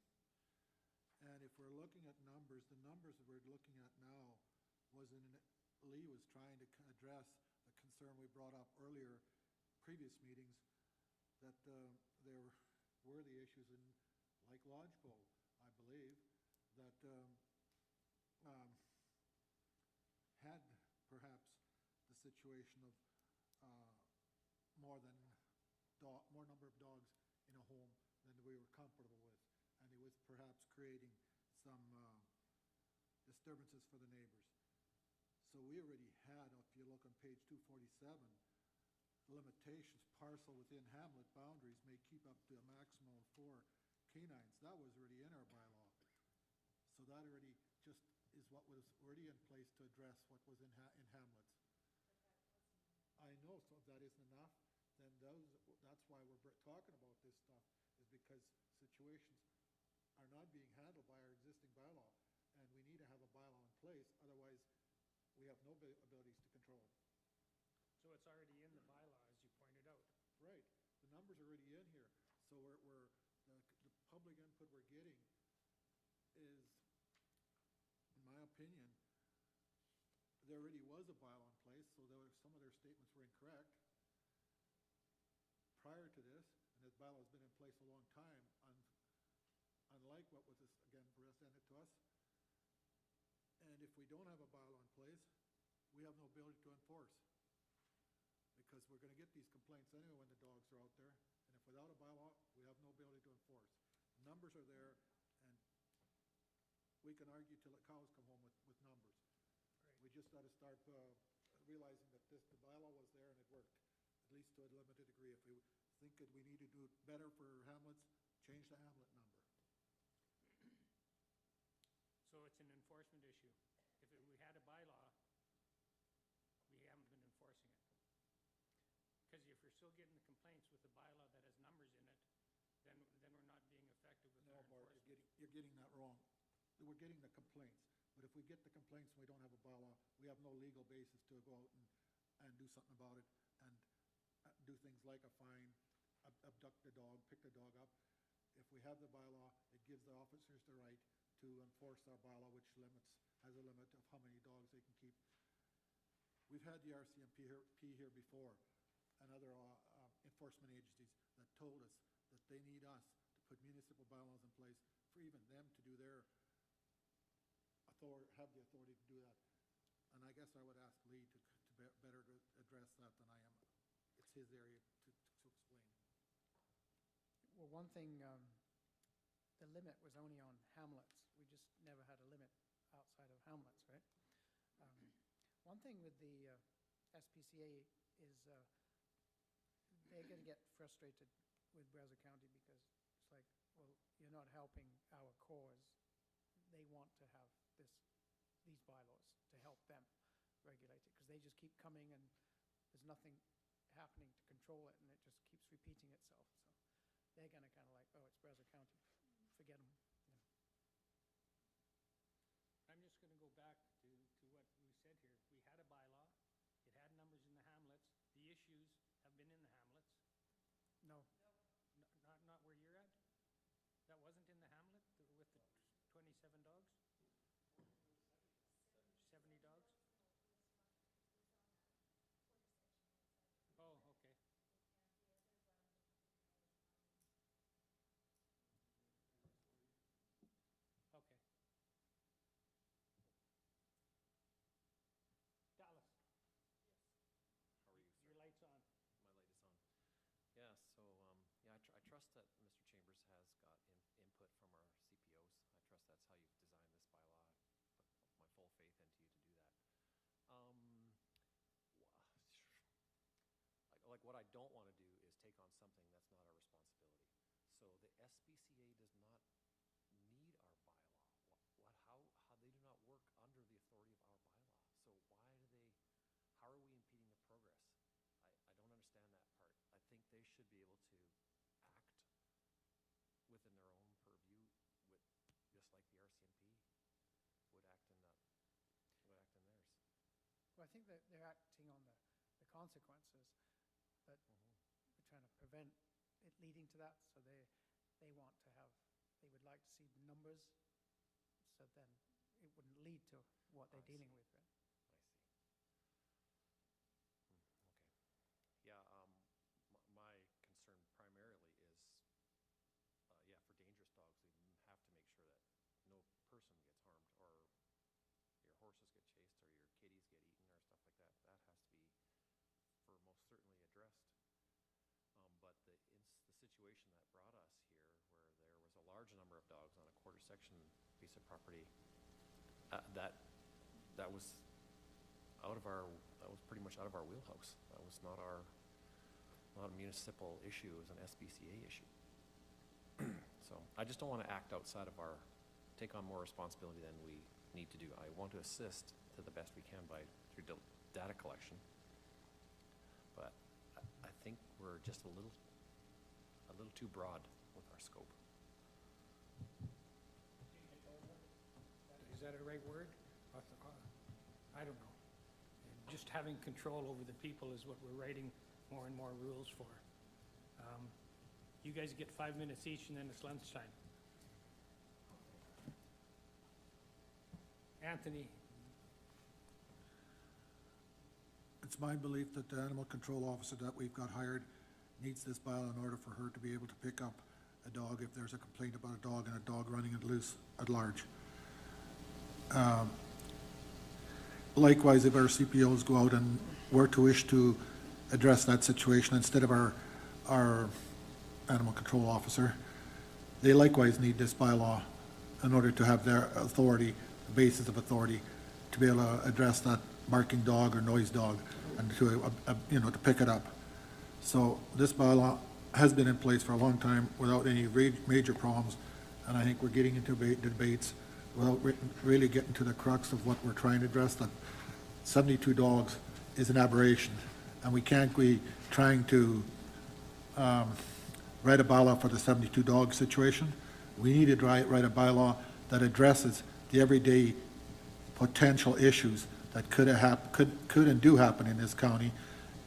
F: And if we're looking at numbers, the numbers that we're looking at now Lee was trying to address the concern we brought up earlier, previous meetings, that there were the issues in Lake Lodgepole, I believe, that had perhaps the situation of more number of dogs in a home than we were comfortable with, and it was perhaps creating some disturbances for the neighbors. So we already had, if you look on page 247, limitations, parcel within hamlet boundaries may keep up to a maximum of 4 canines. That was already in our bylaw. So that already just is what was already in place to address what was in hamlets. I know, so if that isn't enough, then that's why we're talking about this stuff, is because situations are not being handled by our existing bylaw, and we need to have a bylaw in place, otherwise no abilities to control them.
A: So it's already in the bylaw, as you pointed out.
F: Right, the number's already in here, so the public input we're getting is, in my opinion, there already was a bylaw in place, so some of their statements were incorrect prior to this, and this bylaw's been in place a long time, unlike what was, again, presented to us. And if we don't have a bylaw in place, we have no ability to enforce, because we're gonna get these complaints anyway when the dogs are out there, and if without a bylaw, we have no ability to enforce. Numbers are there, and we can argue till the cows come home with numbers.
A: Right.
F: We just gotta start realizing that the bylaw was there and it worked, at least to a limited degree. If we think that we need to do it better for hamlets, change the hamlet number.
A: So it's an enforcement issue. If we had a bylaw, we haven't been enforcing it. Because if you're still getting the complaints with a bylaw that has numbers in it, then we're not being effective with our
F: No,
A: enforcement.
F: Bart, you're getting that wrong. We're getting the complaints, but if we get the complaints and we don't have a bylaw, we have no legal basis to go out and do something about it, and do things like a fine, abduct the dog, pick the dog up. If we have the bylaw, it gives the officers the right to enforce our bylaw, which has a limit of how many dogs they can keep. We've had the RCMP here before, and other enforcement agencies that told us that they need us to put municipal bylaws in place for even them to do their have the authority to do that. And I guess I would ask Lee to better address that than I am. It's his area to explain.
O: Well, one thing, the limit was only on hamlets. We just never had a limit outside of hamlets, right? One thing with the SPCA is they're going to get frustrated with Brazeau County because it's like, well, you're not helping our cause. They want to have these bylaws to help them regulate it, because they just keep coming and there's nothing happening to control it, and it just keeps repeating itself. So they're going to kind of like, oh, it's Brazeau County, forget them. You know.
A: I'm just going to go back to what we said here. We had a bylaw. It had numbers in the hamlets. The issues have been in the hamlets.
O: No.
A: Not where you're at? That wasn't in the hamlet with the 27 dogs? 70 dogs? Oh, okay. Okay. Dallas,
C: How are you, sir?
A: your light's on.
C: My light is on. Yeah, so, yeah, I trust that Mr. Chambers has got input from our CPOs. I trust that's how you've designed this bylaw. I put my full faith into you to do that. Like what I don't want to do is take on something that's not our responsibility. So the SBCA does not need our bylaw. How they do not work under the authority of our bylaw. So how are we impeding the progress? I don't understand that part. I think they should be able to act within their own purview, just like the RCMP would act in theirs.
O: Well, I think that they're acting on the consequences, but we're trying to prevent it leading to that. So they would like to see the numbers, so then it wouldn't lead to what they're dealing with. Right?
C: I see. Okay. Yeah, my concern primarily is, for dangerous dogs, we have to make sure that no person gets harmed, or your horses get chased, or your kitties get eaten, or stuff like that. That has to be most certainly addressed. But the situation that brought us here, where there was a large number of dogs on a quarter section piece of property, that was pretty much out of our wheelhouse. That was not a municipal issue. It was an SBCA issue. So I just don't want to act outside of take on more responsibility than we need to do. I want to assist to the best we can through data collection, but I think we're just a little too broad with our scope.
R: Is that a right word? I don't know.
A: just having control over the people is what we're writing more and more rules for. You guys get 5 minutes each, and then it's lunchtime. Anthony,
F: It's my belief that the animal control officer that we've got hired needs this bylaw in order for her to be able to pick up a dog if there's a complaint about a dog and a dog running it loose at large. Likewise, if our CPOs go out and were to wish to address that situation instead of our animal control officer, they likewise need this bylaw in order to have their authority, the basis of authority, to be able to address that barking dog or noise dog and to, to pick it up. So this bylaw has been in place for a long time without any major problems, and I think we're getting into debates without really getting to the crux of what we're trying to address, that 72 dogs is an aberration, and we can't be trying to write a bylaw for the 72 dog situation. We need to write a bylaw that addresses the everyday potential issues that could and do happen in this county,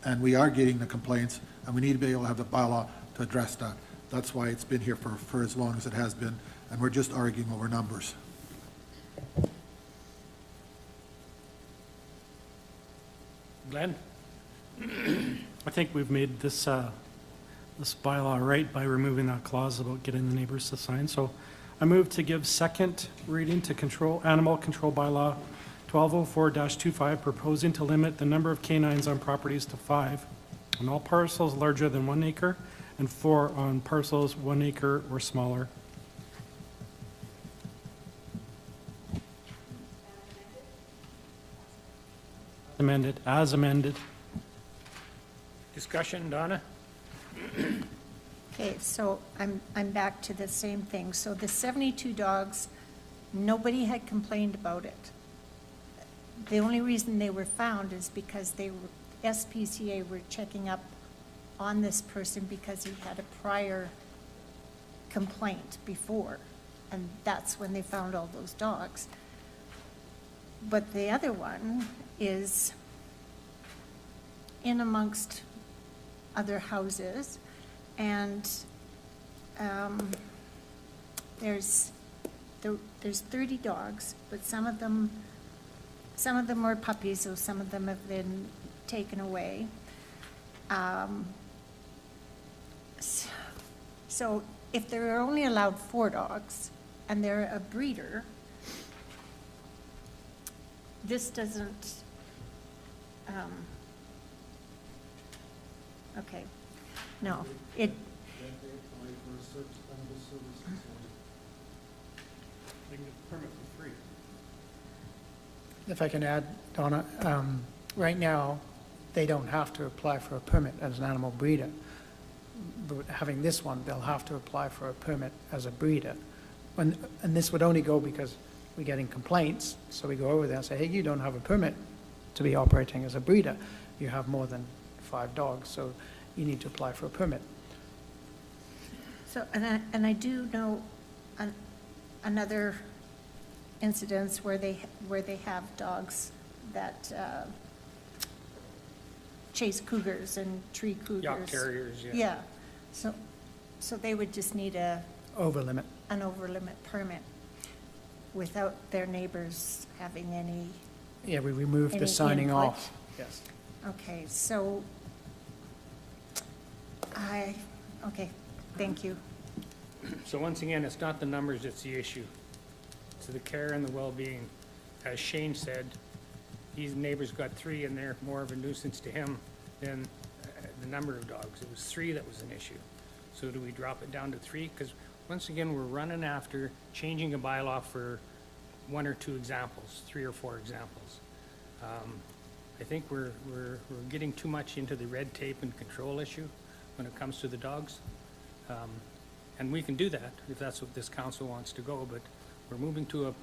F: and we are getting the complaints, and we need to be able to have the bylaw to address that. That's why it's been here for as long as it has been, and we're just arguing over numbers.
A: Glenn?
E: I think we've made this, this bylaw right by removing that clause about getting the neighbors to sign. So I move to give second reading to animal control bylaw 1204-25, proposing to limit the number of canines on properties to 5 on all parcels larger than 1 acre and 4 on parcels 1 acre or smaller. Amended, as amended.
A: Discussion, Donna?
D: Okay, so I'm back to the same thing. So the 72 dogs, nobody had complained about it. The only reason they were found is because SPCA were checking up on this person because he had a prior complaint before, and that's when they found all those dogs. But the other one is in amongst other houses, and there's 30 dogs, but some of them were puppies, so some of them have been taken away. So if they're only allowed 4 dogs and they're a breeder, this doesn't, okay, no, it,
A: They can get a permit for free.
O: If I can add, Donna, right now, they don't have to apply for a permit as an animal breeder. But having this one, they'll have to apply for a permit as a breeder. And this would only go because we're getting complaints, so we go over there and say, hey, you don't have a permit to be operating as a breeder. You have more than 5 dogs, so you need to apply for a permit.
D: so, and I do know another incidents where they have dogs that chase cougars and tree cougars.
A: Yacht terriers, yeah.
D: Yeah, so they would just need
O: Over limit.
D: an over-limit permit without their neighbors having any,
O: Yeah, we removed
D: Any
O: the signing
D: input?
O: off. Yes.
D: okay, so okay, thank you.
A: So once again, it's not the numbers that's the issue. It's the care and the well-being. As Shane said, his neighbor's got 3 and they're more of a nuisance to him than the number of dogs. It was 3 that was an issue. So do we drop it down to 3? Because once again, we're running after changing a bylaw for 1 or 2 examples, 3 or 4 examples. I think we're getting too much into the red tape and control issue when it comes to the dogs. And we can do that if that's what this council wants to go, but we're moving to a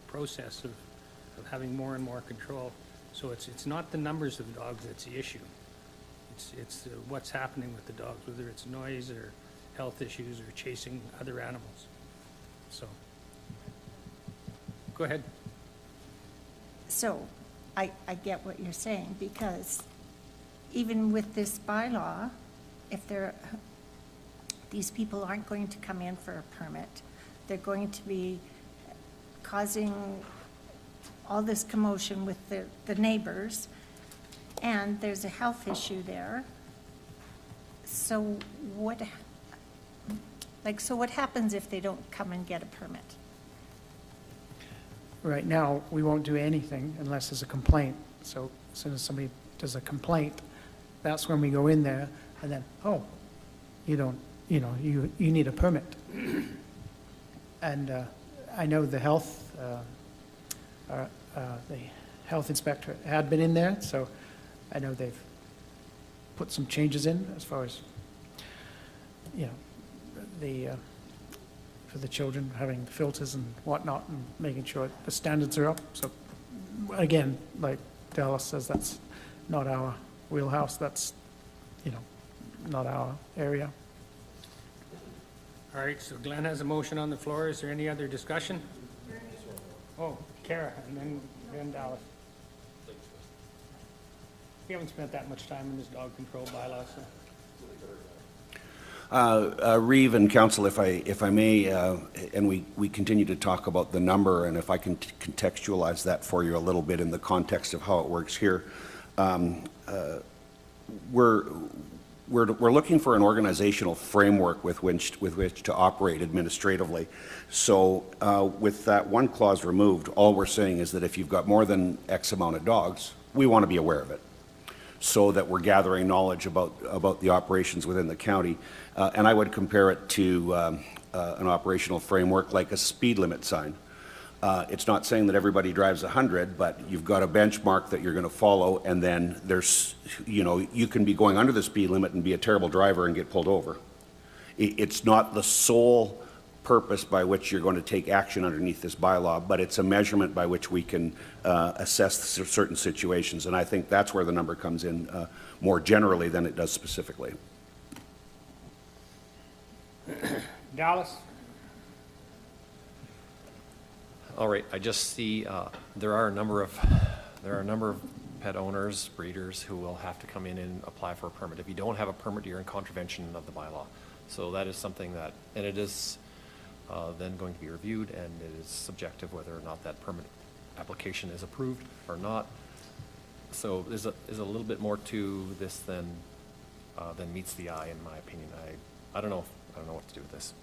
A: process of having more and more control. So it's not the numbers of dogs that's the issue. It's what's happening with the dogs, whether it's noise or health issues or chasing other animals. So, go ahead.
D: So I get what you're saying, because even with this bylaw, if these people aren't going to come in for a permit, they're going to be causing all this commotion with the neighbors, and there's a health issue there. So what happens if they don't come and get a permit?
O: Right now, we won't do anything unless there's a complaint. So as soon as somebody does a complaint, that's when we go in there, and then, oh, you need a permit. And I know the health inspector had been in there, so I know they've put some changes in as far as, for the children, having filters and whatnot, and making sure the standards are up. So again, like Dallas says, that's not our wheelhouse, that's, not our area.
A: All right, so Glenn has a motion on the floor. Is there any other discussion? Oh, Kara, and then Dallas. We haven't spent that much time in this dog control bylaw, so.
B: Reeve and council, if I may, and we continue to talk about the number, and if I can contextualize that for you a little bit in the context of how it works here. We're looking for an organizational framework with which to operate administratively. So with that one clause removed, all we're saying is that if you've got more than X amount of dogs, we want to be aware of it, so that we're gathering knowledge about the operations within the county. And I would compare it to an operational framework like a speed limit sign. It's not saying that everybody drives 100, but you've got a benchmark that you're going to follow, and then there's, you can be going under the speed limit and be a terrible driver and get pulled over. It's not the sole purpose by which you're going to take action underneath this bylaw, but it's a measurement by which we can assess certain situations, and I think that's where the number comes in more generally than it does specifically.
A: Dallas?
C: All right, I just see there are a number of pet owners, breeders who will have to come in and apply for a permit. If you don't have a permit, you're in contravention of the bylaw. So that is something that, and it is then going to be reviewed, and it is subjective whether or not that permit application is approved or not. So there's a little bit more to this than meets the eye, in my opinion. I don't know what to do with this.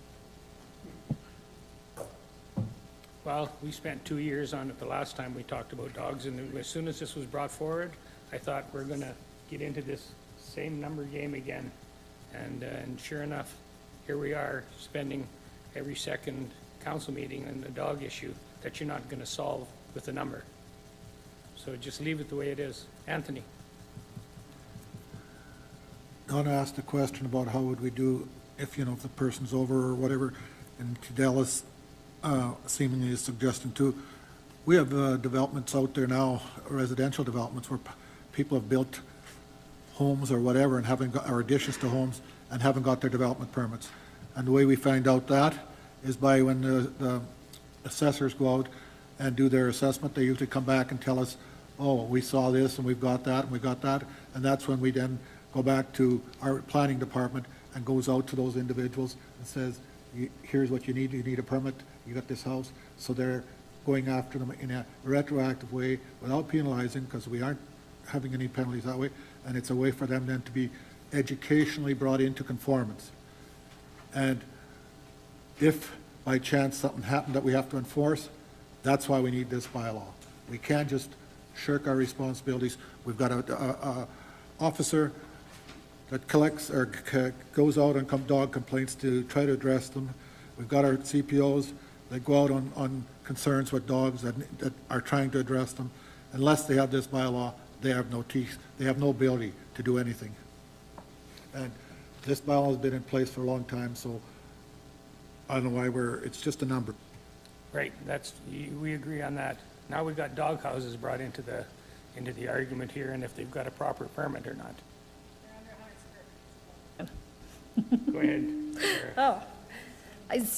A: Well, we spent 2 years on it the last time we talked about dogs, and as soon as this was brought forward, I thought we're going to get into this same number game again. And sure enough, here we are spending every second council meeting on the dog issue that you're not going to solve with a number. So just leave it the way it is. Anthony?
F: Donna asked a question about how would we do if, if the person's over or whatever, and Dallas seemingly is suggesting too. We have developments out there now, residential developments, where people have built homes or whatever and haven't got, or additions to homes, and haven't got their development permits. And the way we find out that is by when the assessors go out and do their assessment, they usually come back and tell us, oh, we saw this and we've got that and we got that, and that's when we then go back to our planning department and goes out to those individuals and says, here's what you need a permit, you got this house. So they're going after them in a retroactive way without penalizing, because we aren't having any penalties that way, and it's a way for them then to be educationally brought into conformance. And if by chance something happened that we have to enforce, that's why we need this bylaw. We can't just shirk our responsibilities. We've got a officer that collects or goes out on dog complaints to try to address them. We've got our CPOs that go out on concerns with dogs that are trying to address them. Unless they have this bylaw, they have no teeth. They have no ability to do anything. And this bylaw has been in place for a long time, so I don't know why it's just a number.
A: Right, we agree on that. Now we've got dog houses brought into the argument here, and if they've got a proper permit or not. Go ahead, Sarah.
G: Oh,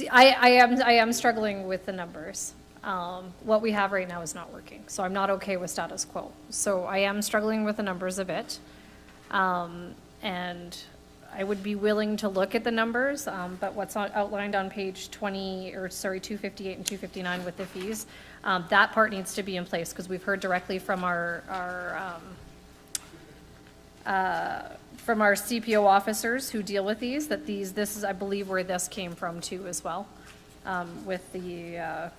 G: I am struggling with the numbers. What we have right now is not working, so I'm not okay with status quo. So I am struggling with the numbers a bit. And I would be willing to look at the numbers, but what's outlined on page 258 and 259 with the fees, that part needs to be in place, because we've heard directly from our CPO officers who deal with these, that this is, I believe, where this came from too as well, with the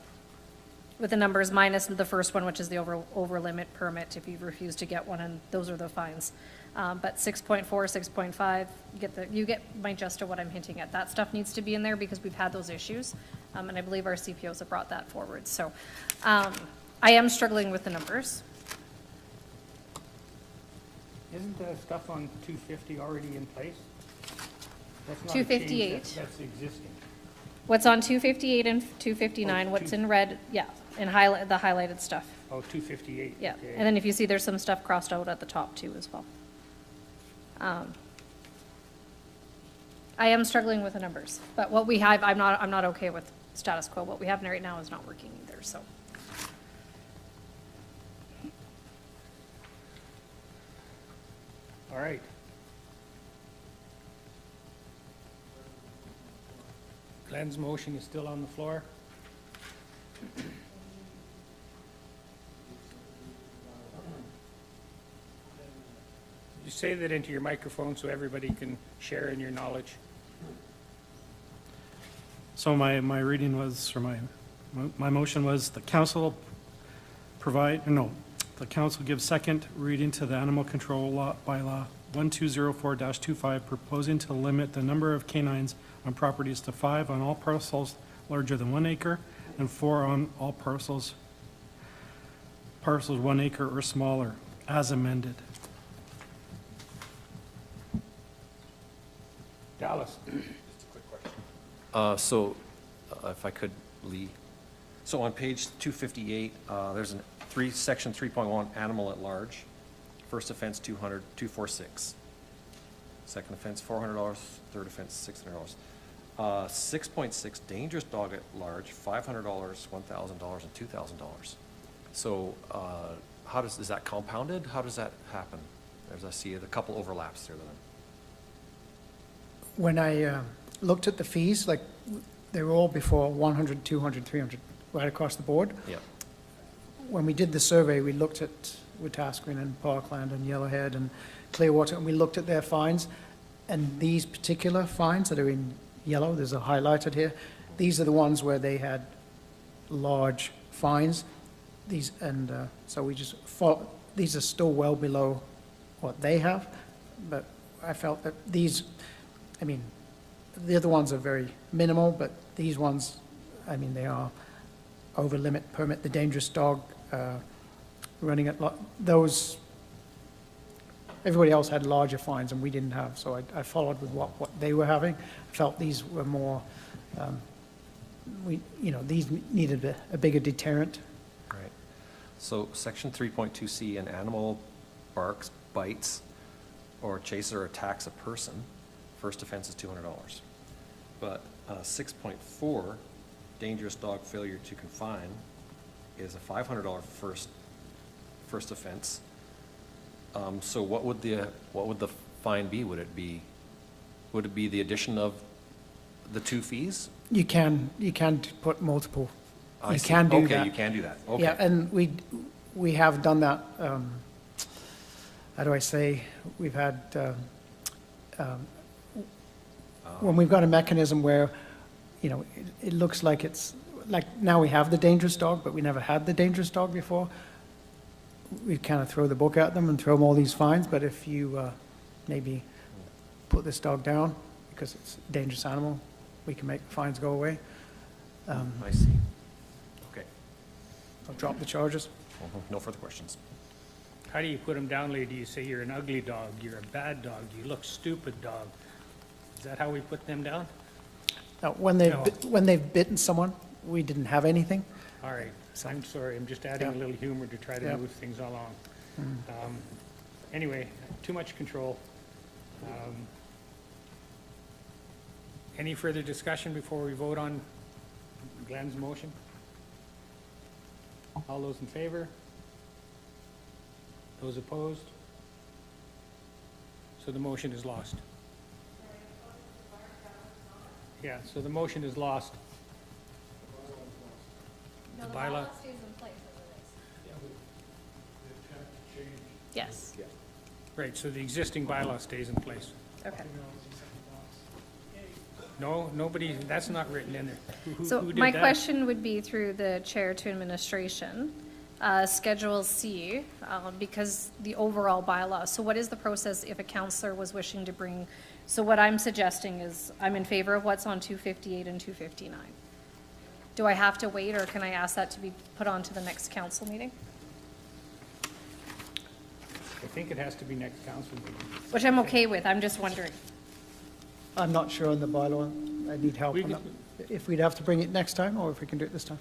G: numbers minus the first one, which is the over limit permit if you refuse to get one, and those are the fines. But 6.4, 6.5, you get my gist of what I'm hinting at. That stuff needs to be in there because we've had those issues, and I believe our CPOs have brought that forward. So I am struggling with the numbers.
A: Isn't the stuff on 250 already in place? That's not a change,
G: 258.
A: That's existing.
G: What's on 258 and 259,
A: Oh,
G: what's in red, yeah, and the highlighted stuff.
A: Oh, 258.
G: Yeah,
A: okay.
G: and then if you see, there's some stuff crossed out at the top too as well. I am struggling with the numbers, but what we have, I'm not okay with status quo. What we have right now is not working either, so.
A: All right. Glenn's motion is still on the floor. You say that into your microphone so everybody can share in your knowledge.
E: So my reading was, or my motion was, the council the council gives second reading to the animal control law bylaw 1204-25, proposing to limit the number of canines on properties to 5 on all parcels larger than 1 acre and 4 on all parcels 1 acre or smaller, as amended.
A: Dallas.
C: If I could, Lee. So on page 258, there's section 3.1, animal at large. First offense, $246. Second offense, $400. Third offense, $600. 6.6, dangerous dog at large, $500, $1,000, and $2,000. So is that compounded? How does that happen? As I see a couple overlaps there then.
O: When I looked at the fees, like, they were all before 100, 200, 300, right across the board.
C: Yeah.
O: When we did the survey, we looked at Wetaskiwin and Parkland and Yellowhead and Clearwater, and we looked at their fines. And these particular fines that are in yellow, there's a highlighted here, these are the ones where they had large fines. So we just thought, these are still well below what they have, but I felt that these, the other ones are very minimal, but these ones, they are over limit permit. The dangerous dog running at those, everybody else had larger fines and we didn't have, so I followed with what they were having. I felt these were more, these needed a bigger deterrent.
C: Right. So section 3.2C, an animal barks, bites, or chases or attacks a person, first offense is $200. But 6.4, dangerous dog failure to confine, is a $500 first offense. So what would the fine be? Would it be the addition of the 2 fees?
O: You can put multiple.
C: I
O: You
C: see.
O: can do that.
C: Okay, you can do that. Okay.
O: Yeah, and we have done that. How do I say? We've had when we've got a mechanism where, it looks like it's like now we have the dangerous dog, but we never had the dangerous dog before. We kind of throw the book at them and throw them all these fines. But if you maybe put this dog down because it's a dangerous animal, we can make the fines go away.
C: I see. Okay.
O: I'll drop the charges.
C: No further questions.
A: How do you put them down, lady? You say you're an ugly dog, you're a bad dog, you look stupid dog. Is that how we put them down?
O: Now, when they've bitten someone, we didn't have anything.
A: All right, I'm sorry, I'm just adding a little humor to try to
O: Yeah.
A: move things along. Anyway, too much control. Any further discussion before we vote on Glenn's motion? All those in favor? Those opposed? So the motion is lost. Yeah, so the motion is lost. The bylaw,
G: stays in place as it is. Yes,
A: right, so the existing bylaw stays in place.
G: okay.
A: No, nobody, that's not written in there.
G: So
A: Who did
G: my
A: that?
G: question would be through the chair to administration, Schedule C, because the overall bylaw. So what is the process if a counselor was wishing to bring, so what I'm suggesting is, I'm in favor of what's on 258 and 259. Do I have to wait, or can I ask that to be put on to the next council meeting?
A: I think it has to be next council meeting.
G: Which I'm okay with, I'm just wondering.
O: I'm not sure on the bylaw. I need help
A: We
O: on
A: can-
O: that. If we'd have to bring it next time, or if we can do it this time.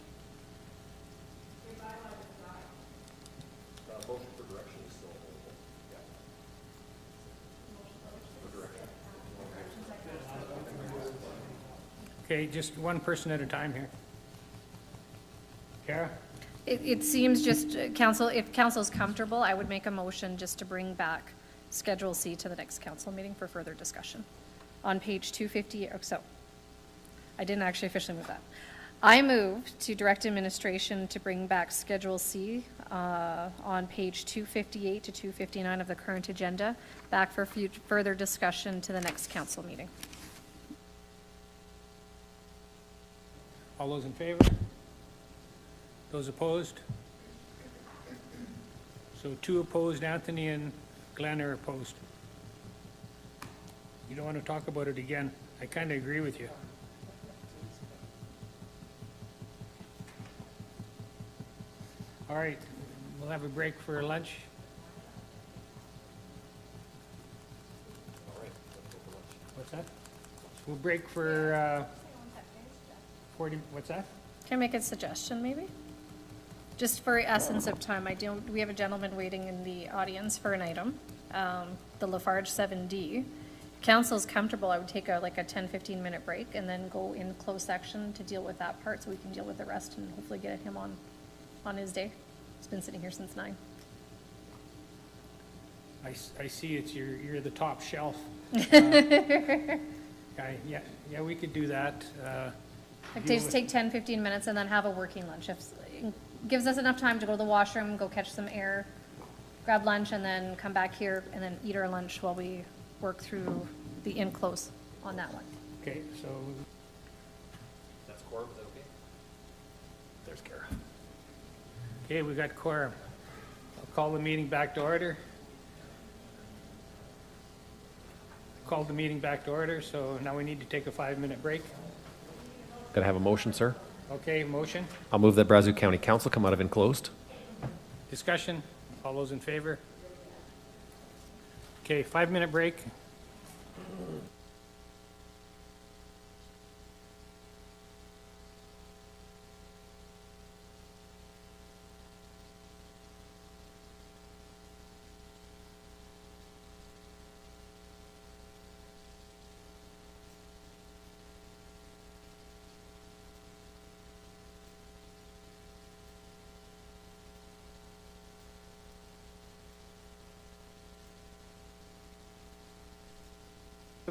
A: Okay, just one person at a time here. Kara?
G: It seems just, council, if council's comfortable, I would make a motion just to bring back Schedule C to the next council meeting for further discussion. On page 250, so, I didn't actually officially move that. I move to direct administration to bring back Schedule C on page 258 to 259 of the current agenda, back for further discussion to the next council meeting.
A: All those in favor? Those opposed? So 2 opposed, Anthony and Glenn are opposed. You don't want to talk about it again. I kind of agree with you. All right, we'll have a break for lunch. What's that? We'll break for 40, what's that?
G: Can I make a suggestion, maybe? Just for essence of time, we have a gentleman waiting in the audience for an item, the Lafarge 7D. Council's comfortable, I would take like a 10, 15-minute break and then go in closed section to deal with that part, so we can deal with the rest and hopefully get him on his day. He's been sitting here since 9.
A: I see it's you're the top shelf. Yeah, we could do that.
G: Like, just take 10, 15 minutes and then have a working lunch. It gives us enough time to go to the washroom, go catch some air, grab lunch, and then come back here and then eat our lunch while we work through the in-close on that one.
A: Okay, so
C: That's quorum, is that okay? There's Kara.
A: okay, we got quorum. I'll call the meeting back to order. Called the meeting back to order, so now we need to take a 5-minute break.
C: Got to have a motion, sir?
A: Okay, motion,
C: I'll move that Brazeau County Council come out of enclosed.
A: discussion, all those in favor? Okay, 5-minute break.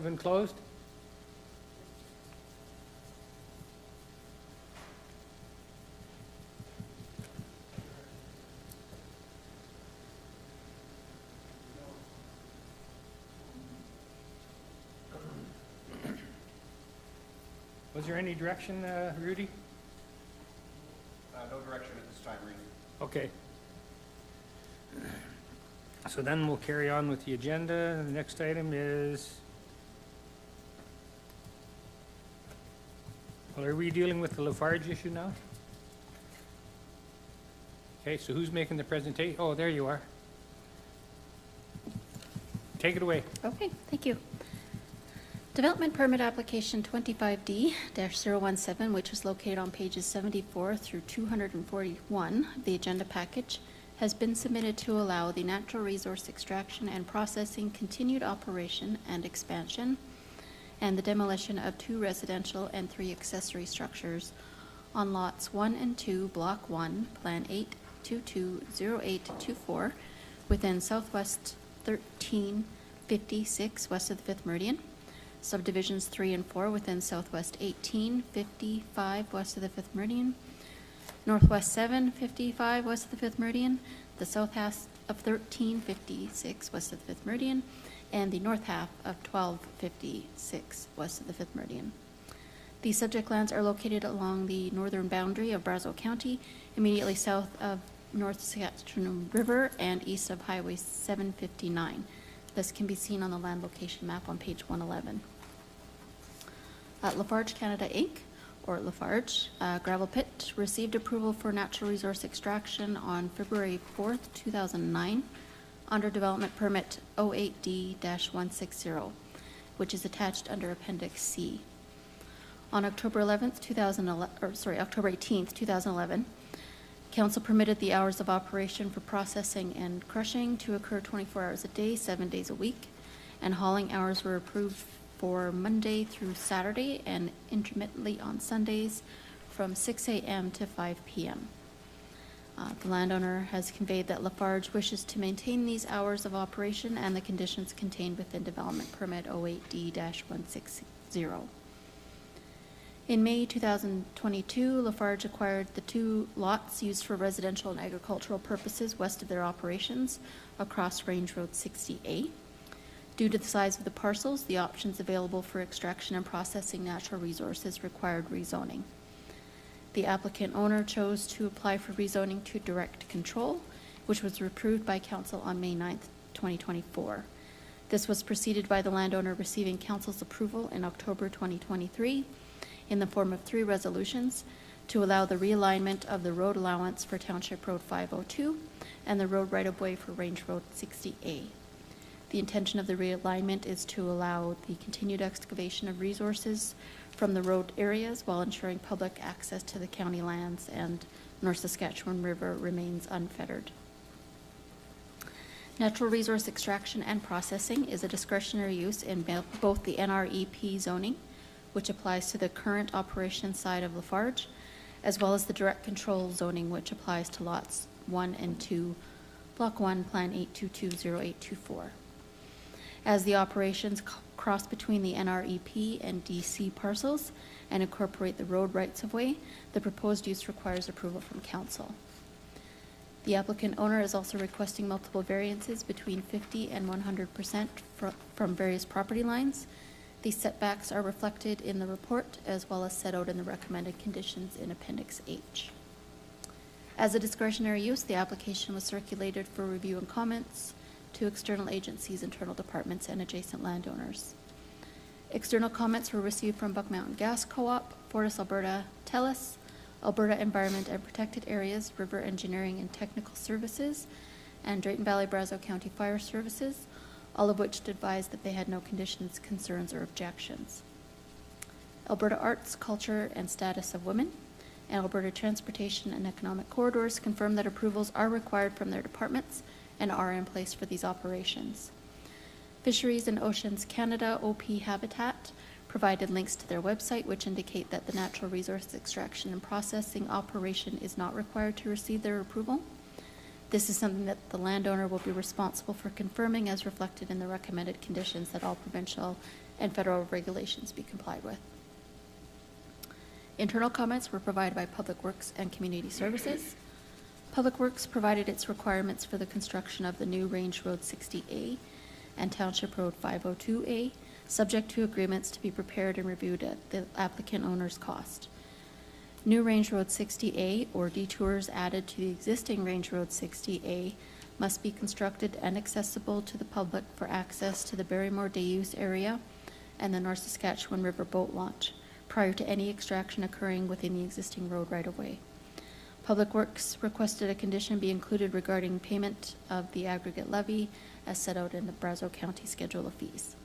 A: Been closed? Was there any direction, Rudy?
B: No direction at this time, Reed.
A: Okay. So then we'll carry on with the agenda. The next item is, well, are we dealing with the Lafarge issue now? Okay, so who's making the presentation? Oh, there you are. Take it away.
J: Okay, thank you. Development permit application 25D-017, which is located on pages 74 through 241 of the agenda package, has been submitted to allow the natural resource extraction and processing continued operation and expansion, and the demolition of 2 residential and 3 accessory structures on lots 1 and 2, Block 1, Plan 8, 220824 within Southwest 1356 west of the 5th meridian, subdivisions 3 and 4 within Southwest 1855 west of the 5th meridian, Northwest 755 west of the 5th meridian, the south half of 1356 west of the 5th meridian, and the north half of 1256 west of the 5th meridian. These subject lands are located along the northern boundary of Brazeau County, immediately south of North Saskatchewan River and east of Highway 759. This can be seen on the land location map on page 111. Lafarge Canada Inc., or Lafarge Gravel Pit, received approval for natural resource extraction on February 4th, 2009, under development permit 08D-160, which is attached under Appendix C. On October 18th, 2011, Council permitted the hours of operation for processing and crushing to occur 24 hours a day, 7 days a week, and hauling hours were approved for Monday through Saturday and intermittently on Sundays from 6 a.m. to 5 p.m. The landowner has conveyed that Lafarge wishes to maintain these hours of operation and the conditions contained within Development Permit 08D-160. In May 2022, Lafarge acquired the 2 lots used for residential and agricultural purposes west of their operations across Range Road 60A. Due to the size of the parcels, the options available for extraction and processing natural resources required rezoning. The applicant owner chose to apply for rezoning to direct control, which was approved by Council on May 9th, 2024. This was preceded by the landowner receiving Council's approval in October 2023 in the form of 3 resolutions to allow the realignment of the road allowance for Township Road 502 and the road right-of-way for Range Road 60A. The intention of the realignment is to allow the continued excavation of resources from the road areas while ensuring public access to the county lands and North Saskatchewan River remains unfettered. Natural resource extraction and processing is a discretionary use in both the NREP zoning, which applies to the current operation side of Lafarge, as well as the direct control zoning, which applies to lots 1 and 2, Block 1, Plan 8220824. As the operations cross between the NREP and DC parcels and incorporate the road rights-of-way, the proposed use requires approval from Council. The applicant owner is also requesting multiple variances between 50 and 100% from various property lines. These setbacks are reflected in the report as well as set out in the recommended conditions in Appendix H. As a discretionary use, the application was circulated for review and comments to external agencies, internal departments, and adjacent landowners. External comments were received from Buck Mountain Gas Co-op, Fortis Alberta, TELUS, Alberta Environment and Protected Areas, River Engineering and Technical Services, and Drayton Valley Brazeau County Fire Services, all of which advised that they had no conditions, concerns, or objections. Alberta Arts, Culture, and Status of Women, and Alberta Transportation and Economic Corridors confirm that approvals are required from their departments and are in place for these operations. Fisheries and Oceans Canada, OP Habitat, provided links to their website which indicate that the natural resource extraction and processing operation is not required to receive their approval. This is something that the landowner will be responsible for confirming as reflected in the recommended conditions that all provincial and federal regulations be complied with. Internal comments were provided by Public Works and Community Services. Public Works provided its requirements for the construction of the new Range Road 60A and Township Road 502A, subject to agreements to be prepared and reviewed at the applicant owner's cost. New Range Road 60A or detours added to the existing Range Road 60A must be constructed and accessible to the public for access to the Barrymore Day Use area and the North Saskatchewan River boat launch prior to any extraction occurring within the existing road right-of-way. Public Works requested a condition be included regarding payment of the aggregate levy as set out in the Brazeau County Schedule of Fees.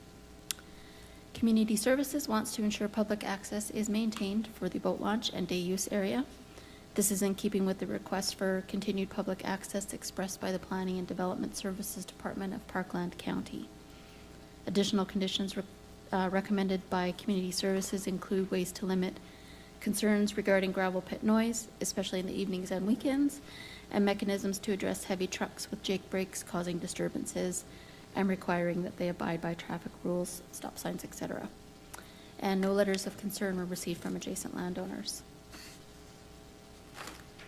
J: Community Services wants to ensure public access is maintained for the boat launch and day use area. This is in keeping with the request for continued public access expressed by the Planning and Development Services Department of Parkland County. Additional conditions recommended by Community Services include ways to limit concerns regarding gravel pit noise, especially in the evenings and weekends, and mechanisms to address heavy trucks with jake brakes causing disturbances and requiring that they abide by traffic rules, stop signs, etc. And no letters of concern were received from adjacent landowners.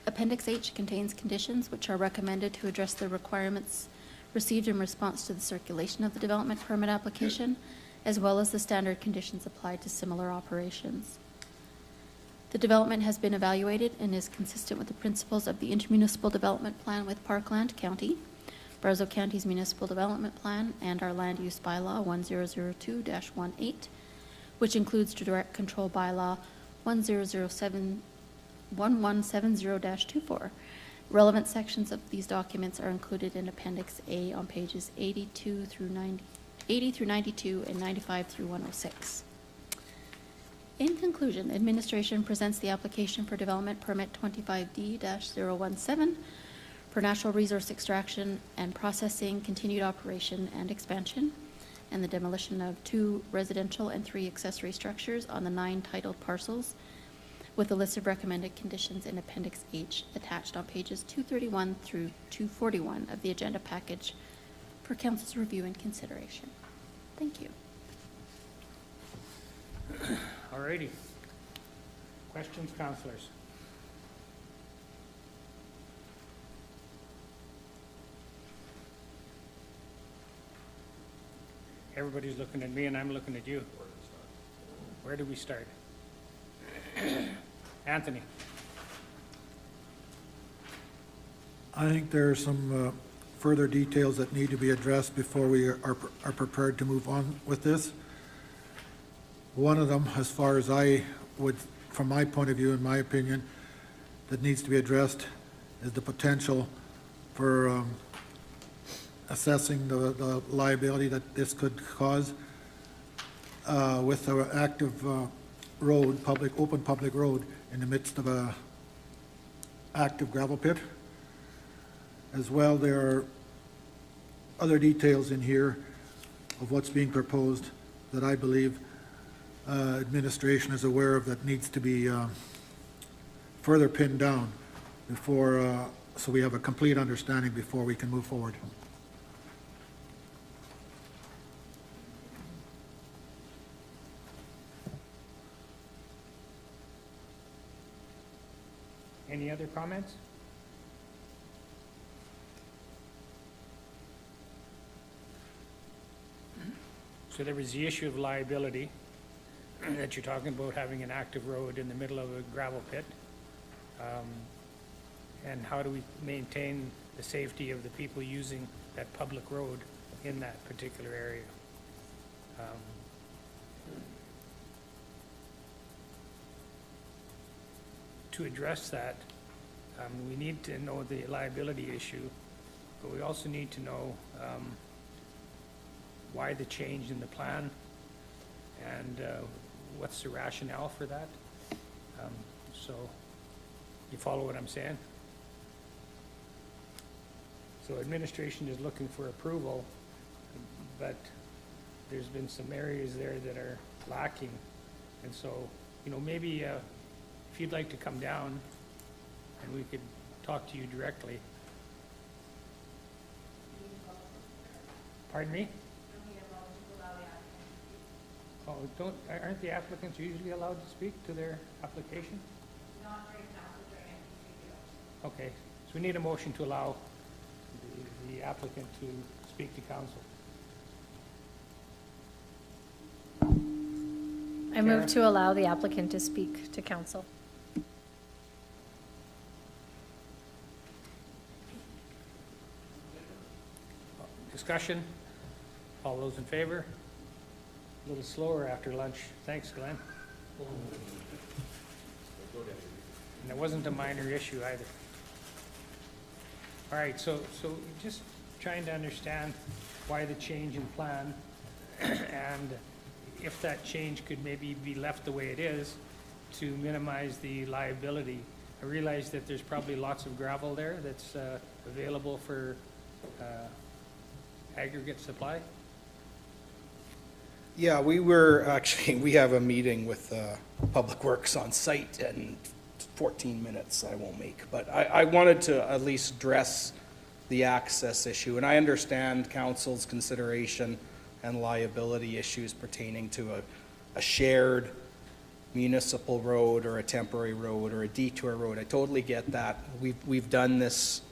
J: Appendix H contains conditions which are recommended to address the requirements received in response to the circulation of the development permit application, as well as the standard conditions applied to similar operations. The development has been evaluated and is consistent with the principles of the intermunicipal development plan with Parkland County, Brazeau County's municipal development plan, and our land use bylaw 1002-18, which includes direct control bylaw 1170-24. Relevant sections of these documents are included in Appendix A on pages 80 through 92 and 95 through 106. In conclusion, administration presents the application for development permit 25D-017 for natural resource extraction and processing, continued operation and expansion, and the demolition of 2 residential and 3 accessory structures on the 9 titled parcels, with a list of recommended conditions in Appendix H attached on pages 231 through 241 of the agenda package for council's review and consideration. Thank you.
A: All righty. Questions, councillors? Everybody's looking at me and I'm looking at you. Where do we start? Anthony?
F: I think there are some further details that need to be addressed before we are prepared to move on with this. One of them, as far as I would, from my point of view, in my opinion, that needs to be addressed is the potential for assessing the liability that this could cause with an active road, open public road in the midst of a active gravel pit. As well, there are other details in here of what's being proposed that I believe administration is aware of that needs to be further pinned down before, so we have a complete understanding before we can move forward.
A: Any other comments? So there was the issue of liability that you're talking about, having an active road in the middle of a gravel pit. And how do we maintain the safety of the people using that public road in that particular area? To address that, we need to know the liability issue, but we also need to know why the change in the plan and what's the rationale for that. So you follow what I'm saying? So administration is looking for approval, but there's been some areas there that are lacking. And so, you know, maybe if you'd like to come down and we could talk to you directly. Pardon me? Oh, aren't the applicants usually allowed to speak to their application?
L: Not during council, during any review.
A: Okay, so we need a motion to allow the applicant to speak to council.
G: I move to allow the applicant to speak to council.
A: Discussion? All those in favor? A little slower after lunch. Thanks, Glenn. And it wasn't a minor issue either. All right, so just trying to understand why the change in plan and if that change could maybe be left the way it is to minimize the liability. I realize that there's probably lots of gravel there that's available for aggregate supply.
R: Yeah, we have a meeting with Public Works on site, and 14 minutes I won't make. But I wanted to at least address the access issue. And I understand council's consideration and liability issues pertaining to a shared municipal road or a temporary road or a detour road. I totally get that. We've done this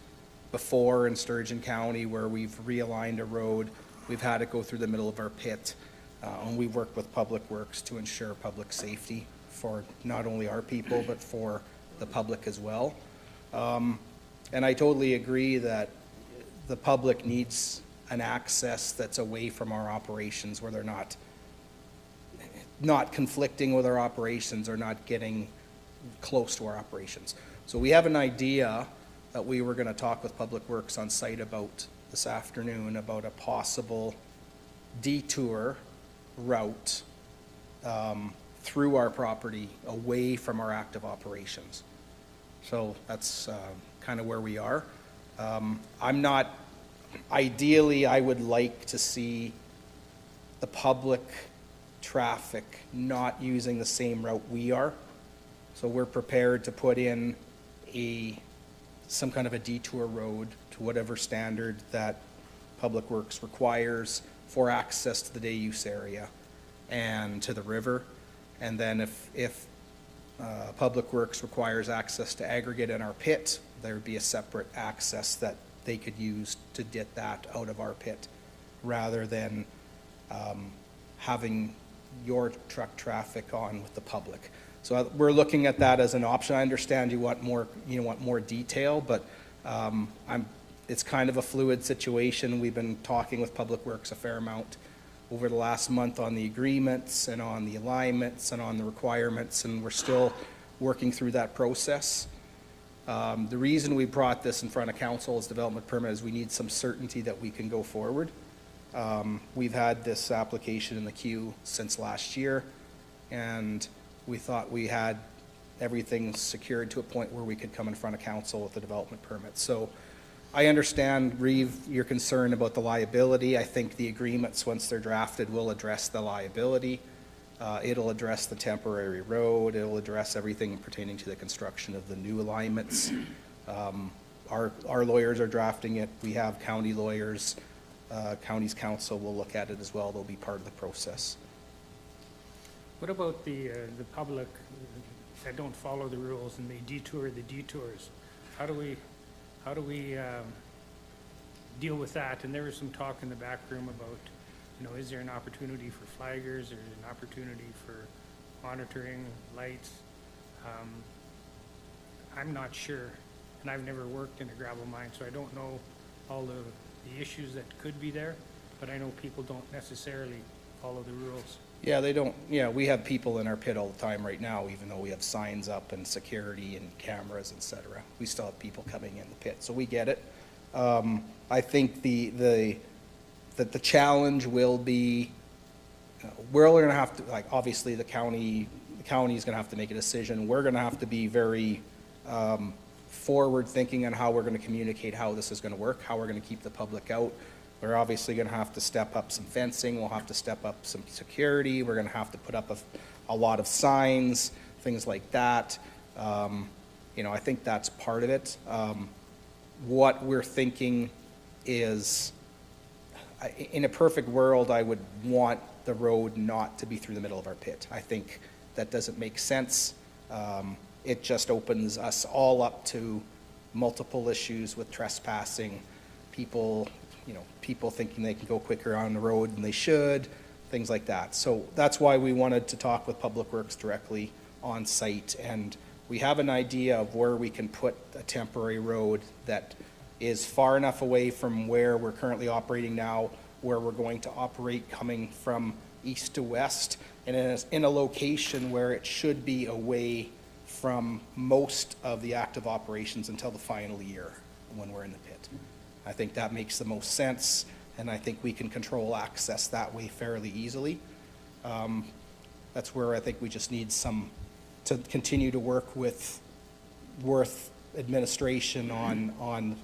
R: before in Sturgeon County where we've realigned a road. We've had it go through the middle of our pit. And we work with Public Works to ensure public safety for not only our people, but for the public as well. And I totally agree that the public needs an access that's away from our operations, where they're not conflicting with our operations or not getting close to our operations. So we have an idea that we were going to talk with Public Works on site about this afternoon about a possible detour route through our property away from our active operations. So that's kind of where we are. Ideally, I would like to see the public traffic not using the same route we are. So we're prepared to put in some kind of a detour road to whatever standard that Public Works requires for access to the day use area and to the river. And then if Public Works requires access to aggregate in our pit, there would be a separate access that they could use to get that out of our pit, rather than having your truck traffic on with the public. So we're looking at that as an option. I understand you want more detail, but it's kind of a fluid situation. We've been talking with Public Works a fair amount over the last month on the agreements and on the alignments and on the requirements, and we're still working through that process. The reason we brought this in front of council as development permit is we need some certainty that we can go forward. We've had this application in the queue since last year, and we thought we had everything secured to a point where we could come in front of council with the development permit. So I understand, Reeve, your concern about the liability. I think the agreements, once they're drafted, will address the liability. It'll address the temporary road. It'll address everything pertaining to the construction of the new alignments. Our lawyers are drafting it. We have county lawyers. County's council will look at it as well. They'll be part of the process.
A: What about the public that don't follow the rules and they detour the detours? How do we deal with that? And there was some talk in the back room about, is there an opportunity for flaggers or an opportunity for monitoring lights? I'm not sure, and I've never worked in a gravel mine, so I don't know all the issues that could be there, but I know people don't necessarily follow the rules.
R: Yeah, they don't. Yeah, we have people in our pit all the time right now, even though we have signs up and security and cameras, et cetera. We still have people coming in the pit, so we get it. I think the challenge will be, we're going to have to, obviously the county is going to have to make a decision. We're going to have to be very forward thinking on how we're going to communicate how this is going to work, how we're going to keep the public out. We're obviously going to have to step up some fencing. We'll have to step up some security. We're going to have to put up a lot of signs, things like that. I think that's part of it. What we're thinking is, in a perfect world, I would want the road not to be through the middle of our pit. I think that doesn't make sense. It just opens us all up to multiple issues with trespassing, people thinking they can go quicker on the road than they should, things like that. So that's why we wanted to talk with Public Works directly on site, and we have an idea of where we can put a temporary road that is far enough away from where we're currently operating now, where we're going to operate coming from east to west, and in a location where it should be away from most of the active operations until the final year when we're in the pit. I think that makes the most sense, and I think we can control access that way fairly easily. That's where I think we just need to continue to work with Worth administration on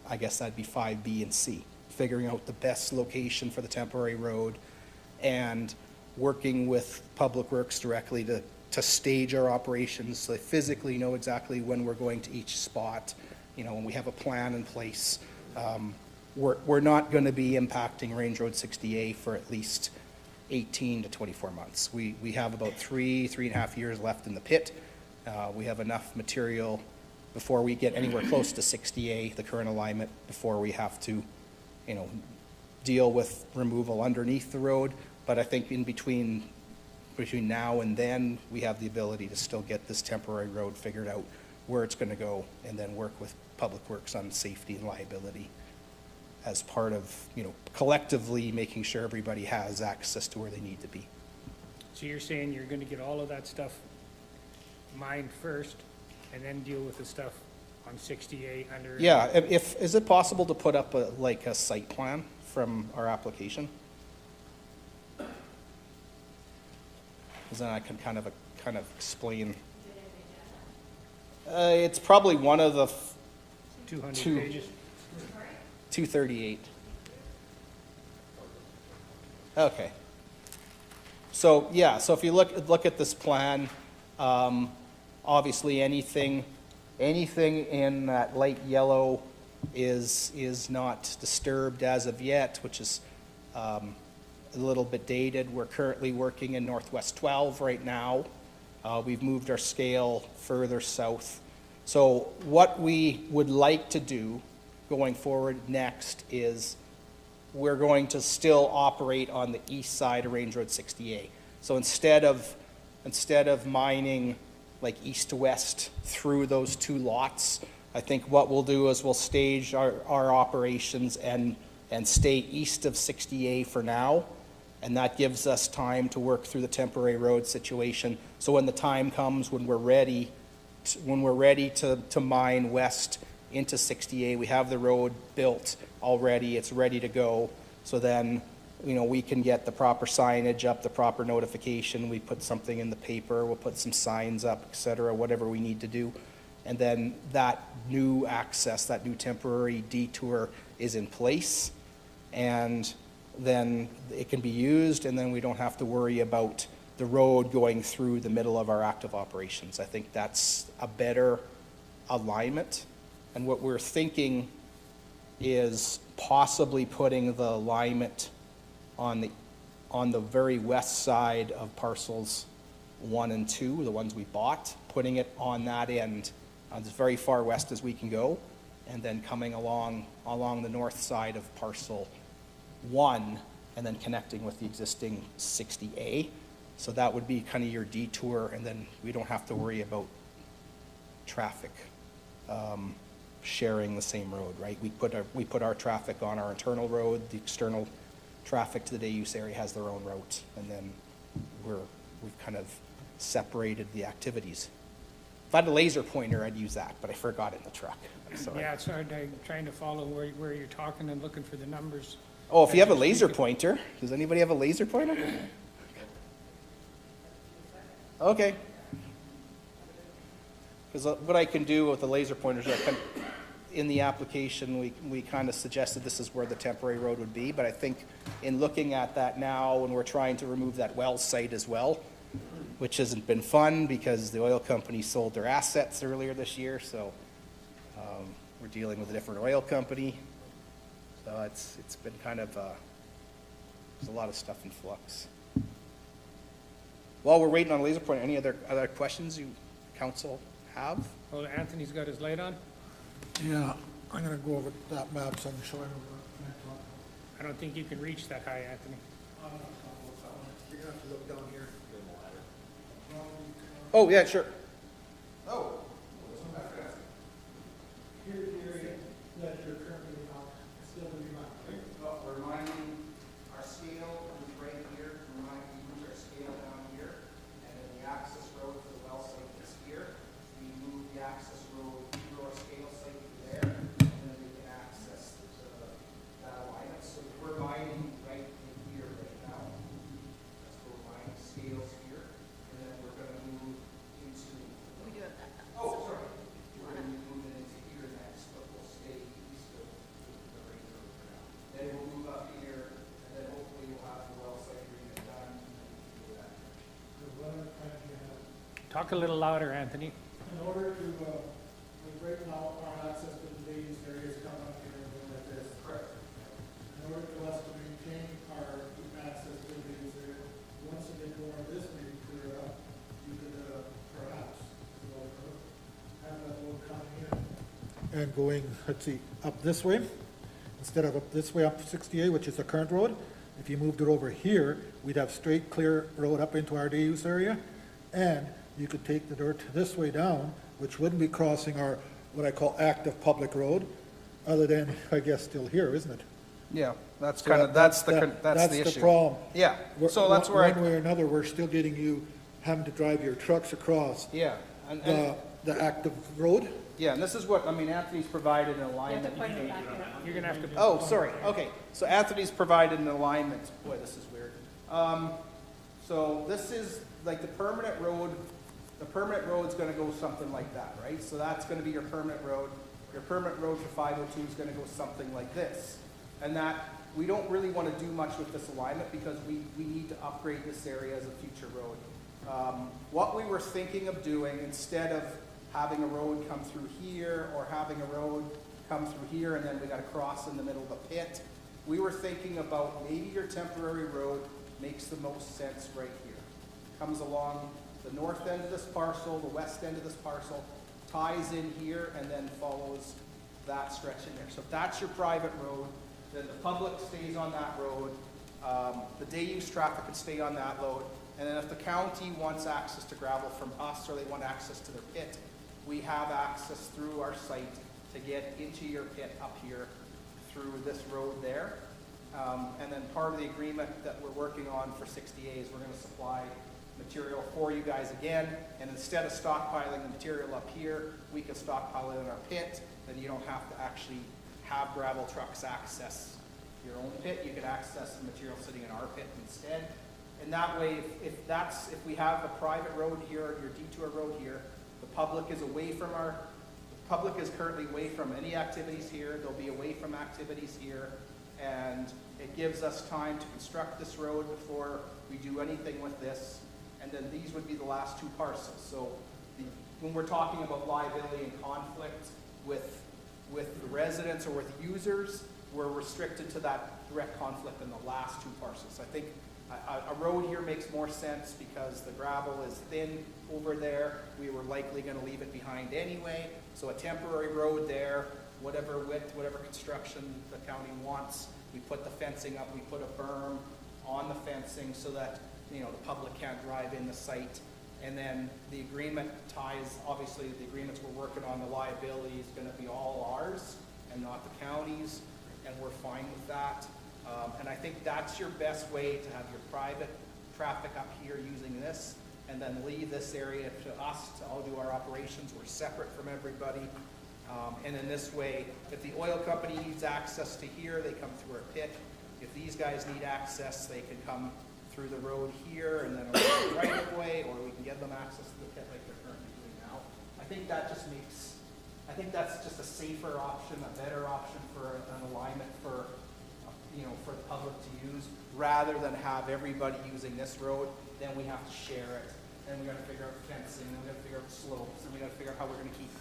R: I guess that'd be 5B and C, figuring out the best location for the temporary road and working with Public Works directly to to stage our operations, so they physically know exactly when we're going to each spot, when we have a plan in place. We're not going to be impacting Range Road 60A for at least 18 to 24 months. We have about 3.5 years left in the pit. We have enough material before we get anywhere close to 60A, the current alignment, before we have to, deal with removal underneath the road. But I think in between now and then, we have the ability to still get this temporary road figured out where it's going to go, and then work with Public Works on safety and liability as part of, collectively making sure everybody has access to where they need to be.
A: So you're saying you're gonna get all of that stuff mined first, and then deal with the stuff on 68 under?
R: Yeah, is it possible to put up a site plan from our application? Because then I can kind of explain. It's probably one of the
A: 200 pages?
R: 238. Okay. So, yeah, so if you look at this plan, obviously anything in that light yellow is not disturbed as of yet, which is a little bit dated. We're currently working in Northwest 12 right now. We've moved our scale further south. So what we would like to do going forward next is we're going to still operate on the east side of Range Road 60A. So instead of mining like east to west through those two lots, I think what we'll do is we'll stage our operations and stay east of 60A for now. And that gives us time to work through the temporary road situation. So when the time comes, when we're ready to mine west into 60A, we have the road built already, it's ready to go. So then, we can get the proper signage up, the proper notification, we put something in the paper, we'll put some signs up, et cetera, whatever we need to do. And then that new access, that new temporary detour is in place. And then it can be used, and then we don't have to worry about the road going through the middle of our active operations. I think that's a better alignment. And what we're thinking is possibly putting the alignment on the very west side of parcels 1 and 2, the ones we bought, putting it on that end, as very far west as we can go, and then coming along the north side of parcel 1, and then connecting with the existing 60A. So that would be kind of your detour, and then we don't have to worry about traffic sharing the same road, right? We put our traffic on our internal road, the external traffic to the day use area has their own route, and then we've kind of separated the activities. If I had a laser pointer, I'd use that, but I forgot it in the truck. So
A: Yeah, it's hard, trying to follow where you're talking and looking for the numbers.
R: Oh, if you have a laser pointer, does anybody have a laser pointer? Okay. Because what I can do with the laser pointers, in the application, we kind of suggested this is where the temporary road would be, but I think in looking at that now, when we're trying to remove that well site as well, which hasn't been fun because the oil company sold their assets earlier this year, so we're dealing with a different oil company. So it's been kind of, there's a lot of stuff in flux. While we're waiting on laser pointer, any other questions you council have?
A: Well, Anthony's got his light on.
F: Yeah, I'm gonna go over that map so I can show everyone.
A: I don't think you can reach that high, Anthony.
F: You're gonna have to look down here.
R: Oh, yeah, sure.
F: Oh. Here, that you're currently on, still to be mined.
R: We're mining, our scale is right here, we moved our scale down here, and then the access road for the well site is here. We move the access road through our scale site to there, and then we can access that alignment. So we're mining right in here right now. That's where we're mining scales here, and then we're gonna move into.
J: We do have that.
R: Oh, sorry. We're gonna move it into here next.
A: Talk a little louder, Anthony.
F: In order to, right now, our access to the ladies areas come up here and go like this. Correct. In order for us to maintain our access to the ladies area, once you get more of this maybe clear up, you could, perhaps, have that road coming in. And going, let's see, up this way, instead of up this way up 68, which is the current road, if you moved it over here, we'd have straight, clear road up into our day use area, and you could take the dirt this way down, which wouldn't be crossing our, what I call active public road, other than, I guess, still here, isn't it?
R: Yeah, that's
F: So
R: kind of, that's the issue.
F: That's the problem.
R: Yeah, so that's where
F: One way or another, we're still getting you having to drive your trucks across
R: Yeah, and
F: the active road.
R: yeah, and this is what, I mean, Anthony's provided an
G: You have to
R: alignment.
G: point it back here.
A: You're gonna have to.
R: Oh, sorry, okay, so Anthony's provided an alignment, boy, this is weird. So this is like the permanent road's gonna go something like that, right? So that's gonna be your permanent road. Your permanent road for 502 is gonna go something like this. And that, we don't really wanna do much with this alignment because we need to upgrade this area as a future road. What we were thinking of doing, instead of having a road come through here or having a road come through here and then we gotta cross in the middle of the pit, we were thinking about maybe your temporary road makes the most sense right here. Comes along the north end of this parcel, the west end of this parcel, ties in here and then follows that stretch in there. So if that's your private road, then the public stays on that road, the day use traffic can stay on that road, and then if the county wants access to gravel from us or they want access to their pit, we have access through our site to get into your pit up here through this road there. And then part of the agreement that we're working on for 60A is we're gonna supply material for you guys again, and instead of stockpiling the material up here, we can stockpile it in our pit, then you don't have to actually have gravel trucks access your own pit, you could access the material sitting in our pit instead. And that way, if we have a private road here, your detour road here, the public is currently away from any activities here, they'll be away from activities here, and it gives us time to construct this road before we do anything with this. And then these would be the last two parcels. So when we're talking about liability and conflict with the residents or with users, we're restricted to that direct conflict in the last two parcels. I think a road here makes more sense because the gravel is thin over there. We were likely going to leave it behind anyway. So a temporary road there, whatever width, whatever construction the county wants. We put the fencing up, we put a berm on the fencing so that the public can't drive in the site. And then the agreement ties, obviously the agreements we're working on, the liability is going to be all ours and not the county's, and we're fine with that. And I think that's your best way to have your private traffic up here using this, and then leave this area to us to all do our operations. We're separate from everybody. And in this way, if the oil company needs access to here, they come through our pit. If these guys need access, they can come through the road here and then around the right of way, or we can give them access to the pit like they're currently doing now. I think that's just a safer option, a better option for an alignment for the public to use, rather than have everybody using this road. Then we have to share it, and we got to figure out fencing, and we got to figure out slopes, and we got to figure out how we're going to keep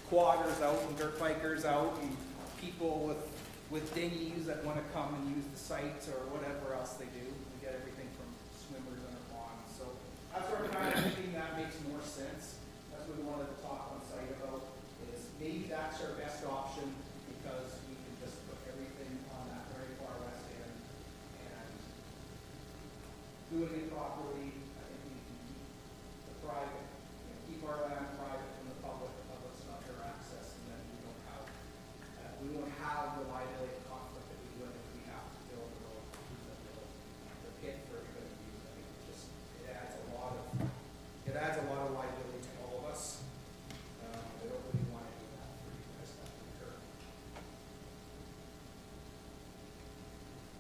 R: quadders out and dirt bikers out and people with dinghies that want to come and use the site or whatever else they do. We get everything from swimmers and ponds. So that's where I'm kind of thinking that makes more sense. That's what we wanted to talk on site about, is maybe that's our best option because we can just put everything on that very far west end, and doing it properly, I think we can keep the private, keep our land private from the public. The public's not their access, and then we won't have the liability conflict that we would if we have to build the road, the pit for everybody to use. I think it adds a lot of liability to all of us. I don't really want to do that for you guys to incur.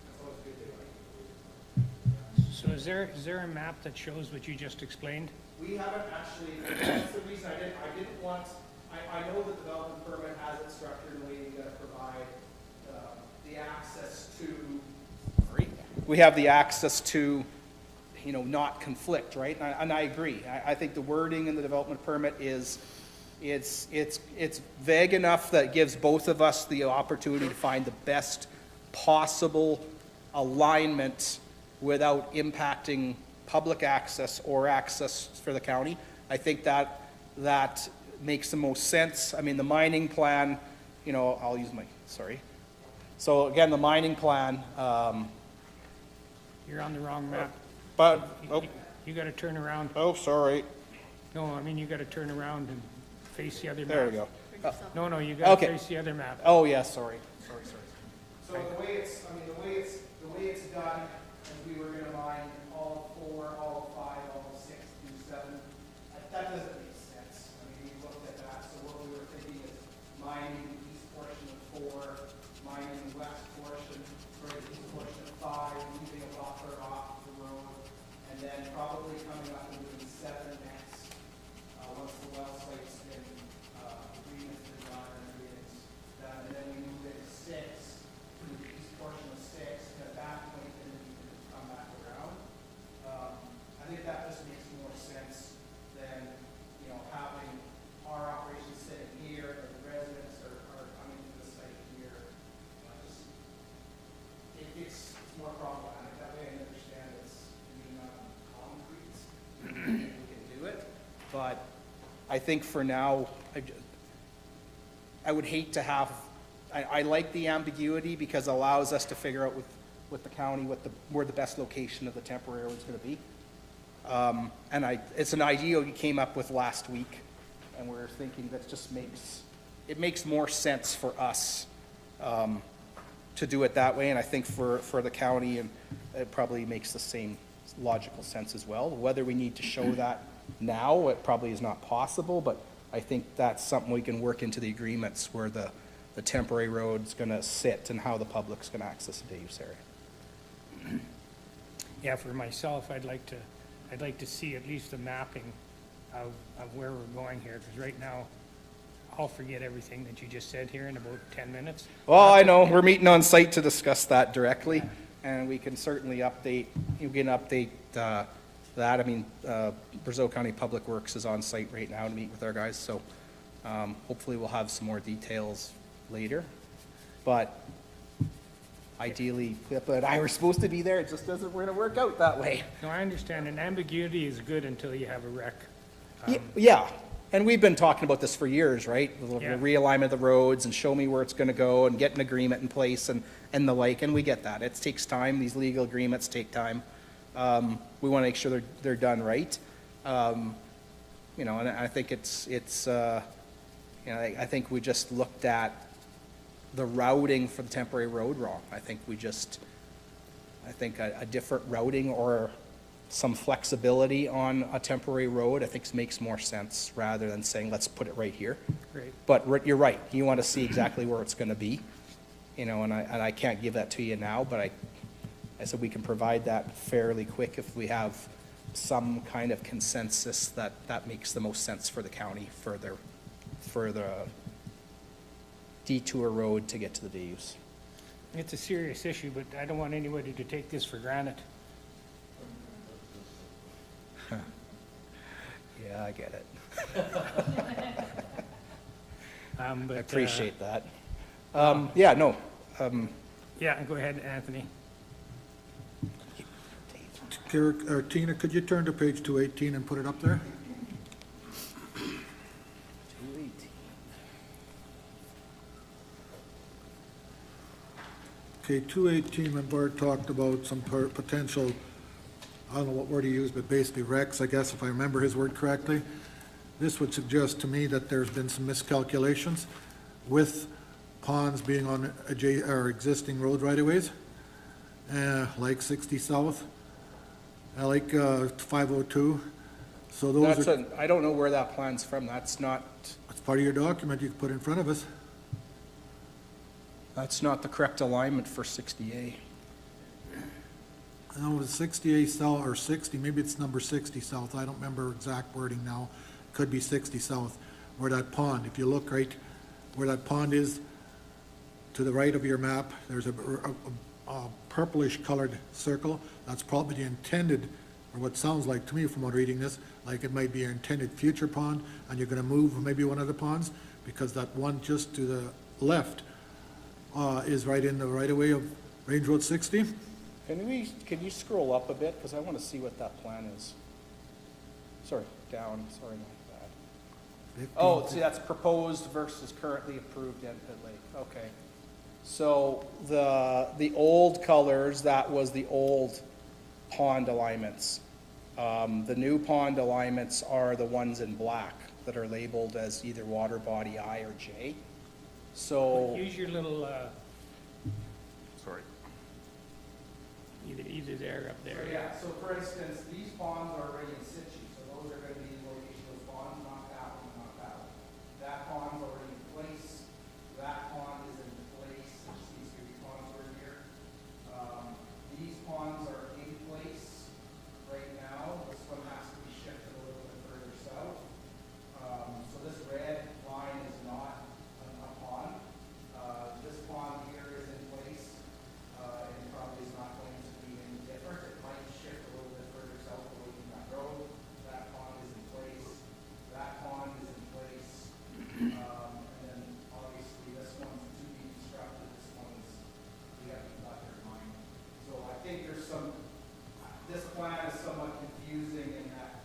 R: That's always a good thing.
A: So is there a map that shows what you just explained?
R: We haven't actually, that's the reason I didn't want, I know the development permit has it structured in a way you gotta provide the access to, we have the access to not conflict, right? And I agree. I think the wording in the development permit is, it's vague enough that gives both of us the opportunity to find the best possible alignment without impacting public access or access for the county. I think that makes the most sense. I mean, the mining plan, I'll use sorry. So again, the mining plan,
A: You're on the wrong map.
R: but,
A: You gotta turn around.
R: oh, sorry.
A: No, I mean, you gotta turn around and face the other map.
R: There we go.
A: No, you gotta
R: Okay.
A: face the other map.
R: Oh, yeah, sorry. So the way it's done, is we were gonna mine all 4, all 5, all 6, do 7. That doesn't make sense. I mean, we looked at that, so what we were thinking is mining the east portion of 4, mining the west portion, the east portion of 5, leaving a buffer off the road, and then probably coming up and doing 7 next, once the well site's been, agreement's been done and everything's done, and then we move into 6, to the east portion of 6, and at that point, then we can come back around. I think that just makes more sense than, having our operations sitting here, and the residents are coming to the site here. It's more problematic that way. I understand it's not concrete, we can do it, but I think for now, I would hate to have, I like the ambiguity because it allows us to figure out with the county where the best location of the temporary road is going to be. And it's an idea we came up with last week, and we're thinking that just makes more sense for us to do it that way, and I think for the county, and it probably makes the same logical sense as well. Whether we need to show that now, it probably is not possible, but I think that's something we can work into the agreements where the temporary road's going to sit and how the public's going to access the day-use area.
A: Yeah, for myself, I'd like to see at least a mapping of where we're going here, because right now, I'll forget everything that you just said here in about 10 minutes.
R: Well, I know, we're meeting on site to discuss that directly, and we can certainly update that. I mean, Brazeau County Public Works is on site right now to meet with our guys, so hopefully we'll have some more details later. But ideally, Pippa and I were supposed to be there, it just doesn't, we're gonna work out that way.
A: No, I understand, and ambiguity is good until you have a wreck.
R: Yeah, and we've been talking about this for years, right? The
A: Yeah.
R: realignment of the roads and show me where it's gonna go and get an agreement in place and the like, and we get that. It takes time, these legal agreements take time. We wanna make sure they're done right. And I think I think we just looked at the routing for the temporary road wrong. I think a different routing or some flexibility on a temporary road, I think makes more sense rather than saying, let's put it right here.
A: Great.
R: But you're right, you want to see exactly where it's going to be, and I can't give that to you now, but I said we can provide that fairly quick if we have some kind of consensus that makes the most sense for the county for the detour road to get to the day use.
A: It's a serious issue, but I don't want anybody to take this for granted.
R: Yeah, I get it.
A: But,
R: I appreciate that.
A: Yeah, go ahead, Anthony.
F: Tina, could you turn to page 218 and put it up there? Okay, 218, when Bart talked about some potential, I don't know what word he used, but basically wrecks, I guess, if I remember his word correctly. This would suggest to me that there's been some miscalculations with ponds being on our existing road right-of-ways, like 60 South, like 502. So those
R: I don't know where that plan's from. That's part
F: of your document you can put in front of us.
R: That's not the correct alignment for 60A.
F: No, it was 60A South, or 60, maybe it's number 60 South, I don't remember exact wording now. Could be 60 South, where that pond, if you look right where that pond is, to the right of your map, there's a purplish colored circle. That's probably the intended or what sounds like to me from what reading this, like it might be your intended future pond, and you're gonna move maybe one of the ponds, because that one just to the left is right in the right-of-way of Range Road 60.
R: Can you scroll up a bit, because I want to see what that plan is. Sorry, down, sorry, not that.
F: 15
R: Oh, see, that's proposed versus currently approved in Pit Lake, okay. So the old colors, that was the old pond alignments. The new pond alignments are the ones in black that are labeled as either water body I or J. So,
A: Use your little,
R: sorry.
A: either there or up there.
R: Yeah, so for instance, these ponds are already in situ, so those are gonna be the location of those ponds, not that one, not that one. That pond's already in place, that pond is in place, these three ponds are here. These ponds are in place right now, this one has to be shifted a little bit further south. So this red line is not a pond. This pond here is in place, and probably is not going to be any different. It might shift a little bit further south away from that road. That pond is in place. That pond is in place. And then obviously this one's to be constructed. This one's, we haven't got their mind. So I think there's some, this plan is somewhat confusing in that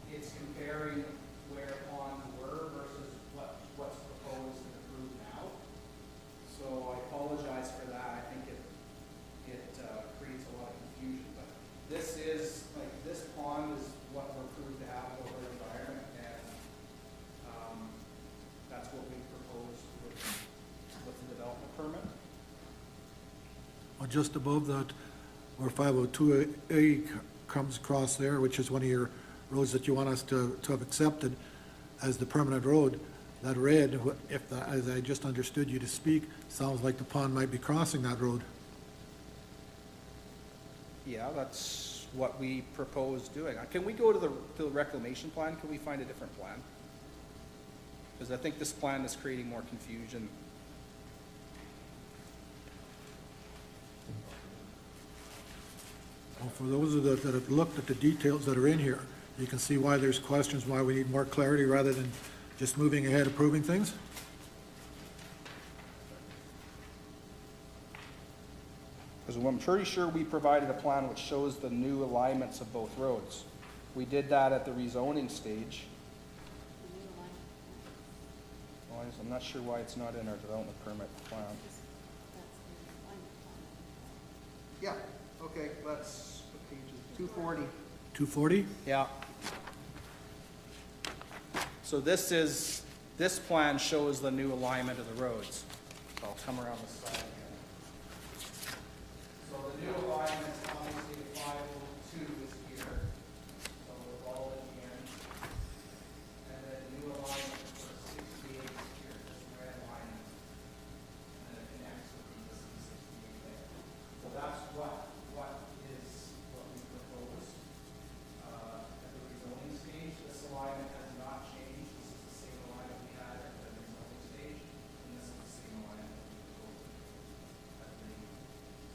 R: it's comparing where ponds were versus what's proposed and approved now. So I apologize for that. I think it creates a lot of confusion. But this is, like, this pond is what we're approved to have over the environment, and that's what we proposed with the development permit.
F: Well, just above that, where 502A comes across there, which is one of your roads that you want us to have accepted as the permanent road, that red, as I just understood you to speak, sounds like the pond might be crossing that road.
R: Yeah, that's what we propose doing. Can we go to the reclamation plan? Can we find a different plan? Because I think this plan is creating more confusion.
F: Well, for those that have looked at the details that are in here, you can see why there's questions, why we need more clarity rather than just moving ahead approving things.
R: Because I'm pretty sure we provided a plan which shows the new alignments of both roads. We did that at the rezoning stage. Well, I'm not sure why it's not in our development permit plan. Yeah, okay, let's, what page is it? 240.
F: 240?
R: Yeah. So this plan shows the new alignment of the roads. So I'll come around the side again. So the new alignment, obviously the 502 is here. So we're all in the end. And then the new alignment for 68 is here, this red alignment. And it connects with the 68 there. So that's what is what we propose. At the rezoning stage, this alignment has not changed. This is the same alignment we had at the rezoning stage, and this is the same alignment that we proposed at the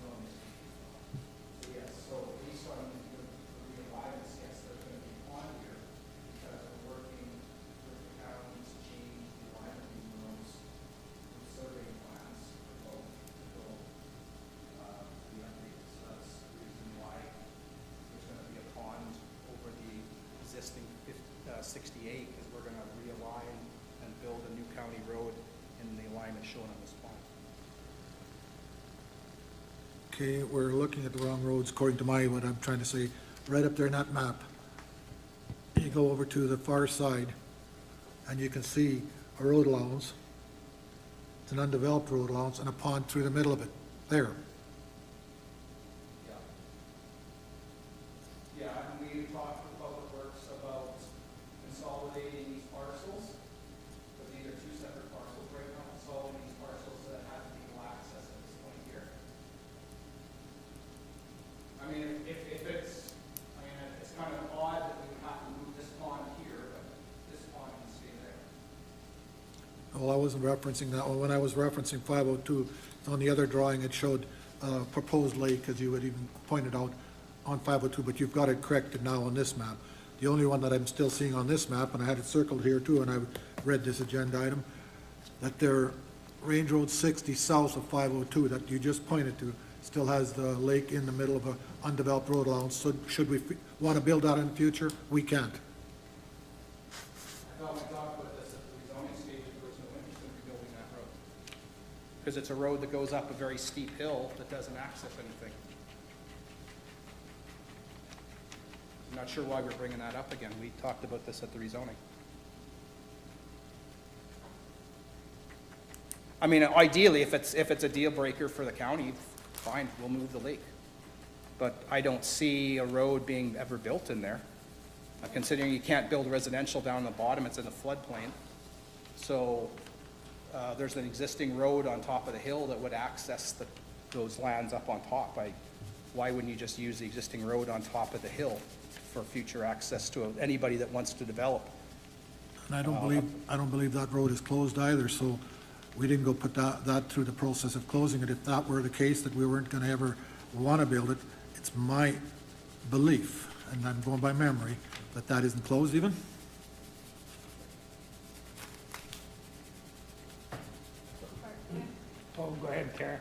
R: zoning stage. So yes, so based on the realignments, yes, there's going to be a pond here because we're working with the county to change the alignment of these roads with survey plans for both to go the updated. So that's the reason why there's going to be a pond over the existing 68, because we're going to realign and build a new county road in the alignment shown on this plan.
F: Okay, we're looking at the wrong roads according to what I'm trying to say. Right up there in that map, you go over to the far side, and you can see a road allowance. It's an undeveloped road allowance and a pond through the middle of it, there.
R: Yeah, and we talked with Public Works about consolidating these parcels, but these are two separate parcels right now, consolidating these parcels so that have legal access at this point here. I mean, it's kind of odd that we would have to move this pond here, but this pond can stay there.
F: Well, I wasn't referencing that one. When I was referencing 502, on the other drawing, it showed proposed lake, as you had even pointed out, on 502, but you've got it corrected now on this map. The only one that I'm still seeing on this map, and I had it circled here too, and I read this agenda item, that there, Range Road 60 south of 502 that you just pointed to, still has the lake in the middle of a undeveloped road allowance. So should we want to build that in the future? We can't.
R: I thought we talked about this at the rezoning stage, there was no interest in rebuilding that road. Because it's a road that goes up a very steep hill that doesn't access anything. I'm not sure why we're bringing that up again. We talked about this at the rezoning. I mean, ideally, if it's a deal breaker for the county, fine, we'll move the lake. But I don't see a road being ever built in there. Considering you can't build residential down the bottom, it's in the floodplain. So there's an existing road on top of the hill that would access those lands up on top. Why wouldn't you just use the existing road on top of the hill for future access to anybody that wants to develop?
F: And I don't believe that road is closed either, so we didn't go put that through the process of closing it. If that were the case, that we weren't gonna ever wanna build it, it's my belief, and I'm going by memory, that that isn't closed even.
O: Oh, go ahead, Karen.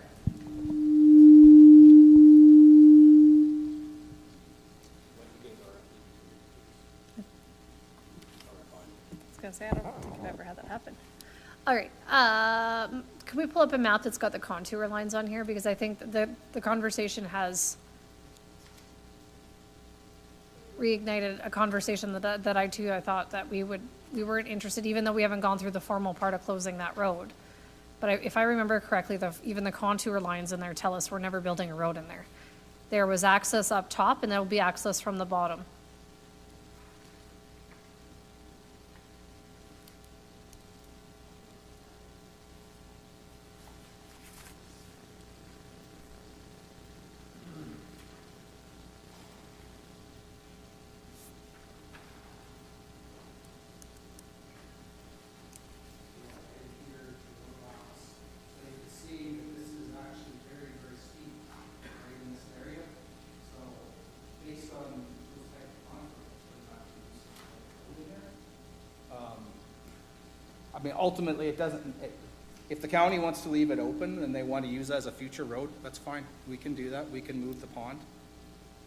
G: I was gonna say, I don't think I've ever had that happen. All right, can we pull up a map that's got the contour lines on here? Because I think the conversation has reignited a conversation that I thought that we weren't interested, even though we haven't gone through the formal part of closing that road. But if I remember correctly, even the contour lines in there tell us we're never building a road in there. There was access up top, and there will be access from the bottom.
R: I mean, ultimately, it doesn't, if the county wants to leave it open and they want to use it as a future road, that's fine. We can do that. We can move the pond.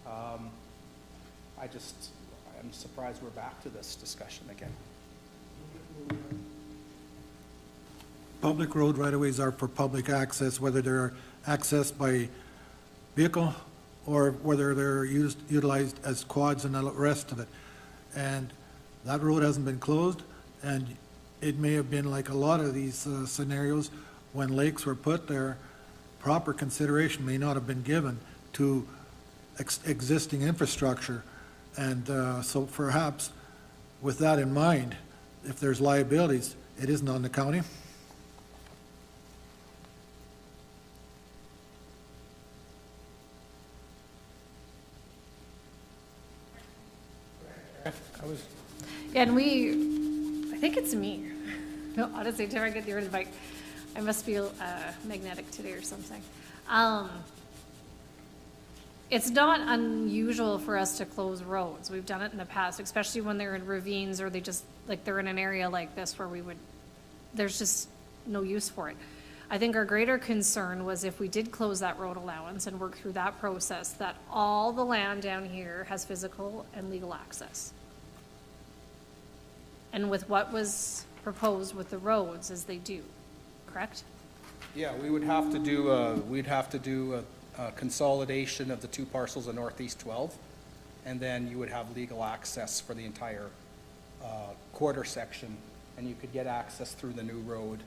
R: I'm surprised we're back to this discussion again.
F: Public road right-of-ways are for public access, whether they're accessed by vehicle or whether they're utilized as quads and the rest of it. And that road hasn't been closed, and it may have been like a lot of these scenarios, when lakes were put there, proper consideration may not have been given to existing infrastructure. And so perhaps with that in mind, if there's liabilities, it isn't on the county.
G: And I think it's me. No, honestly, did I get the invite? I must be magnetic today or something. It's not unusual for us to close roads. We've done it in the past, especially when they're in ravines or they're in an area like this where there's just no use for it. I think our greater concern was if we did close that road allowance and work through that process, that all the land down here has physical and legal access. And with what was proposed with the roads as they do, correct?
R: Yeah, we would have to do a consolidation of the two parcels of Northeast 12, and then you would have legal access for the entire quarter section, and you could get access through the new road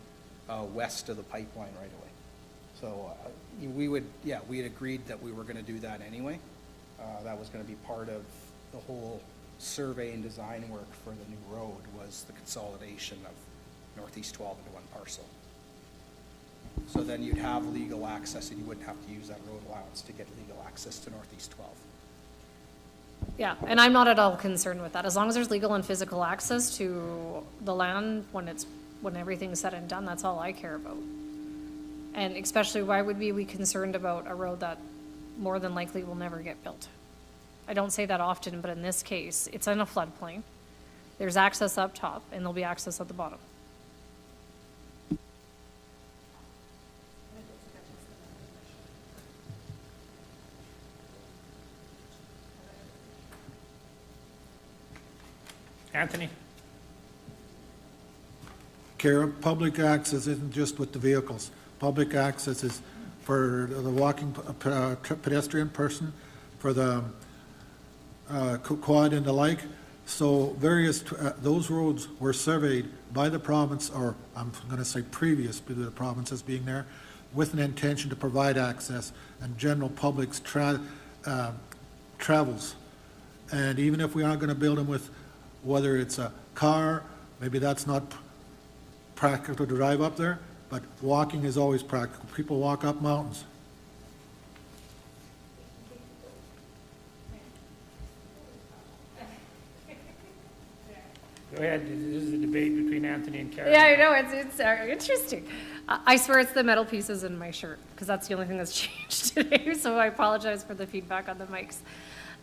R: west of the pipeline right away. So we had agreed that we were going to do that anyway. That was going to be part of the whole survey and design work for the new road, was the consolidation of Northeast 12 into one parcel. So then you'd have legal access, and you wouldn't have to use that road allowance to get legal access to Northeast 12.
G: Yeah, and I'm not at all concerned with that. As long as there's legal and physical access to the land when everything's said and done, that's all I care about. And especially, why would we be concerned about a road that more than likely will never get built? I don't say that often, but in this case, it's in a floodplain. There's access up top, and there'll be access at the bottom.
A: Anthony?
F: Kara, public access isn't just with the vehicles. Public access is for the walking pedestrian person, for the quad and the like. So various, those roads were surveyed by the province, or I'm going to say previous to the provinces being there, with an intention to provide access and general public's travels. And even if we aren't going to build them with, whether it's a car, maybe that's not practical to drive up there, but walking is always practical. People walk up mountains.
A: Go ahead, this is a debate between Anthony and Karen.
G: Yeah, I know, it's interesting. I swear it's the metal pieces in my shirt, because that's the only thing that's changed today, so I apologize for the feedback on the mics.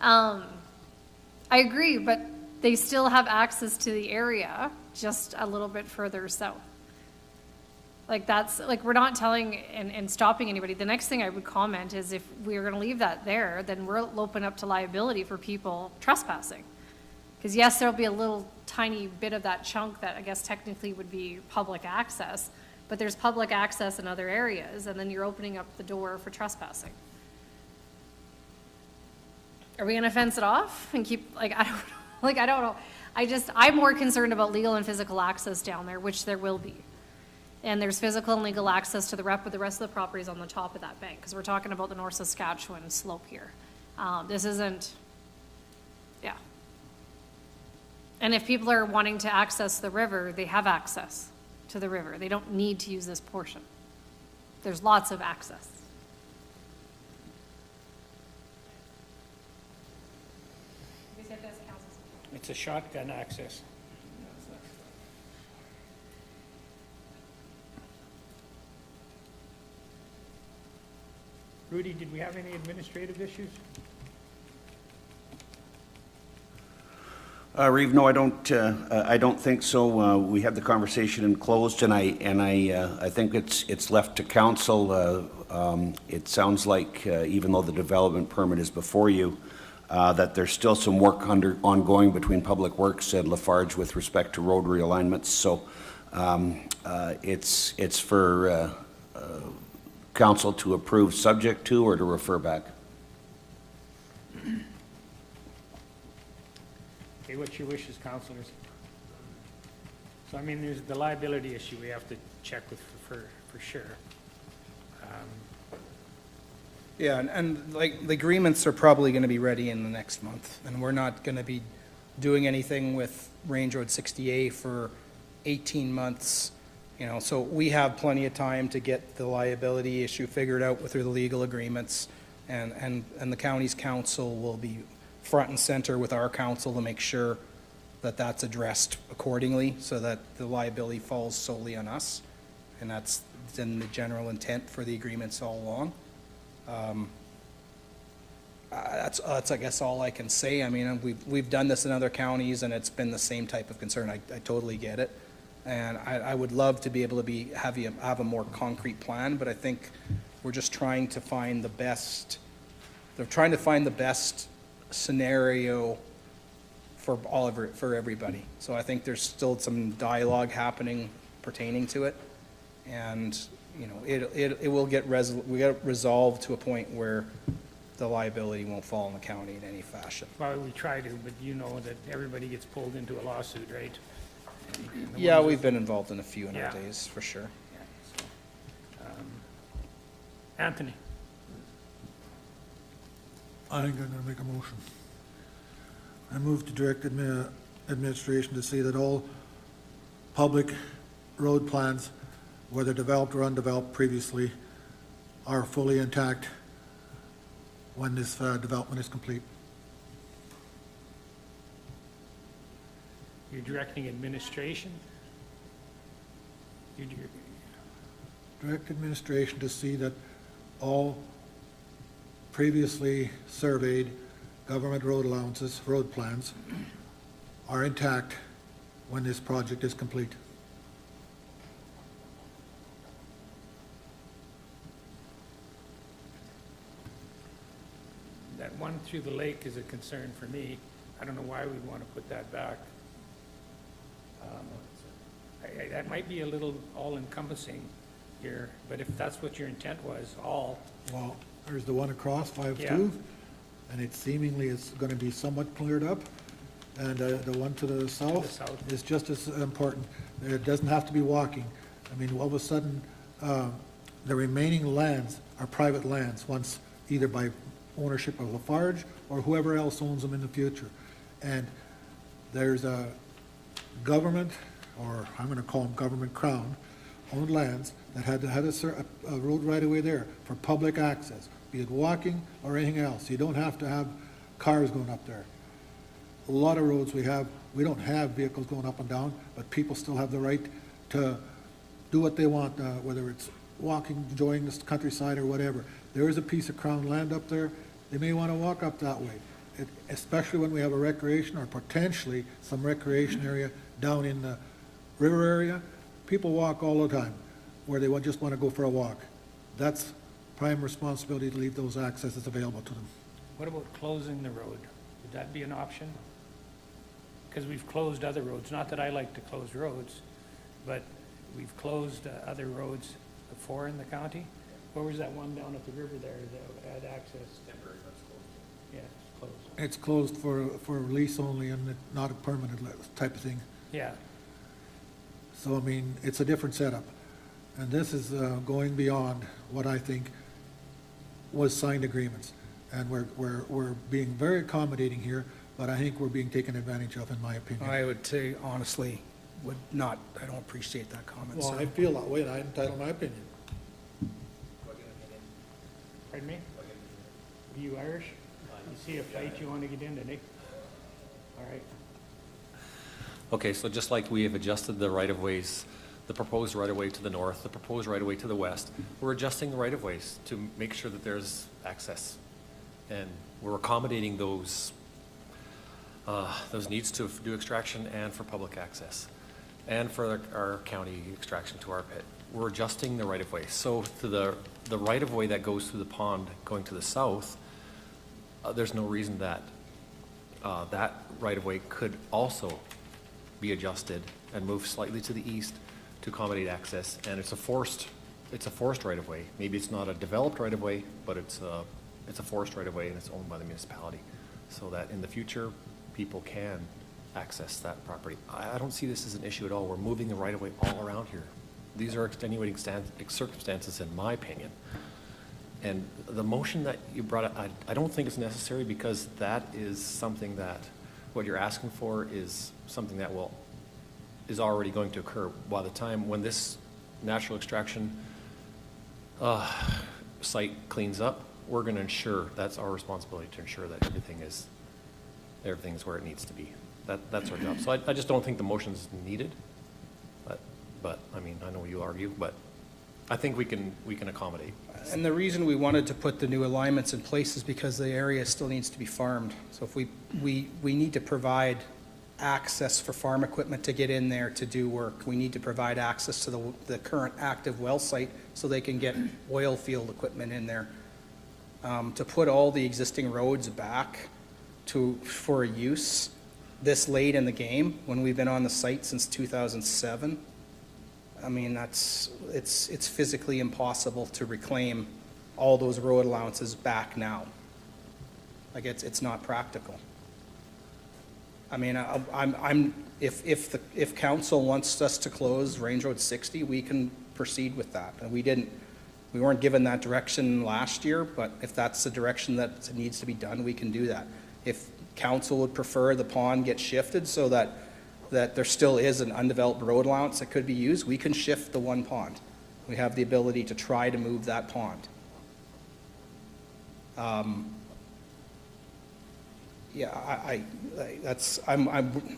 G: I agree, but they still have access to the area, just a little bit further south. Like that's, like we're not telling and stopping anybody. The next thing I would comment is if we're gonna leave that there, then we'll open up to liability for people trespassing. Because yes, there'll be a little tiny bit of that chunk that I guess technically would be public access, but there's public access in other areas, and then you're opening up the door for trespassing. Are we gonna fence it off and keep, like, I don't know, like, I don't know. I'm more concerned about legal and physical access down there, which there will be. And there's physical and legal access to the rest of the properties on the top of that bank, because we're talking about the North Saskatchewan slope here. This isn't, yeah. And if people are wanting to access the river, they have access to the river. They don't need to use this portion. There's lots of access.
A: It's a shotgun access. Rudy, did we have any administrative issues?
B: Reeve, no, I don't think so. We had the conversation and closed, and I think it's left to council. It sounds like even though the development permit is before you, that there's still some work ongoing between Public Works and Lafarge with respect to road realignments. So it's for council to approve subject to or to refer back.
A: Okay, what's your wishes, councilors? So, I mean, there's the liability issue we have to check with for sure.
R: Yeah, and like, the agreements are probably gonna be ready in the next month, and we're not gonna be doing anything with Range Road 60A for 18 months, you know, so we have plenty of time to get the liability issue figured out with the legal agreements, and the county's council will be front and center with our council to make sure that that's addressed accordingly, so that the liability falls solely on us, and that's in the general intent for the agreements all along. That's I guess all I can say. I mean, we've done this in other counties, and it's been the same type of concern. I totally get it, and I would love to be able to have a more concrete plan, but I think we're just trying to find the best. They're trying to find the best scenario for everybody. So I think there's still some dialogue happening pertaining to it, and you know, it will get resolved to a point where the liability won't fall on the county in any fashion.
A: Well, we try to, but you know that everybody gets pulled into a lawsuit, right? And
R: Yeah, we've been involved in a few in our
A: Yeah.
R: days, for sure.
A: Yeah, so, Anthony?
F: I think I'm gonna make a motion. I move to direct administration to see that all public road plans, whether developed or undeveloped previously, are fully intact when this development is complete.
A: You're directing administration?
F: Direct administration to see that all previously surveyed government road allowances, road plans, are intact when this project is complete.
A: That one through the lake is a concern for me. I don't know why we want to put that back. That might be a little all-encompassing here, but if that's what your intent was, all,
F: Well, there's the one across, 5-2,
A: Yeah.
F: and it seemingly is going to be somewhat cleared up. And the one to the south
A: south.
F: is just as important. It doesn't have to be walking. I mean, all of a sudden, the remaining lands are private lands, once either by ownership of Lafarge or whoever else owns them in the future. And there's a government, or I'm going to call them government crown-owned lands that had a road right-of-way there for public access, be it walking or anything else. You don't have to have cars going up there. A lot of roads we don't have vehicles going up and down, but people still have the right to do what they want, whether it's walking, enjoying the countryside or whatever. There is a piece of crown land up there. They may want to walk up that way, especially when we have a recreation or potentially some recreation area down in the river area. People walk all the time where they just want to go for a walk. That's prime responsibility to leave those accesses available to them.
A: what about closing the road? Would that be an option? Because we've closed other roads, not that I like to close roads, but we've closed other roads before in the county. Where was that one down at the river there that had access? Temporary, that's closed. Yeah, it's closed.
F: It's closed for lease only and not a permanent type of thing.
A: Yeah,
F: So, I mean, it's a different setup. And this is going beyond what I think was signed agreements. And we're being very accommodating here, but I think we're being taken advantage of, in my opinion.
O: I would say honestly, I don't appreciate that comment,
F: Well,
O: sir.
F: I feel that way, and I'm entitled to my opinion.
A: pardon me? Are you Irish? You see a fight you want to get into, Nick? All right.
C: Okay, so just like we have adjusted the right-of-ways, the proposed right-of-way to the north, the proposed right-of-way to the west, we're adjusting the right-of-ways to make sure that there's access. And we're accommodating those needs to do extraction and for public access, and for our county extraction to our pit. We're adjusting the right-of-way. So to the right-of-way that goes through the pond going to the south, there's no reason that that right-of-way could also be adjusted and move slightly to the east to accommodate access. And it's a forced right-of-way. Maybe it's not a developed right-of-way, but it's a forced right-of-way, and it's owned by the municipality, so that in the future, people can access that property. I don't see this as an issue at all. We're moving the right-of-way all around here. These are extenuating circumstances, in my opinion. And the motion that you brought up, I don't think it's necessary, because that is something that, what you're asking for is something that is already going to occur. By the time when this natural extraction site cleans up, we're going to ensure, that's our responsibility, to ensure that everything is where it needs to be. That's our job. So I just don't think the motion's needed. But I mean, I know you argue, but I think we can accommodate.
R: And the reason we wanted to put the new alignments in place is because the area still needs to be farmed. So if we need to provide access for farm equipment to get in there to do work. We need to provide access to the current active well site so they can get oil field equipment in there. To put all the existing roads back for use this late in the game, when we've been on the site since 2007, I mean, it's physically impossible to reclaim all those road allowances back now. Like, it's not practical. I mean, if council wants us to close Range Road 60, we can proceed with that. And we weren't given that direction last year, but if that's the direction that needs to be done, we can do that. If council would prefer the pond get shifted so that there still is an undeveloped road allowance that could be used, we can shift the one pond. We have the ability to try to move that pond. Yeah,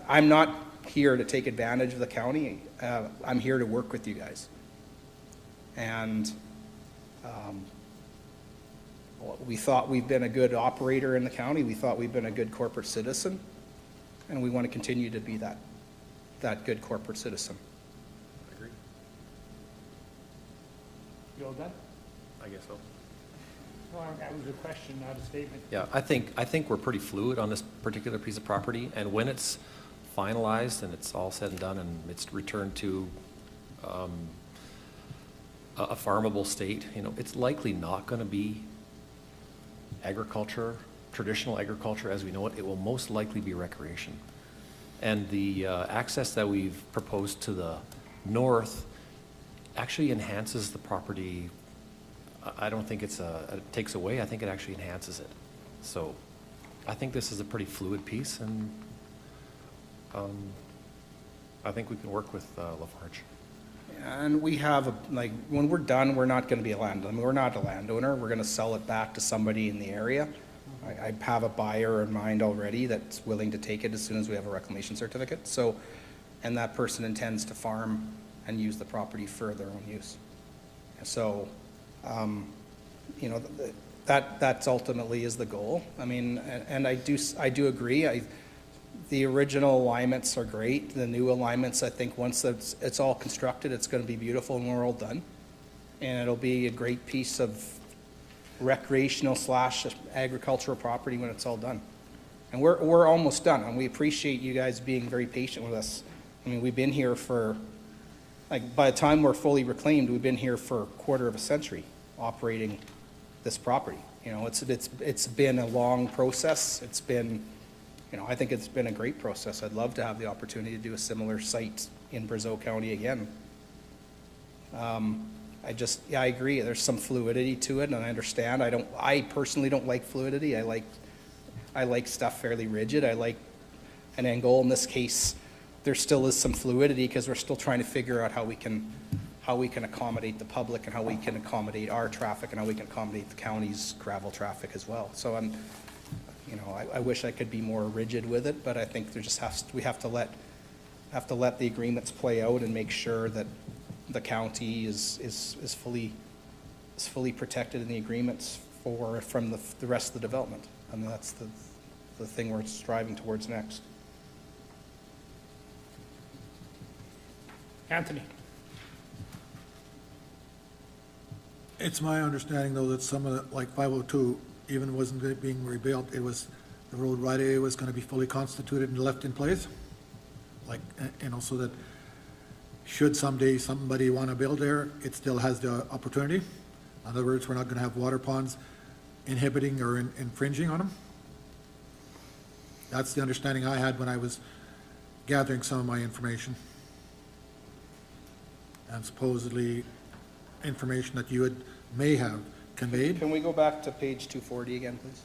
R: I'm not here to take advantage of the county. I'm here to work with you guys. And We thought we've been a good operator in the county, we thought we've been a good corporate citizen, and we want to continue to be that good corporate citizen.
E: You all done?
C: I guess so.
E: Well, that was a question, not a statement.
C: Yeah, I think we're pretty fluid on this particular piece of property, and when it's finalized and it's all said and done and it's returned to a farmable state, you know, it's likely not going to be agriculture, traditional agriculture as we know it. It will most likely be recreation. And the access that we've proposed to the north actually enhances the property. I don't think it takes away, I think it actually enhances it. So I think this is a pretty fluid piece, and I think we can work with Lafarge.
R: And we have, when we're done, we're not going to be a landowner. I mean, we're not a landowner. We're going to sell it back to somebody in the area. I have a buyer in mind already that's willing to take it as soon as we have a reclamation certificate. So, and that person intends to farm and use the property for their own use. So, you know, that's ultimately is the goal. I mean, and I do agree. The original alignments are great. The new alignments, I think once it's all constructed, it's going to be beautiful when we're all done. And it'll be a great piece of recreational / agricultural property when it's all done. And we're almost done, and we appreciate you guys being very patient with us. I mean, we've been here for, by the time we're fully reclaimed, we've been here for a quarter of a century operating this property. You know, it's been a long process. It's been, you know, I think it's been a great process. I'd love to have the opportunity to do a similar site in Brazeau County again. I agree. There's some fluidity to it, and I understand. I personally don't like fluidity. I like stuff fairly rigid. I like an angle. In this case, there still is some fluidity because we're still trying to figure out how we can accommodate the public and how we can accommodate our traffic and how we can accommodate the county's gravel traffic as well. So you know, I wish I could be more rigid with it, but I think we have to let the agreements play out and make sure that the county is fully protected in the agreements from the rest of the development. I mean, that's the thing we're striving towards next.
E: Anthony?
F: It's my understanding, though, that some of the, like 502, even wasn't being rebuilt, the road right away was going to be fully constituted and left in place. Like, you know, so that should someday somebody want to build there, it still has the opportunity. In other words, we're not going to have water ponds inhibiting or infringing on them. That's the understanding I had when I was gathering some of my information. And supposedly information that you may have conveyed.
R: Can we go back to page 240 again, please?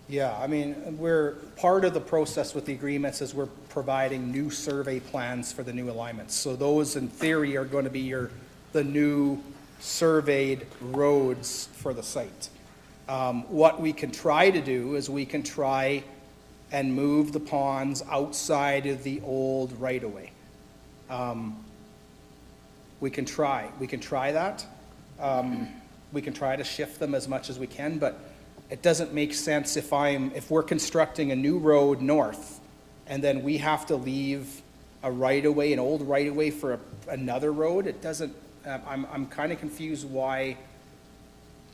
R: Yeah, I mean, part of the process with the agreements is we're providing new survey plans for the new alignments. So those, in theory, are going to be the new surveyed roads for the site. What we can try to do is we can try and move the ponds outside of the old right-of-way. We can try that. We can try to shift them as much as we can, but it doesn't make sense if we're constructing a new road north and then we have to leave a right-of-way, an old right-of-way for another road. It doesn't, I'm kind of confused why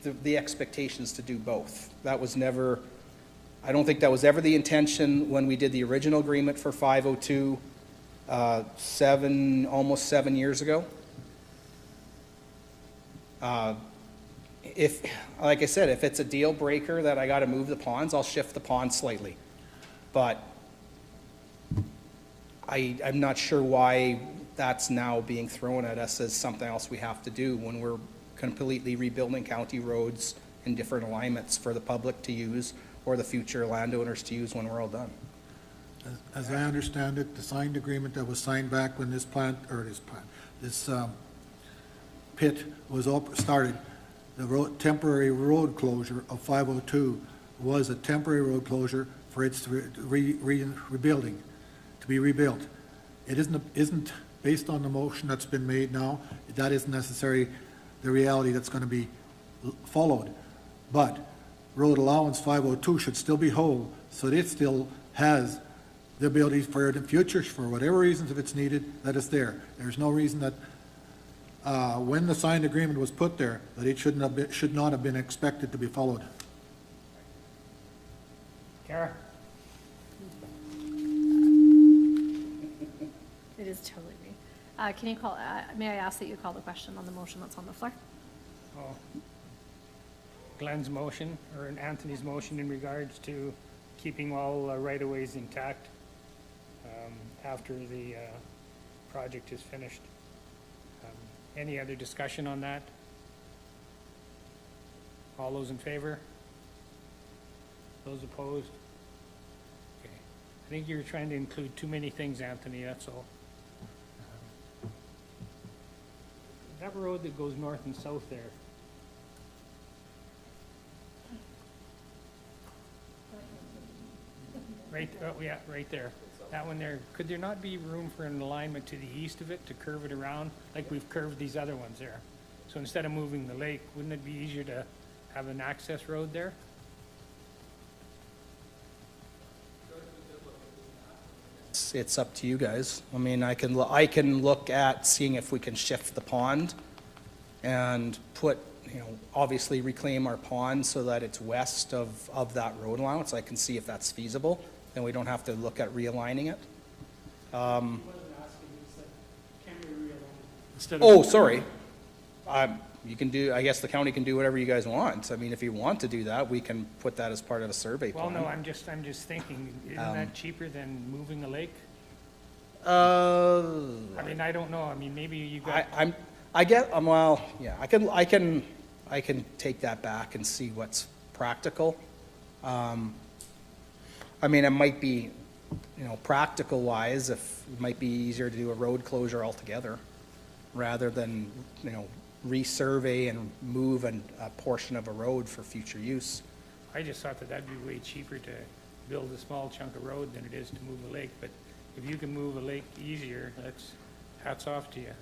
R: the expectations to do both. That was never, I don't think that was ever the intention when we did the original agreement for 502 almost 7 years ago. Like I said, if it's a deal breaker that I got to move the ponds, I'll shift the pond slightly. But I'm not sure why that's now being thrown at us as something else we have to do when we're completely rebuilding county roads in different alignments for the public to use or the future landowners to use when we're all done.
F: As I understand it, the signed agreement that was signed back when this pit was started, the temporary road closure of 502 was a temporary road closure for its rebuilding. to be rebuilt. It isn't based on the motion that's been made now, that isn't necessarily the reality that's gonna be followed. But road allowance 502 should still be whole, so that it still has the ability for in the future, for whatever reasons, if it's needed, that it's there. There's no reason that, when the signed agreement was put there, that it should not have been expected to be followed.
A: Kara?
G: It is totally me. Can you call, may I ask that you call the question on the motion that's on the floor?
A: Oh. Glenn's motion, or Anthony's motion in regards to keeping all right-of-ways intact after the project is finished. Any other discussion on that? All those in favor? Those opposed? Okay. I think you're trying to include too many things, Anthony, that's all. That road that goes north and south there, right, oh, yeah, right there. That one there, could there not be room for an alignment to the east of it to curve it around, like we've curved these other ones there? So instead of moving the lake, wouldn't it be easier to have an access road there?
R: It's up to you guys. I mean, I can look at seeing if we can shift the pond and put, obviously reclaim our pond so that it's west of that road allowance. I can see if that's feasible, and we don't have to look at realigning it. Oh, sorry. You can do, I guess the county can do whatever you guys want. I mean, if you want to do that, we can put that as part of a survey plan.
A: Well, no, I'm just thinking, isn't that cheaper than moving a lake? I mean, I don't know. I mean, maybe you got.
R: Well, yeah, I can take that back and see what's practical. I mean, it might be, practical wise, if it might be easier to do a road closure altogether rather than, resurvey and move a portion of a road for future use.
A: I just thought that that'd be way cheaper to build a small chunk of road than it is to move a lake, but if you can move a lake easier, hats off to you.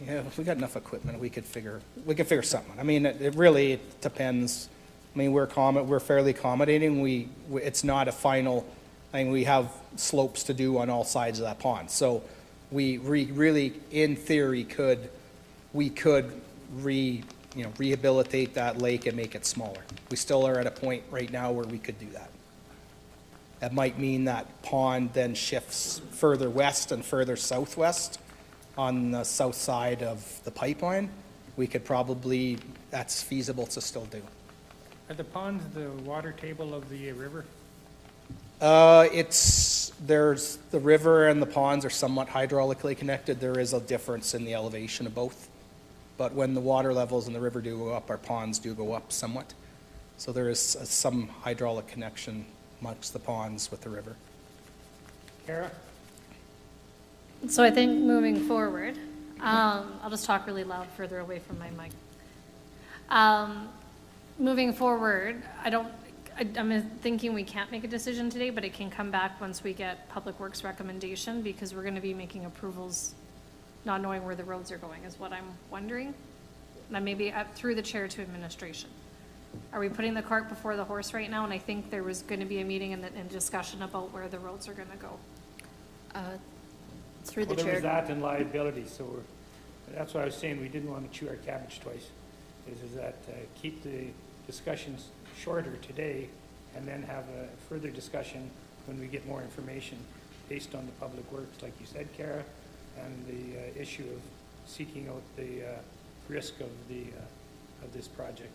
R: Yeah, if we got enough equipment, we could figure something. I mean, it really depends. I mean, we're fairly accommodating. It's not a final, I mean, we have slopes to do on all sides of that pond. So we really, in theory, could rehabilitate that lake and make it smaller. We still are at a point right now where we could do that. That might mean that pond then shifts further west and further southwest on the south side of the pipeline. We could probably, that's feasible to still do.
A: Are the ponds the water table of the river?
R: There's, the river and the ponds are somewhat hydraulically connected. There is a difference in the elevation of both. But when the water levels in the river do go up, our ponds do go up somewhat. So there is some hydraulic connection amongst the ponds with the river.
A: Kara?
G: So I think moving forward, I'll just talk really loud further away from my mic. Moving forward, I'm thinking we can't make a decision today, but it can come back once we get Public Works recommendation, because we're gonna be making approvals, not knowing where the roads are going, is what I'm wondering. And maybe through the chair to administration. Are we putting the cart before the horse right now? And I think there was gonna be a meeting and discussion about where the roads are gonna go.
J: Through the
A: Well, there was
J: chair.
A: that and liability, so that's why I was saying we didn't want to chew our cabbage twice, is that keep the discussions shorter today and then have a further discussion when we get more information based on the Public Works, like you said, Kara, and the issue of seeking out the risk of this project.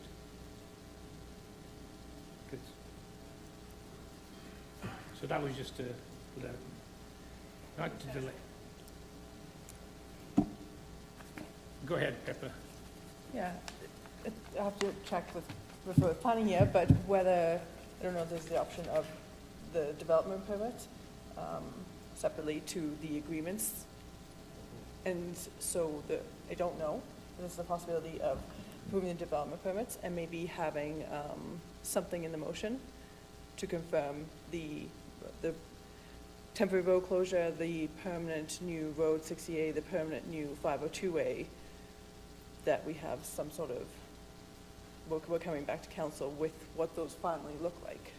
A: 'Cause- So that was just not to delay. Go ahead, Peppa.
K: Yeah, I have to check with planning yet, but whether, I don't know if there's the option of the development permit separately to the agreements. And so I don't know, there's the possibility of approving the development permits and maybe having something in the motion to confirm the temporary road closure, the permanent new Road 60A, the permanent new 502A, that we have some sort of, we're coming back to council with what those finally look like.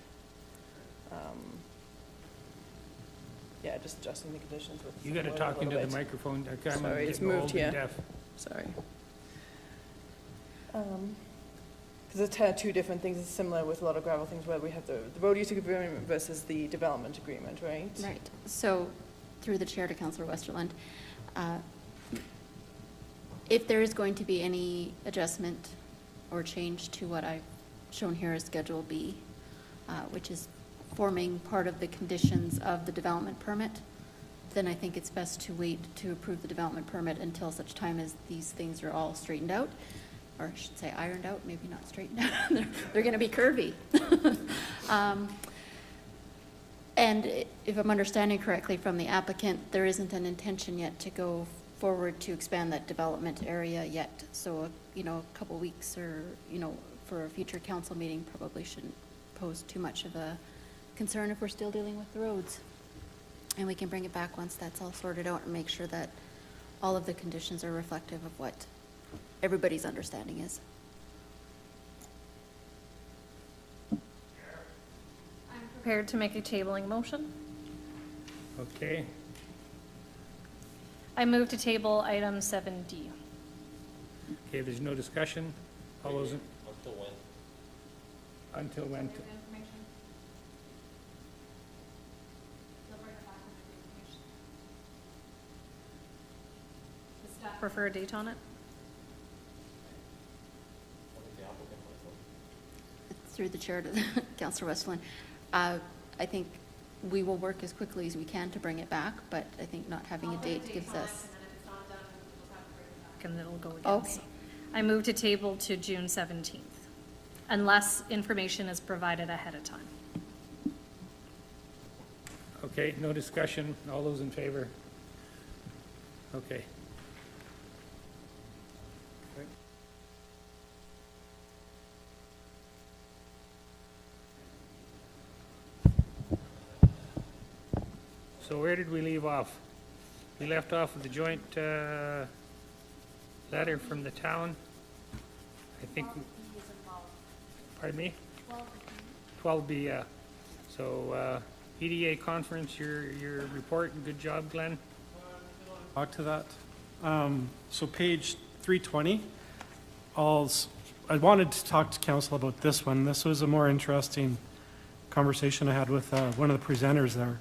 K: Yeah, just adjusting the conditions with.
A: You gotta
K: word a
A: talk into
K: little
A: the
K: bit.
A: microphone. I'm
K: Sorry, it's
A: getting
K: moved
A: old and
K: here.
A: deaf.
K: Sorry. Because it's kind of two different things. It's similar with a lot of gravel things where we have the road use agreement versus the development agreement, right?
J: Right. So, through the chair to Councillor Westerland, if there is going to be any adjustment or change to what I've shown here as Schedule B, which is forming part of the conditions of the development permit, then I think it's best to wait to approve the development permit until such time as these things are all straightened out, or I should say ironed out, maybe not straightened out. They're going to be curvy. And if I'm understanding correctly from the applicant, there isn't an intention yet to go forward to expand that development area yet. So, you know, a couple weeks or, you know, for a future council meeting probably shouldn't pose too much of a concern if we're still dealing with the roads. And we can bring it back once that's all sorted out and make sure that all of the conditions are reflective of what everybody's understanding is.
G: I'm prepared to make a tabling motion.
A: Okay,
G: I move to table item 7D.
A: okay, there's no discussion. All those,
C: Until when?
A: until when?
G: Prefer a date on it?
J: Through the chair to Councillor Westland, I think we will work as quickly as we can to bring it back, but I think not having a date gives us.
G: And then it'll go again.
J: Okay.
G: So I move to table to June 17th, unless information is provided ahead of time.
A: Okay, no discussion. All those in favor? Okay. So where did we leave off? We left off with the joint letter from the town. I think, pardon me? 12B, yeah. So EDA conference, your report, and good job, Glenn.
E: Talk to that. So page 320, I wanted to talk to council about this one. This was a more interesting conversation I had with one of the presenters there.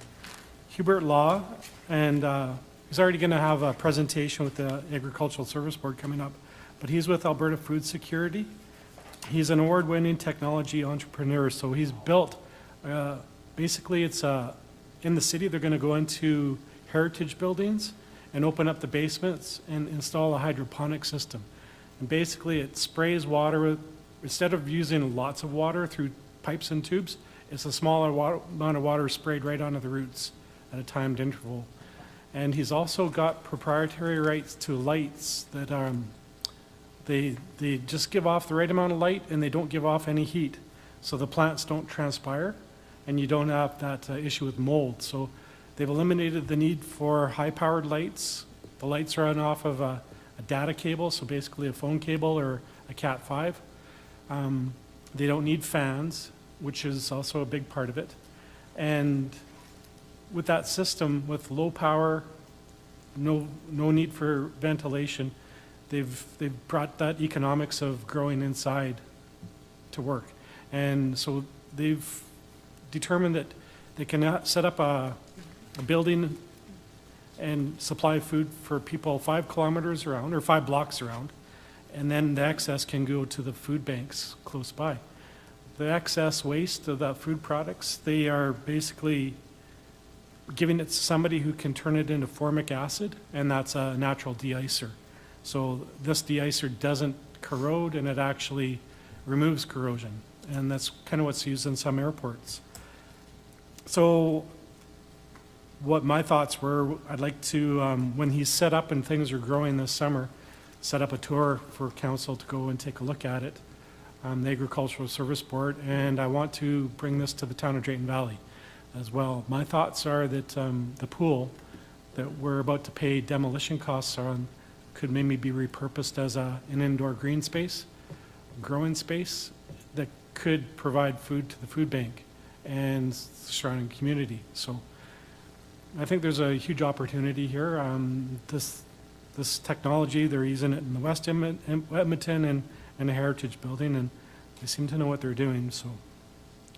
E: Hubert Law, and he's already going to have a presentation with the Agricultural Service Board coming up, but he's with Alberta Food Security. He's an award-winning technology entrepreneur, so he's built, basically it's in the city, they're going to go into heritage buildings and open up the basements and install a hydroponic system. And basically it sprays water, instead of using lots of water through pipes and tubes, it's a smaller amount of water sprayed right onto the roots at a timed interval. And he's also got proprietary rights to lights that they just give off the right amount of light and they don't give off any heat. So the plants don't transpire and you don't have that issue with mold. So they've eliminated the need for high-powered lights. The lights are on off of a data cable, so basically a phone cable or a Cat5. They don't need fans, which is also a big part of it. And with that system, with low power, no need for ventilation, they've brought that economics of growing inside to work. And so they've determined that they can set up a building and supply food for people 5 kilometers around, or 5 blocks around, and then the excess can go to the food banks close by. The excess waste of the food products, they are basically giving it to somebody who can turn it into formic acid, and that's a natural de-icer. So this de-icer doesn't corrode, and it actually removes corrosion, and that's kind of what's used in some airports. So what my thoughts were, I'd like to, when he's set up and things are growing this summer, set up a tour for council to go and take a look at it, the Agricultural Service Board, and I want to bring this to the town of Drayton Valley. as well. My thoughts are that the pool that we're about to pay demolition costs on could maybe be repurposed as an indoor green space, growing space that could provide food to the food bank and the surrounding community. So I think there's a huge opportunity here. This technology, they're using it in the West Edmonton and the Heritage Building, and they seem to know what they're doing. So,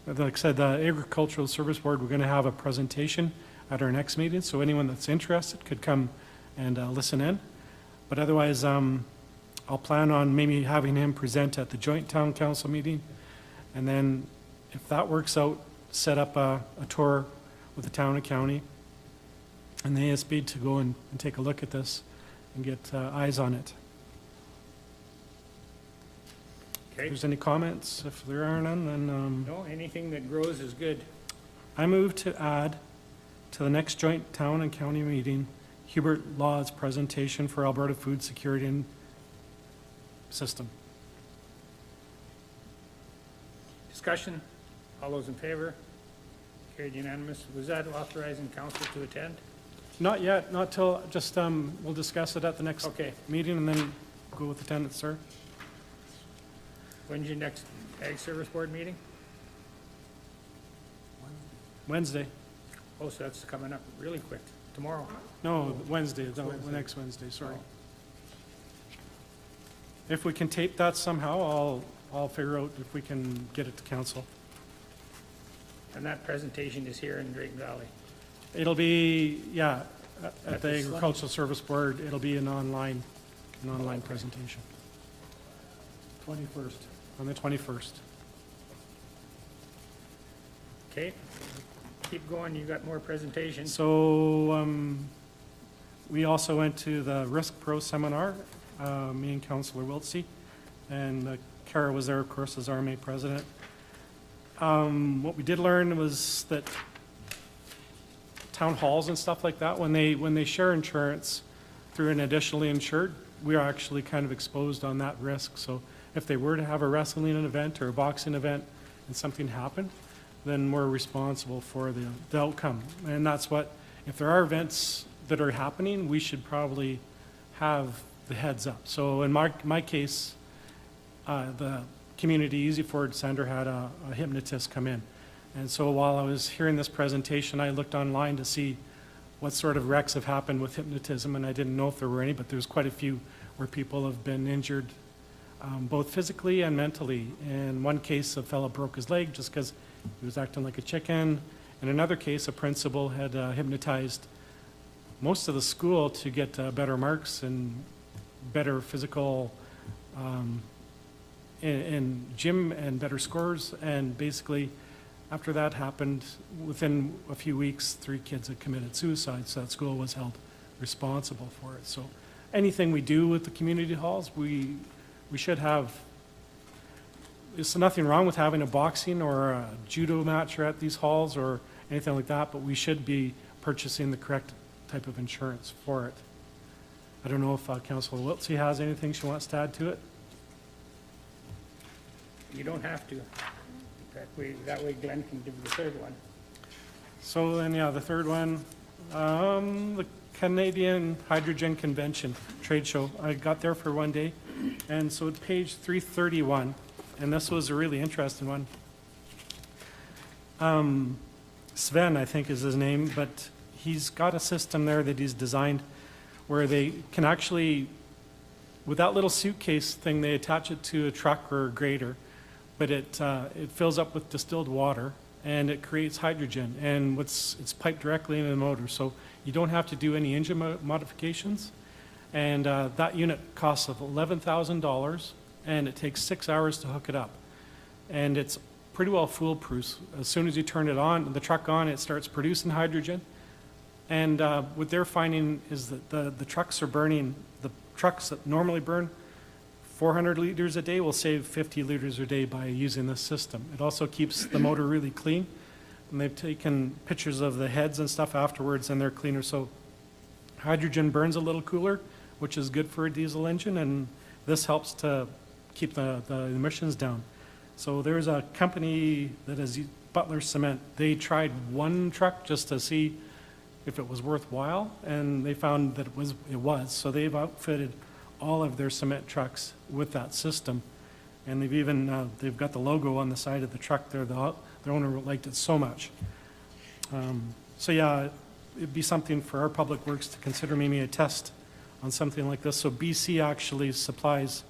E: like I said, the Agricultural Service Board, we're going to have a presentation at our next meeting, so anyone that's interested could come and listen in. But otherwise, I'll plan on maybe having him present at the joint town council meeting, and then if that works out, set up a tour with the town and county and the ASB to go and take a look at this and get eyes on it.
A: Okay.
E: If there's any comments, if there are none, then
A: No, anything that grows is good.
E: I move to add to the next joint town and county meeting, Hubert Law's presentation for Alberta food security and system.
A: Discussion? All those in favor? Carried unanimous. Was that authorizing council to attend?
E: Not yet, not till, just, we'll discuss it at the next
A: Okay.
E: meeting and then go with attendance, sir.
A: When's your next Ag Service Board meeting?
E: Wednesday.
A: Oh, so that's coming up really quick. Tomorrow?
E: No, Wednesday, the next Wednesday, sorry. If we can tape that somehow, I'll figure out if we can get it to council.
A: And that presentation is here in Drayton Valley.
E: It'll be, yeah, at
A: At
E: the
A: the Slum-
E: Agricultural Service Board, it'll be an online presentation
F: 21st.
E: on the 21st.
A: Okay, keep going, you got more presentations.
E: So, we also went to the Risk Pro seminar, me and Councillor Wiltsey, and Kara was there, of course, as RMA president. What we did learn was that town halls and stuff like that, when they share insurance through an additionally insured, we are actually kind of exposed on that risk. So if they were to have a wrestling event or a boxing event and something happened, then we're responsible for the outcome. And that's what, if there are events that are happening, we should probably have the heads up. So in my case, the Community Easy Ford Center had a hypnotist come in. And so while I was hearing this presentation, I looked online to see what sort of wrecks have happened with hypnotism, and I didn't know if there were any, but there's quite a few where people have been injured, both physically and mentally. In one case, a fellow broke his leg just because he was acting like a chicken. In another case, a principal had hypnotized most of the school to get better marks and better physical in gym and better scores. And basically, after that happened, within a few weeks, 3 kids had committed suicide, so that school was held responsible for it. So anything we do with the community halls, we should have, there's nothing wrong with having a boxing or a judo match at these halls or anything like that, but we should be purchasing the correct type of insurance for it. I don't know if Councilor Wiltsey has anything she wants to add to it.
A: You don't have to. That way Glenn can give the third one.
E: So then, yeah, the third one, the Canadian Hydrogen Convention trade show. I got there for one day, and so it's page 331, and this was a really interesting one. Sven, I think is his name, but he's got a system there that he's designed where they can actually, with that little suitcase thing, they attach it to a truck or a grader, but it fills up with distilled water and it creates hydrogen, and it's piped directly into the motor, so you don't have to do any engine modifications. And that unit costs $11,000, and it takes 6 hours to hook it up. And it's pretty well foolproof. As soon as you turn it on, the truck on, it starts producing hydrogen. And what they're finding is that the trucks are burning, the trucks that normally burn 400 liters a day will save 50 liters a day by using this system. It also keeps the motor really clean. And they've taken pictures of the heads and stuff afterwards, and they're cleaner. So hydrogen burns a little cooler, which is good for a diesel engine, and this helps to keep the emissions down. So there's a company that has Butler Cement. They tried one truck just to see if it was worthwhile, and they found that it was. So they've outfitted all of their cement trucks with that system. And they've even, they've got the logo on the side of the truck there. The owner liked it so much. So yeah, it'd be something for our Public Works to consider, maybe a test on something like this. So BC actually supplies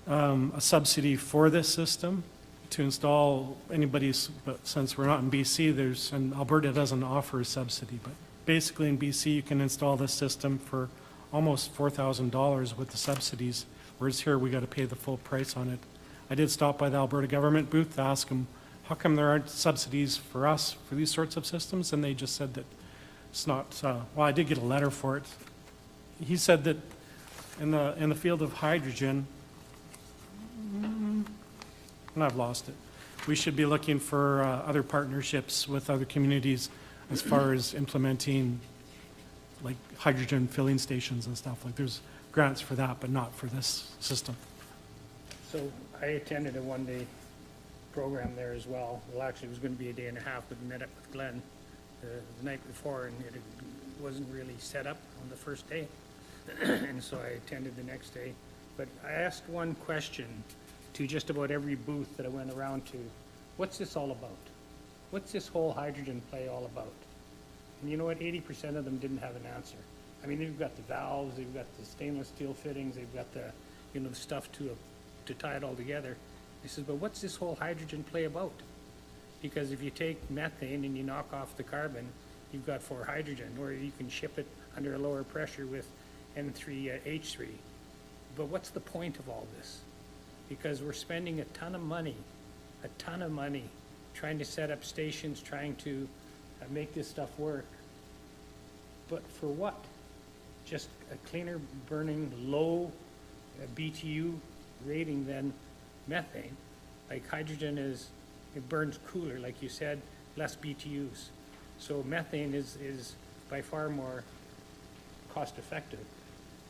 E: a subsidy for this system to install anybody's, but since we're not in BC, and Alberta doesn't offer a subsidy, but basically in BC you can install this system for almost $4,000 with the subsidies, whereas here we got to pay the full price on it. I did stop by the Alberta government booth to ask them, how come there aren't subsidies for us for these sorts of systems? And they just said that it's not, well, I did get a letter for it. He said that in the field of hydrogen, and I've lost it, we should be looking for other partnerships with other communities as far as implementing like hydrogen filling stations and stuff. Like there's grants for that, but not for this system.
A: So I attended a one-day program there as well. Well, actually, it was going to be a day and a half, but met up with Glenn the night before, and it wasn't really set up on the first day. And so I attended the next day. But I asked one question to just about every booth that I went around to. What's this all about? What's this whole hydrogen play all about? And you know what? 80% of them didn't have an answer. I mean, they've got the valves, they've got the stainless steel fittings, they've got the, you know, the stuff to tie it all together. I said, but what's this whole hydrogen play about? Because if you take methane and you knock off the carbon, you've got 4 hydrogen, or you can ship it under a lower pressure with N3H3. But what's the point of all this? Because we're spending a ton of money trying to set up stations, trying to make this stuff work. But for what? Just a cleaner burning, low BTU rating than methane. Like hydrogen it burns cooler, like you said, less BTUs. So methane is by far more cost effective.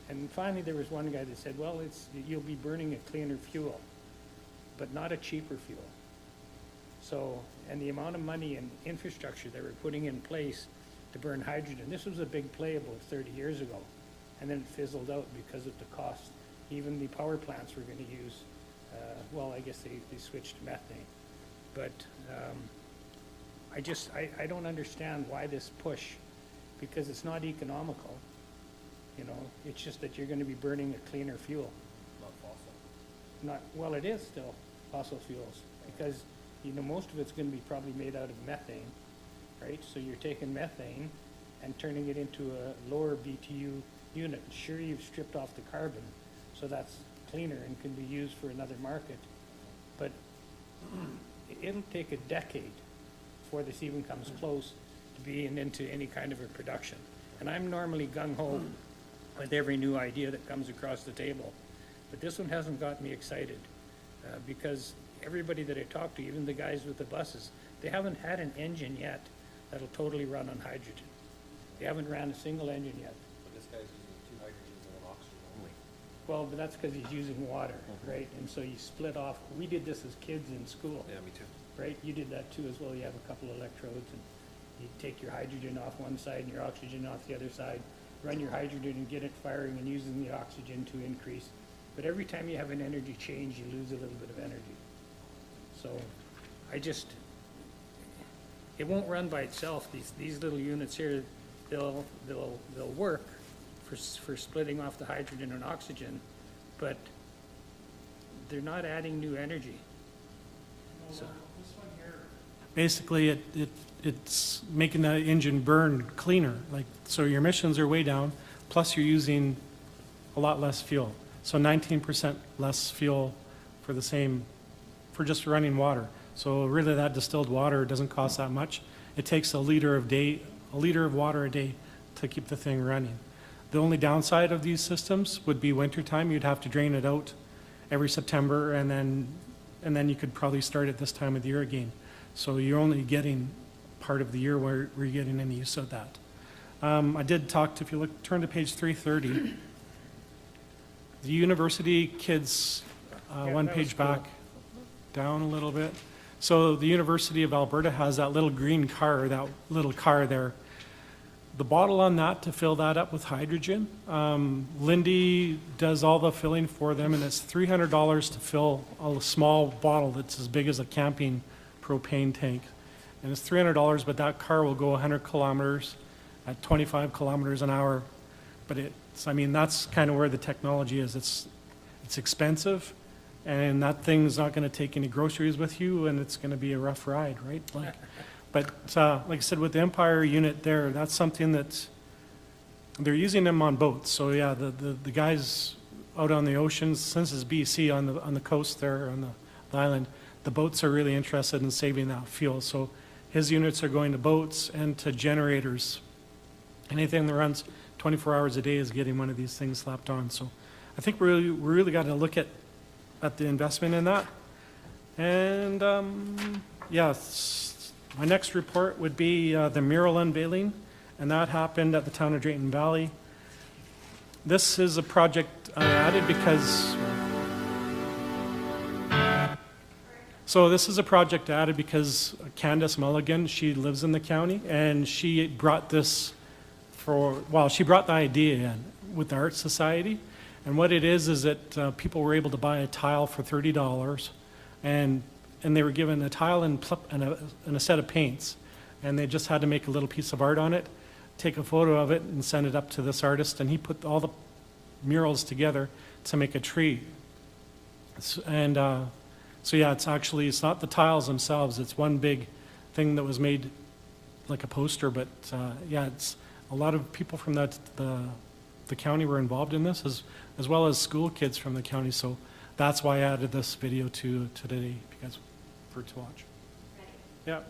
A: And finally, there was one guy that said, well, you'll be burning a cleaner fuel, but not a cheaper fuel. So, and the amount of money and infrastructure that we're putting in place to burn hydrogen, this was a big play about 30 years ago, and then it fizzled out because of the cost. Even the power plants were going to use, well, I guess they switched to methane. But I don't understand why this push, because it's not economical. You know, it's just that you're going to be burning a cleaner fuel.
C: Not fossil.
A: Not, well, it is still fossil fuels, because, you know, most of it's going to be probably made out of methane, right? So you're taking methane and turning it into a lower BTU unit. Sure, you've stripped off the carbon, so that's cleaner and can be used for another market. But it'll take a decade before this even comes close to being into any kind of a production. And I'm normally gung-ho with every new idea that comes across the table. But this one hasn't got me excited because everybody that I talk to, even the guys with the buses, they haven't had an engine yet that'll totally run on hydrogen. They haven't ran a single engine yet.
C: But this guy's using 2 hydrogens and 1 oxygen only.
A: Well, but that's because he's using water, right? And so you split off. We did this as kids in school.
C: Yeah, me too.
A: Right? You did that too as well. You have a couple of electrodes and you take your hydrogen off one side and your oxygen off the other side, run your hydrogen and get it firing and using the oxygen to increase. But every time you have an energy change, you lose a little bit of energy. So it won't run by itself. These little units here, they'll work for splitting off the hydrogen and oxygen, but they're not adding new energy. So
E: basically it's making the engine burn cleaner. Like, so your emissions are way down, plus you're using a lot less fuel. So 19% less fuel for just running water. So really that distilled water doesn't cost that much. It takes a liter of water a day to keep the thing running. The only downside of these systems would be wintertime. You'd have to drain it out every September, and then you could probably start it this time of the year again. So you're only getting part of the year where you're getting any use of that. I did talk to, if you turn to page 330, the university kids, one page back, down a little bit. So the University of Alberta has that little green car, that little car there. The bottle on that, to fill that up with hydrogen, Lindy does all the filling for them, and it's $300 to fill a small bottle that's as big as a camping propane tank. And it's $300, but that car will go 100 kilometers at 25 kilometers an hour. But it's, I mean, that's kind of where the technology is. It's expensive, and that thing's not going to take any groceries with you, and it's going to be a rough ride, right? Like, but like I said, with the Empire unit there, that's something that they're using them on boats. So yeah, the guys out on the oceans, since it's BC on the coast there on the island, the boats are really interested in saving that fuel. So his units are going to boats and to generators. Anything that runs 24 hours a day is getting one of these things slapped on. So I think we really got to look at the investment in that. And yeah, my next report would be the mural unveiling, and that happened at the town of Drayton Valley. This is a project I added because Candace Mulligan, she lives in the county, and she brought this she brought the idea in with the Art Society. And what it is that people were able to buy a tile for $30, and they were given a tile and a set of paints. And they just had to make a little piece of art on it, take a photo of it, and send it up to this artist. And he put all the murals together to make a tree. So yeah, it's not the tiles themselves. It's one big thing that was made like a poster. But yeah, it's a lot of people from the county were involved in this, as well as school kids from the county. So that's why I added this video to today, because for to watch. Yeah.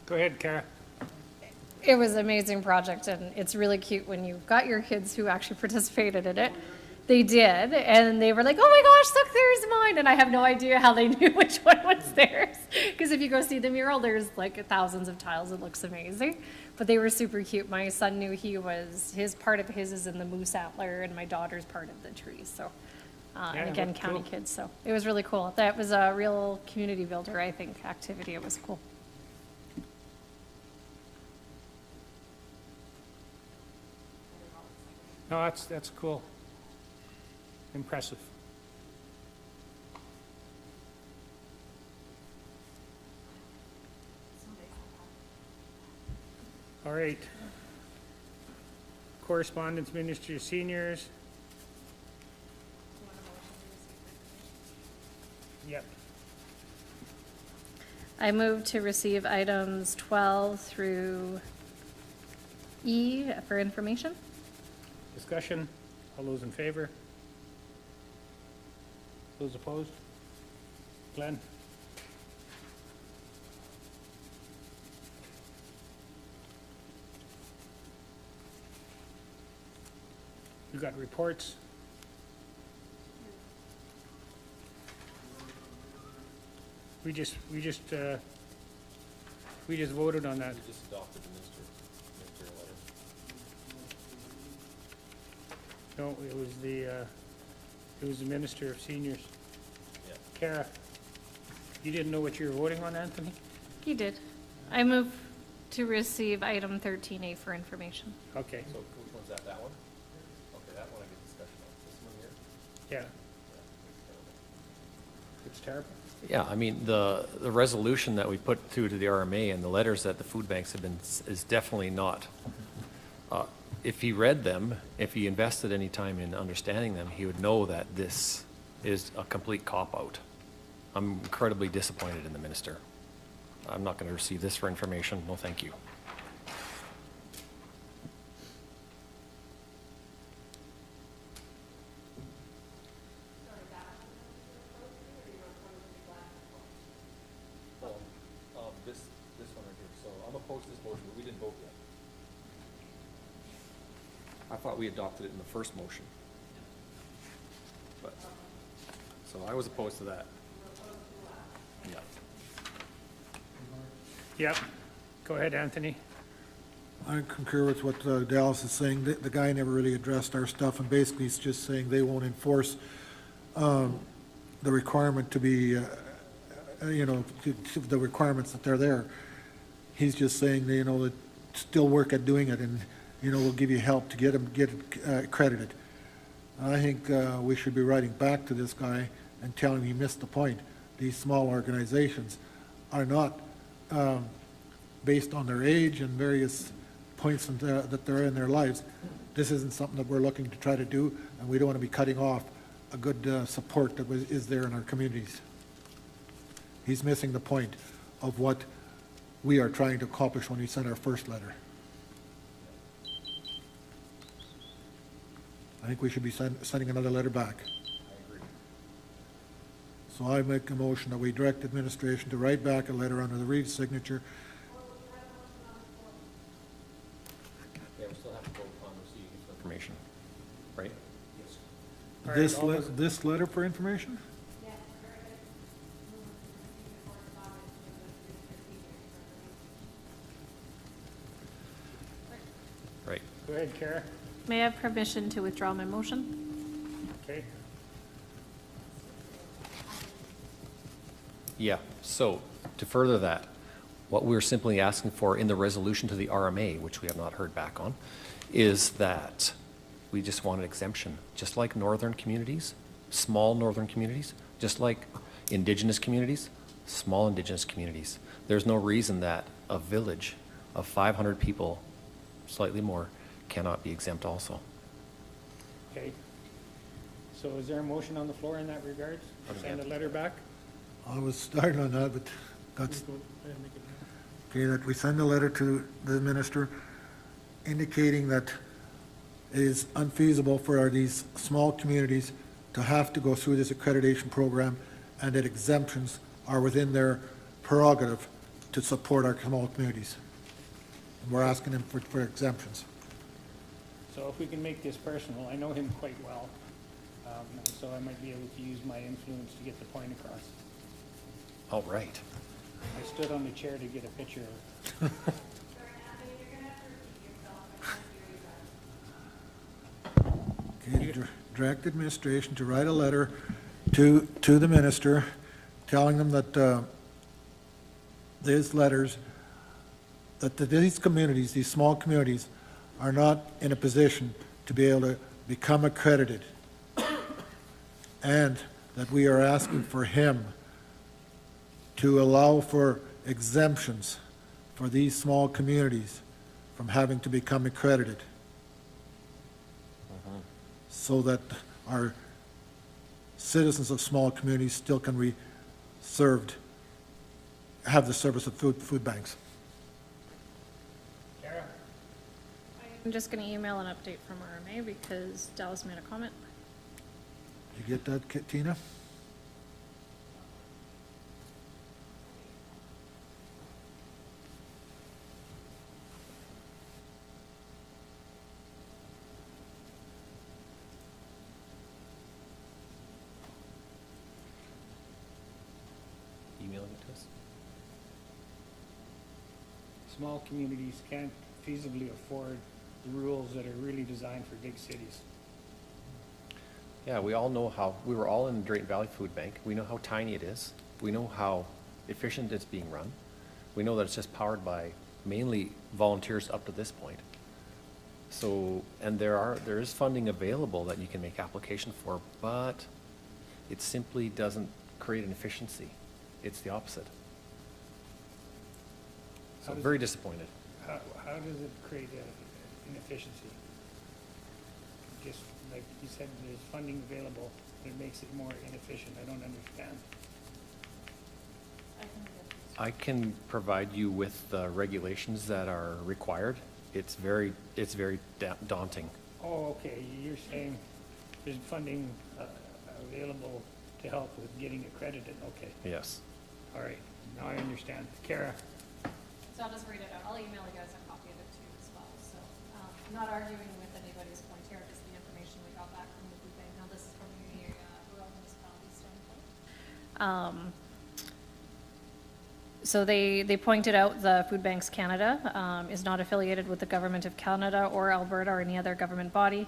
A: Go ahead, Kara.
G: It was an amazing project, and it's really cute when you've got your kids who actually participated in it. They did, and they were like, oh my gosh, look, there's mine. And I have no idea how they knew which one was theirs. Because if you go see the mural, there's like thousands of tiles. It looks amazing. But they were super cute. My son knew part of his is in the moose antler, and my daughter's part of the tree. So, and again, county kids. So it was really cool. That was a real community builder, I think, activity. It was cool.
A: No, that's cool. Impressive. All right. Correspondence, Minister of Seniors. Yep.
G: I move to receive items 12 through E for information.
A: Discussion. All those in favor? Those opposed? Glenn? You got reports? We just voted on that.
C: We just adopted the minister letter.
A: No, it was the Minister of Seniors.
C: Yeah.
A: Kara, you didn't know what you were voting on, Anthony?
G: He did. I move to receive item 13A for information.
A: Okay,
C: So which one's that, that one? Okay, that one I get discussion on. This one here?
A: yeah. It's terrible.
C: Yeah, I mean, the resolution that we put through to the RMA and the letters that the food banks have been, is definitely not. If he read them, if he invested any time in understanding them, he would know that this is a complete cop-out. I'm incredibly disappointed in the minister. I'm not going to receive this for information. No, thank you. This one right here. So I'm opposed to this motion, but we didn't vote yet. I thought we adopted it in the first motion. But, so I was opposed to that. Yeah.
A: Yep. Go ahead, Anthony.
F: I concur with what Dallas is saying. The guy never really addressed our stuff, and basically he's just saying they won't enforce the requirement to be, to the requirements that they're there. He's just saying, that still work at doing it, and, we'll give you help to get it accredited. I think we should be writing back to this guy and telling him he missed the point. These small organizations are not based on their age and various points that they're in their lives. This isn't something that we're looking to try to do, and we don't want to be cutting off a good support that is there in our communities. He's missing the point of what we are trying to accomplish when we sent our first letter. I think we should be sending another letter back.
C: I agree.
F: So I make a motion that we direct administration to write back a letter under the Reeves signature.
C: Yeah, we still have to vote on receiving information, right? Yes.
A: All right,
F: This letter for information?
C: Right.
A: Go ahead, Kara.
G: May I have permission to withdraw my motion?
A: Okay.
C: Yeah, so to further that, what we're simply asking for in the resolution to the RMA, which we have not heard back on, is that we just want an exemption, just like northern communities, small northern communities, just like indigenous communities, small indigenous communities. There's no reason that a village of 500 people, slightly more, cannot be exempt also.
A: Okay. So is there a motion on the floor in that regards? Send a letter back?
F: I was starting on that, but that's, okay, that we send a letter to the minister indicating that it is unfeasible for these small communities to have to go through this accreditation program, and that exemptions are within their prerogative to support our small communities. And we're asking them for exemptions.
A: So if we can make this personal, I know him quite well, and so I might be able to use my influence to get the point across.
C: All right.
A: I stood on the chair to get a picture of it.
F: Okay, direct administration to write a letter to the minister, telling them that these letters, that these communities, these small communities, are not in a position to be able to become accredited, and that we are asking for him to allow for exemptions for these small communities from having to become accredited, so that our citizens of small communities still can be served, have the service of food banks.
A: Kara?
G: I'm just going to email an update from RMA because Dallas made a comment.
F: You get that, Tina?
C: Emailing it to us?
A: Small communities can't feasibly afford the rules that are really designed for big cities.
C: Yeah, we all know how, we were all in the Drayton Valley Food Bank. We know how tiny it is. We know how efficient it's being run. We know that it's just powered by mainly volunteers up to this point. So, and there is funding available that you can make application for, but it simply doesn't create an efficiency. It's the opposite. So I'm very disappointed.
A: How does it create inefficiency? Just like you said, there's funding available, but it makes it more inefficient. I don't understand.
C: I can provide you with the regulations that are required. It's very daunting.
A: Oh, okay, you're saying there's funding available to help with getting accredited, okay.
C: Yes.
A: All right, now I understand. Kara?
G: So I'll just read it out. I'll email you guys a copy of it too as well. So I'm not arguing with anybody's point here, just the information we got back from the food bank. Now this is from the rural municipality standpoint. So they pointed out the Food Banks Canada is not affiliated with the Government of Canada or Alberta or any other government body.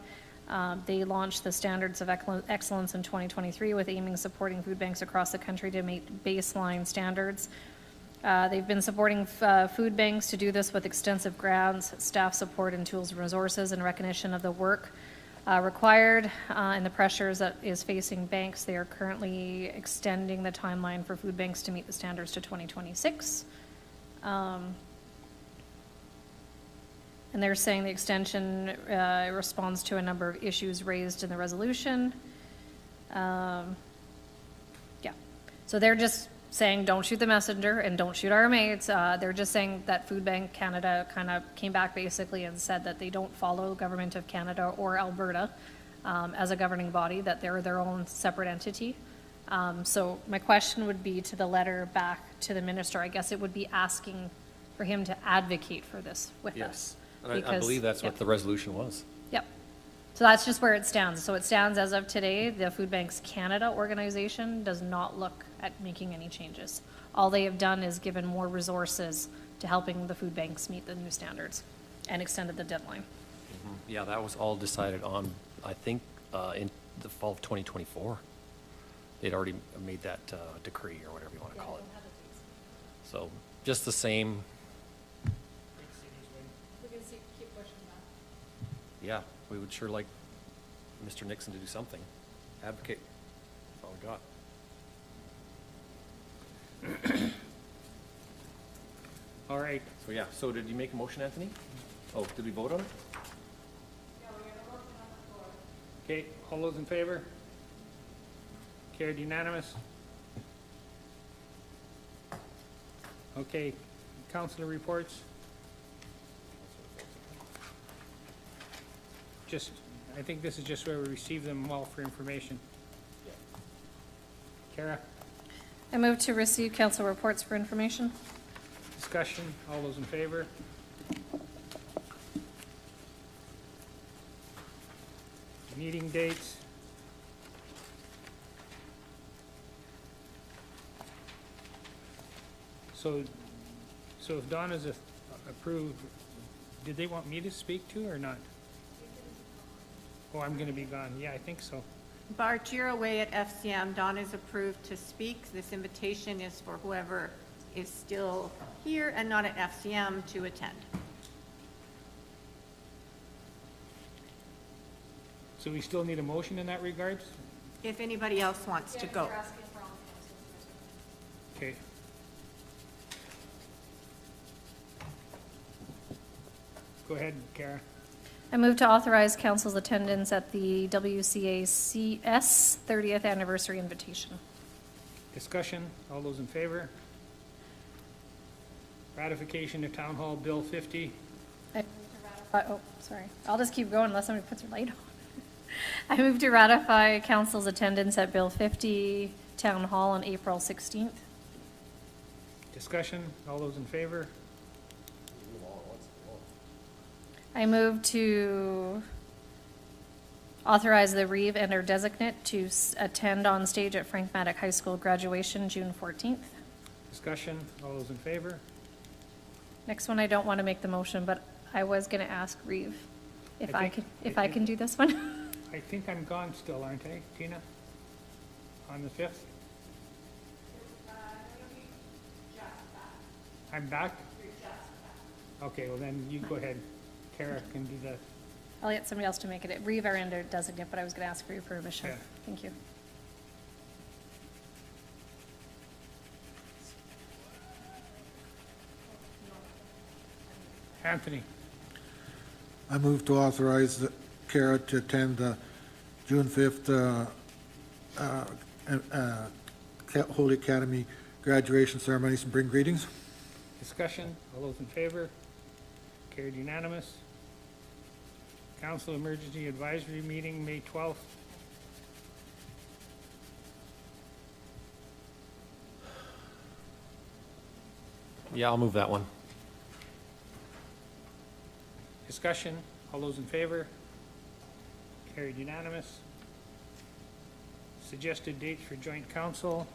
G: They launched the Standards of Excellence in 2023 with aiming supporting food banks across the country to meet baseline standards. They've been supporting food banks to do this with extensive grants, staff support, and tools and resources in recognition of the work required and the pressures that is facing banks. They are currently extending the timeline for food banks to meet the standards to 2026. And they're saying the extension responds to a number of issues raised in the resolution. Yeah. So they're just saying, don't shoot the messenger and don't shoot our mates. They're just saying that Food Bank Canada kind of came back basically and said that they don't follow Government of Canada or Alberta as a governing body, that they're their own separate entity. So my question would be to the letter back to the minister. I guess it would be asking for him to advocate for this with us.
C: Yes, and I believe that's what the resolution was.
G: Yep. So that's just where it stands. So it stands as of today, the Food Banks Canada organization does not look at making any changes. All they have done is given more resources to helping the food banks meet the new standards and extended the deadline.
C: Mm-hmm. Yeah, that was all decided on, I think, in the fall of 2024. They'd already made that decree or whatever you want to call it. So just the same.
G: We can keep pushing that.
C: Yeah, we would sure like Mr. Nixon to do something. Advocate. That's all we got.
A: All right.
C: So yeah, so did you make a motion, Anthony? Oh, did we vote on it?
A: Okay, all those in favor? Carried unanimous. Okay, councilor reports. Just, I think this is just where we receive them all for information. Kara?
G: I move to receive council reports for information.
A: Discussion, all those in favor? Meeting dates. So if Don is approved, did they want me to speak to or not? Oh, I'm gonna be gone. Yeah, I think so.
S: Bart, you're away at FCM. Don is approved to speak. This invitation is for whoever is still here and not at FCM to attend.
A: So we still need a motion in that regards?
S: If anybody else wants to go.
A: Okay. Go ahead, Kara.
G: I move to authorize council's attendance at the WCACS 30th anniversary invitation.
A: Discussion, all those in favor? Ratification of Town Hall Bill 50.
G: Oh, sorry. I'll just keep going unless somebody puts their light on. I move to ratify council's attendance at Bill 50 Town Hall on April 16th.
A: Discussion, all those in favor?
G: I move to authorize the Reeve and or designate to attend on stage at Frank Maddock High School graduation June 14th.
A: Discussion, all those in favor?
G: Next one, I don't want to make the motion, but I was going to ask Reeve if I can do this one.
A: I think I'm gone still, aren't I, Tina? On the 5th? I'm back? Okay, well then you go ahead. Kara can do that.
G: I'll get somebody else to make it. Reeve, our under designate, but I was going to ask for your permission.
A: Yeah.
G: Thank you.
A: Anthony?
F: I move to authorize Kara to attend the June 5th Holy Academy graduation ceremonies and bring greetings.
A: Discussion, all those in favor? Carried unanimous. Council Emergency Advisory Meeting, May 12th.
C: Yeah, I'll move that one.
A: Discussion, all those in favor? Carried unanimous. Suggested dates for joint council.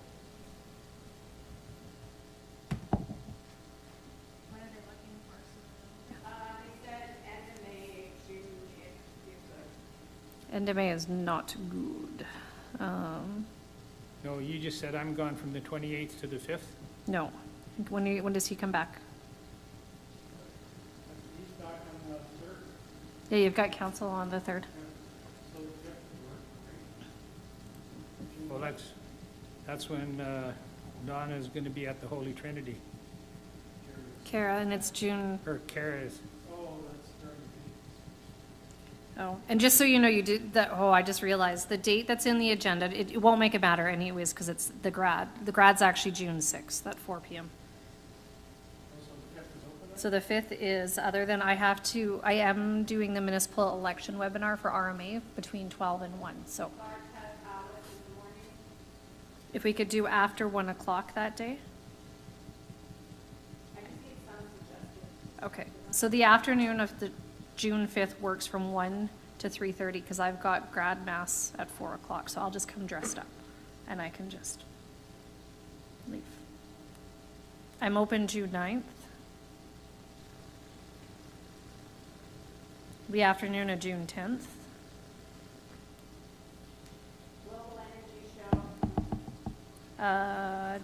G: End of May is not good.
A: No, you just said I'm gone from the 28th to the 5th?
G: No. When does he come back? Yeah, you've got council on the 3rd.
A: Well, that's when Donna is going to be at the Holy Trinity.
G: Kara, and it's June.
A: Or Kara is.
G: Oh, and just so you know, you did that, oh, I just realized, the date that's in the agenda, it won't make it matter anyways, because it's the grad. The grad's actually June 6th at 4 p.m. So the 5th is, other than I am doing the municipal election webinar for RMA between 12 and 1, so. If we could do after 1 o'clock that day? Okay, so the afternoon of the June 5th works from 1 to 3:30, because I've got grad mass at 4 o'clock, so I'll just come dressed up, and I can just leave. I'm open June 9th. The afternoon of June 10th.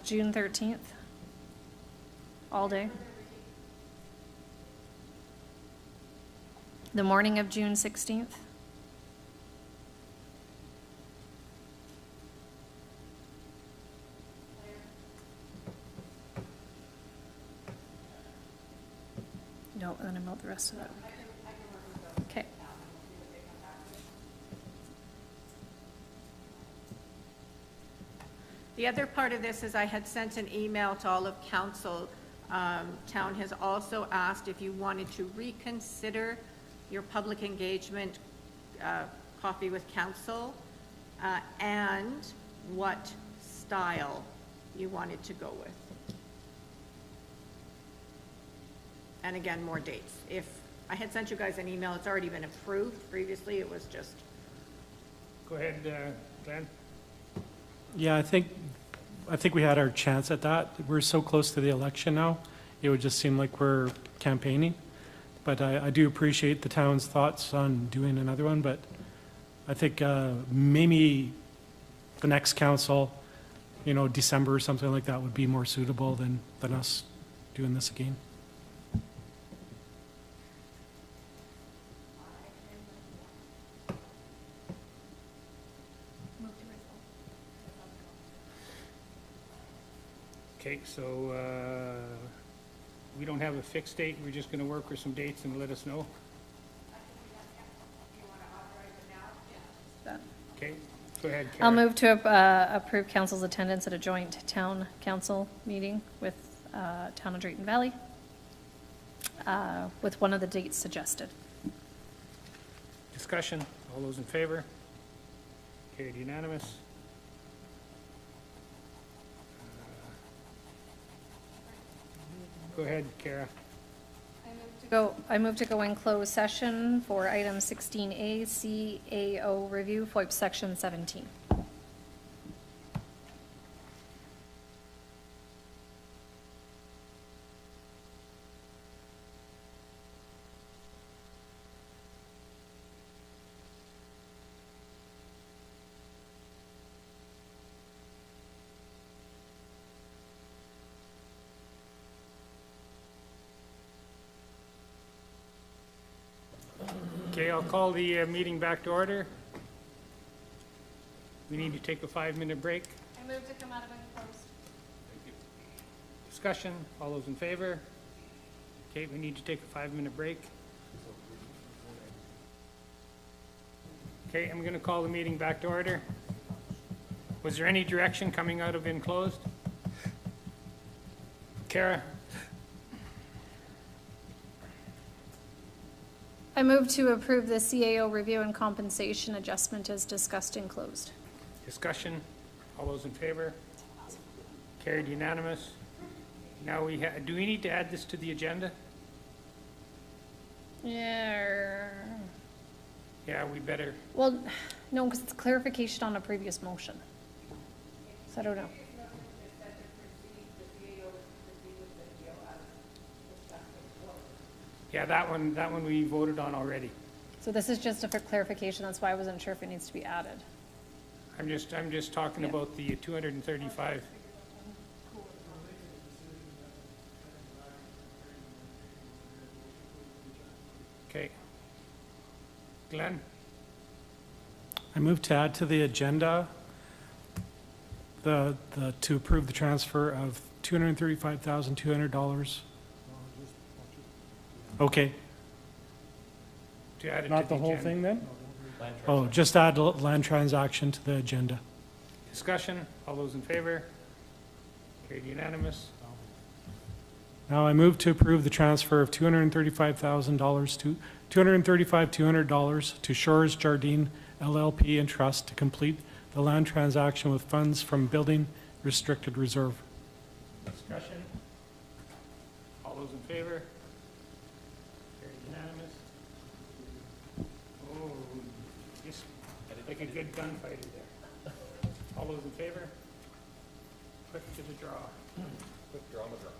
G: June 13th. All day. The morning of June 16th. No, then I'm out the rest of that week. Okay.
S: The other part of this is I had sent an email to all of council. Town has also asked if you wanted to reconsider your public engagement coffee with council and what style you wanted to go with. And again, more dates. If I had sent you guys an email, it's already been approved. Previously, it was just.
A: Go ahead, Glenn.
E: Yeah, I think we had our chance at that. We're so close to the election now, it would just seem like we're campaigning. But I do appreciate the town's thoughts on doing another one, but I think maybe the next council, December or something like that would be more suitable than us doing this again.
A: Okay, so we don't have a fixed date. We're just going to work with some dates and let us know. Okay, go ahead, Karen.
G: I'll move to approve council's attendance at a joint town council meeting with Town of Drayton Valley with one of the dates suggested.
A: Discussion, all those in favor? Carried unanimous. Go ahead, Kara.
G: I move to go in closed session for item 16A, CAO review, FOIP section 17.
A: Okay, I'll call the meeting back to order. We need to take a 5-minute break.
G: I move to come out of closed.
A: Discussion, all those in favor? Okay, we need to take a 5-minute break. Okay, I'm going to call the meeting back to order. Was there any direction coming out of enclosed? Kara?
G: I move to approve the CAO review and compensation adjustment as discussed in closed.
A: Discussion, all those in favor? Carried unanimous. Now do we need to add this to the agenda?
G: Yeah.
A: Yeah, we better.
G: Well, no, because it's clarification on a previous motion. So I don't know.
A: Yeah, that one we voted on already.
G: So this is just for clarification, that's why I wasn't sure if it needs to be added.
A: I'm just talking about the 235. Okay. Glenn?
E: I move to add to the agenda to approve the transfer of $235,200. Okay,
A: To add it to
E: not the whole
A: agenda.
E: thing then? Oh, just add land transaction to the agenda.
A: Discussion, all those in favor? Carried unanimous.
E: Now I move to approve the transfer of $235,200 to Shores Jardine LLP and Trust to complete the land transaction with funds from Building Restricted Reserve.
A: Discussion, all those in favor? Carried unanimous. Oh, just like a good gunfighter there. All those in favor? Quick to the draw.
C: Quick draw on the draw.